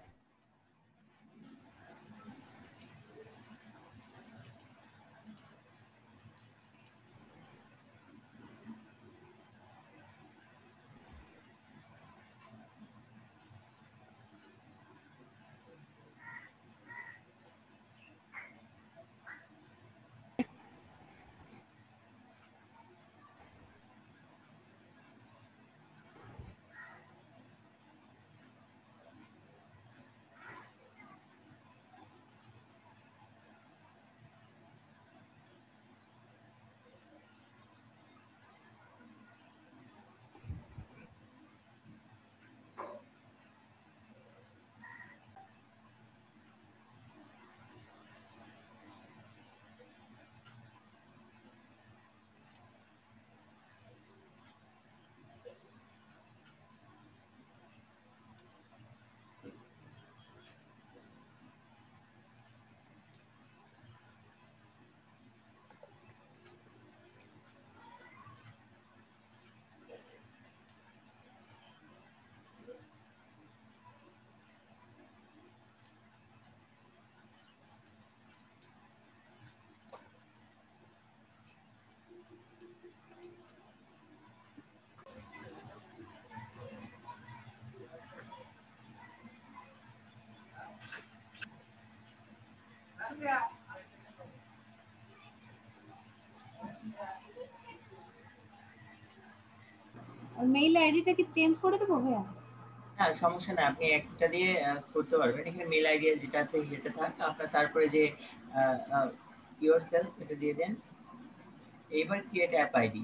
আর মেইল আইডিটা কি চেঞ্জ করে দেবো ভাইয়া? হ্যাঁ সমস্যা নাই, আপনি একটা দিয়ে করতে পারবেন। এখানে মেল আইডি যেটা আছে সেটা থাক, আপনার তারপরে যে ইউর সেলফ এটা দিয়ে দেন। এবার ক্রিয়েট অ্যাপ আইডি।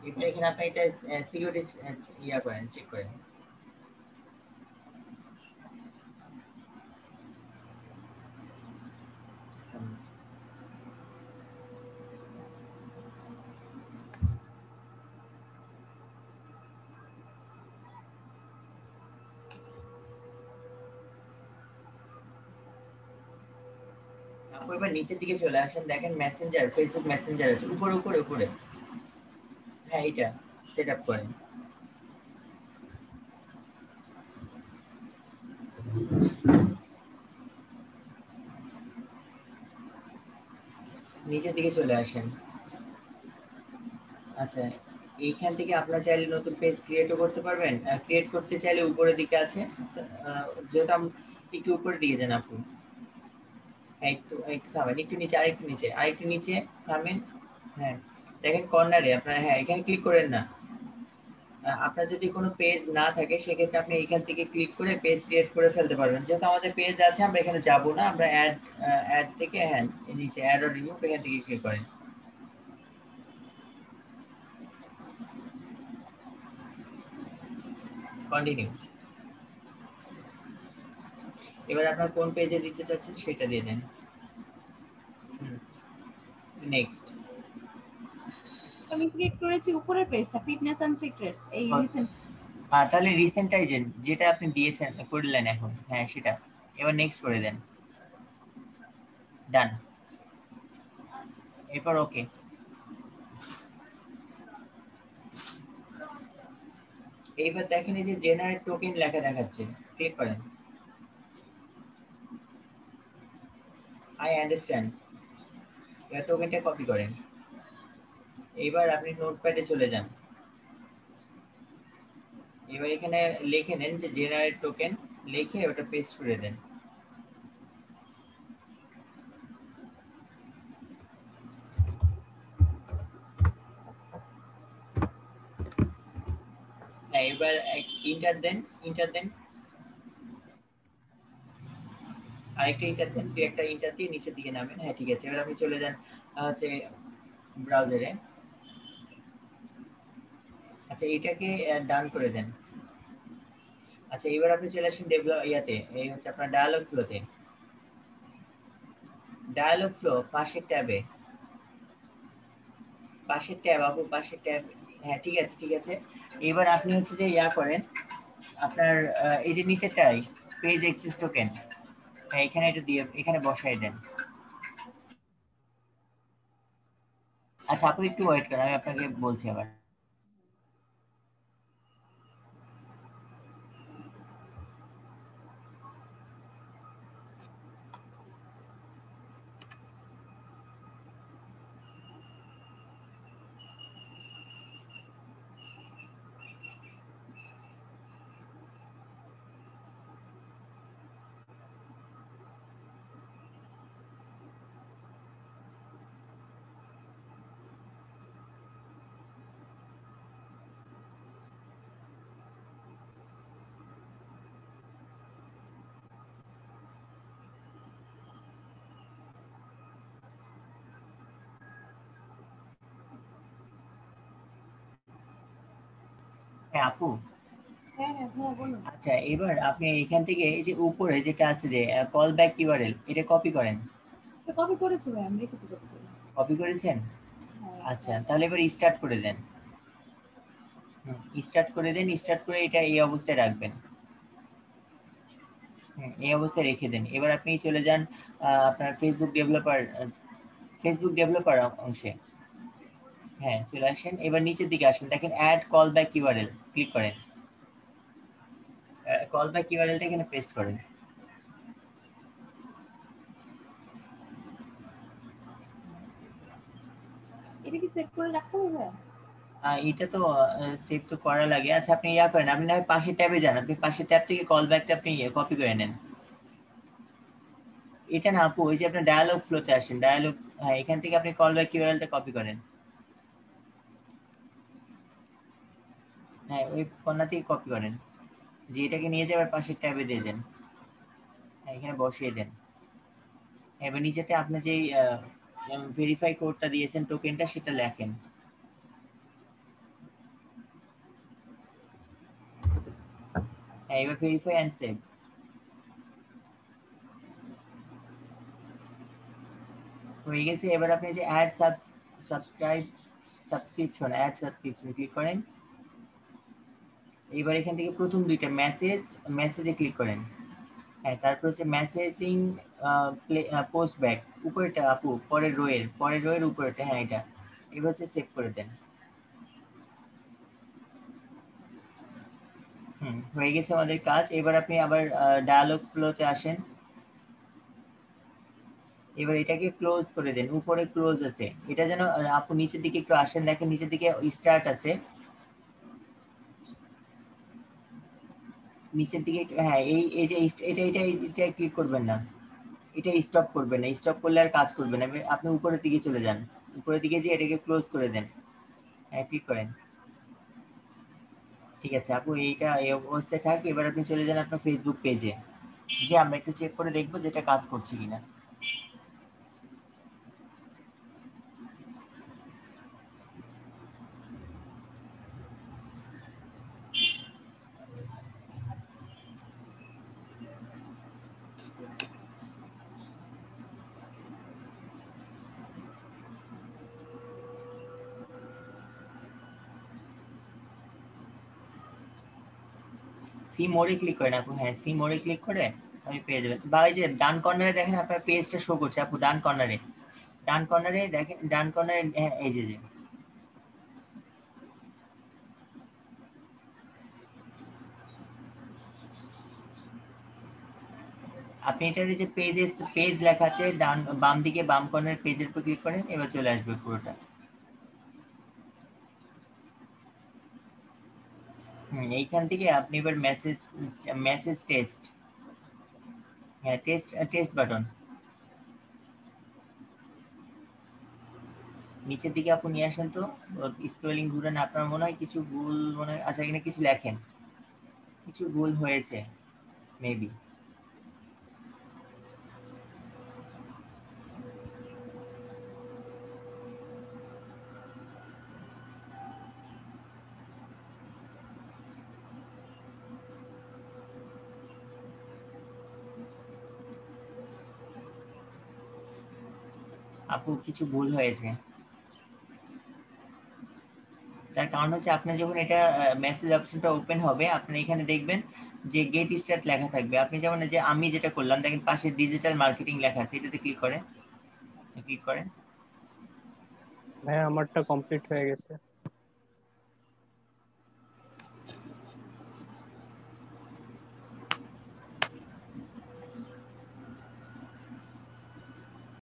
এবার এখানে আপনি এটা সিকিউরিটি ইয়া করেন, চেক করেন। আপু এবার নিচের দিকে চলে আসেন, দেখেন মেসেঞ্জার, ফেসবুক মেসেঞ্জার আছে উপরে উপরে উপরে। হ্যাঁ এটা সেট আপ করেন। নিচের দিকে চলে আসেন। আচ্ছা এইখান থেকে আপনার চাইলে নতুন পেজ ক্রিয়েটও করতে পারবেন। ক্রিয়েট করতে চাইলে উপরের দিকে আছে, যেহেতু একটু উপরে দিয়ে যান আপু। একটু একটু থামেন, একটু নিচে, আরেকটু নিচে থামেন। হ্যাঁ দেখেন কর্নারে আপনার, হ্যাঁ এখানে ক্লিক করেন না। আপনার যদি কোনো পেজ না থাকে সেক্ষেত্রে আপনি এখান থেকে ক্লিক করে পেজ ক্রিয়েট করে ফেলতে পারবেন। যেহেতু আমাদের পেজ আছে আমরা এখানে যাব না, আমরা অ্যাড থেকে, হ্যাঁ নিচে অ্যাড অর রিমুভ এখান থেকে ক্লিক করেন। কন্টিনিউ। এবার আপনার কোন পেজে দিতে চাচ্ছেন সেটা দিয়ে দেন। নেক্সট। আমি ক্রিয়েট করেছি উপরের পেজটা, ফিটনেস এন্ড সিক্রেটস, এই রিসেন্ট। তাহলে রিসেন্টাই যেটা আপনি দিয়েছেন করলেন এখন, হ্যাঁ সেটা এবার নেক্সট করে দেন। ডান। এরপর ওকে। এইবার দেখেন এই যে জেনারেট টোকেন লেখা দেখাচ্ছে, ক্লিক করেন। I understand. এবার টোকেনটা কপি করেন। এবার আপনি নোটপ্যাডে চলে যান। এবার এখানে লিখে নেন যে জেনারেট টোকেন, লিখে ওটা পেস্ট করে দেন। এবার ইন্টার দেন, ইন্টার দেন, আরেকটা ইন্টার দেন, দুই একটা ইন্টার দিয়ে নিচের দিকে নামেন। হ্যাঁ ঠিক আছে, এবার আপনি চলে যান হচ্ছে ব্রাউজারে। আচ্ছা এটাকে ডান করে দেন। আচ্ছা এবার আপনি চলে আসেন ডেভেলপ ইয়াতে, এই হচ্ছে আপনার ডায়ালগ ফ্লোতে। ডায়ালগ ফ্লো পাশের ট্যাবে, পাশের ট্যাব আপু, পাশের ট্যাব। হ্যাঁ ঠিক আছে ঠিক আছে। এবার আপনি হচ্ছে যে ইয়া করেন, আপনার এই যে নিচেরটাই পেজ অ্যাক্সেস টোকেন, এখানে এটা দিয়ে এখানে বসাই দেন। আচ্ছা আপু একটু ওয়েট করেন, আমি আপনাকে বলছি আবার। হ্যাঁ আপু। হ্যাঁ হ্যাঁ হ্যাঁ বলুন। আচ্ছা এবার আপনি এখান থেকে এই যে উপরে যেটা আছে যে কল ব্যাক ইউআরএল, এটা কপি করেন। কপি করেছি ভাই, আমি রেখেছি কপি করে। কপি করেছেন? হ্যাঁ আচ্ছা তাহলে এবার স্টার্ট করে দেন। স্টার্ট করে দেন, স্টার্ট করে এটা এই অবস্থায় রাখবেন। এই অবস্থায় রেখে দেন। এবার আপনি চলে যান আপনার ফেসবুক ডেভেলপার অংশে। হ্যাঁ চলে আসেন, এবার নিচের দিকে আসেন, দেখেন add call back URL, click করেন। কল ব্যাক ইউআরএলটা এখানে পেস্ট করেন। এটা কি সেভ করে রাখতে হবে? এটা তো সেভ তো করা লাগে। আচ্ছা আপনি ইয়া করেন, আপনি না হয় পাশের ট্যাবে যান, আপনি পাশের ট্যাব থেকে কল ব্যাকটা আপনি কপি করে নেন। এটা না আপু, ওই যে আপনার ডায়ালগ ফ্লোতে আসেন, ডায়ালগ, হ্যাঁ এখান থেকে আপনি কল ব্যাক ইউআরএলটা কপি করেন। হ্যাঁ ওই কর্নার থেকে কপি করেন, যে এটাকে নিয়ে যাবার পাশের ট্যাবে দিয়ে দেন। হ্যাঁ এখানে বসিয়ে দেন। এবার নিচেতে আপনি যেই ভেরিফাই কোডটা দিয়েছেন, টোকেনটা, সেটা লেখেন। হ্যাঁ এবার ভেরিফাই এন্ড সেভ হয়ে গেছে। এবার আপনি যে অ্যাড সাবস্ক্রিপশন ক্লিক করেন। এবার এখান থেকে প্রথম দুইটা মেসেজে ক্লিক করেন। হ্যাঁ তারপর হচ্ছে মেসেজিং পোস্ট ব্যাক, উপরেরটা আপু, পরের রোয়ের উপরেরটা, হ্যাঁ এটা। এবার হচ্ছে সেভ করে দেন। হয়ে গেছে আমাদের কাজ। এবার আপনি আবার ডায়ালগ ফ্লোতে আসেন। এবার এটাকে ক্লোজ করে দেন, উপরে ক্লোজ আছে, এটা যেন আপু নিচের দিকে একটু আসেন, দেখেন নিচের দিকে স্টার্ট আছে, নিচের দিকে হ্যাঁ এই যে এটা ক্লিক করবেন না, এটা স্টপ করবেন না, স্টপ করলে আর কাজ করবে না। আপনি উপরের দিকে চলে যান, উপরের দিকে যে এটাকে ক্লোজ করে দেন। হ্যাঁ ক্লিক করেন। ঠিক আছে আপু, এইটা এই অবস্থায় থাক। এবার আপনি চলে যান আপনার ফেসবুক পেজে, যে আমরা একটু চেক করে দেখবো যেটা কাজ করছে কিনা। সি মোড়ে ক্লিক করেন আপু। হ্যাঁ সি মোড়ে ক্লিক করে আপনি পেয়ে যাবেন। বা এই যে ডান কর্নারে দেখেন আপনার পেজটা শো করছে আপু, ডান কর্নারে দেখেন, ডান কর্নারে, হ্যাঁ এই যে আপনি এটার যে পেজ লেখা আছে ডান বাম দিকে, বাম কর্নার পেজের উপর ক্লিক করেন, এবার চলে আসবে পুরোটা। এইখান থেকে আপনি এবার মেসেজ টেস্ট হ্যাঁ, টেস্ট বাটন নিচের দিকে আপনি নিয়ে আসেন তো, স্ক্রলিং ঘুরান। আপনার মনে হয় কিছু ভুল মনে হয়, আচ্ছা এখানে কিছু লেখেন, কিছু ভুল হয়েছে মেবি। আপু কিছু ভুল হয়েছে, তার কারণ হচ্ছে আপনার যখন এটা মেসেজ অপশনটা ওপেন হবে, আপনি এখানে দেখবেন যে গেট স্টার্ট লেখা থাকবে। আপনি যেমন যে আমি যেটা করলাম, দেখেন পাশে ডিজিটাল মার্কেটিং লেখা আছে, এটাতে ক্লিক করেন। ভাইয়া আমারটা কমপ্লিট হয়ে গেছে।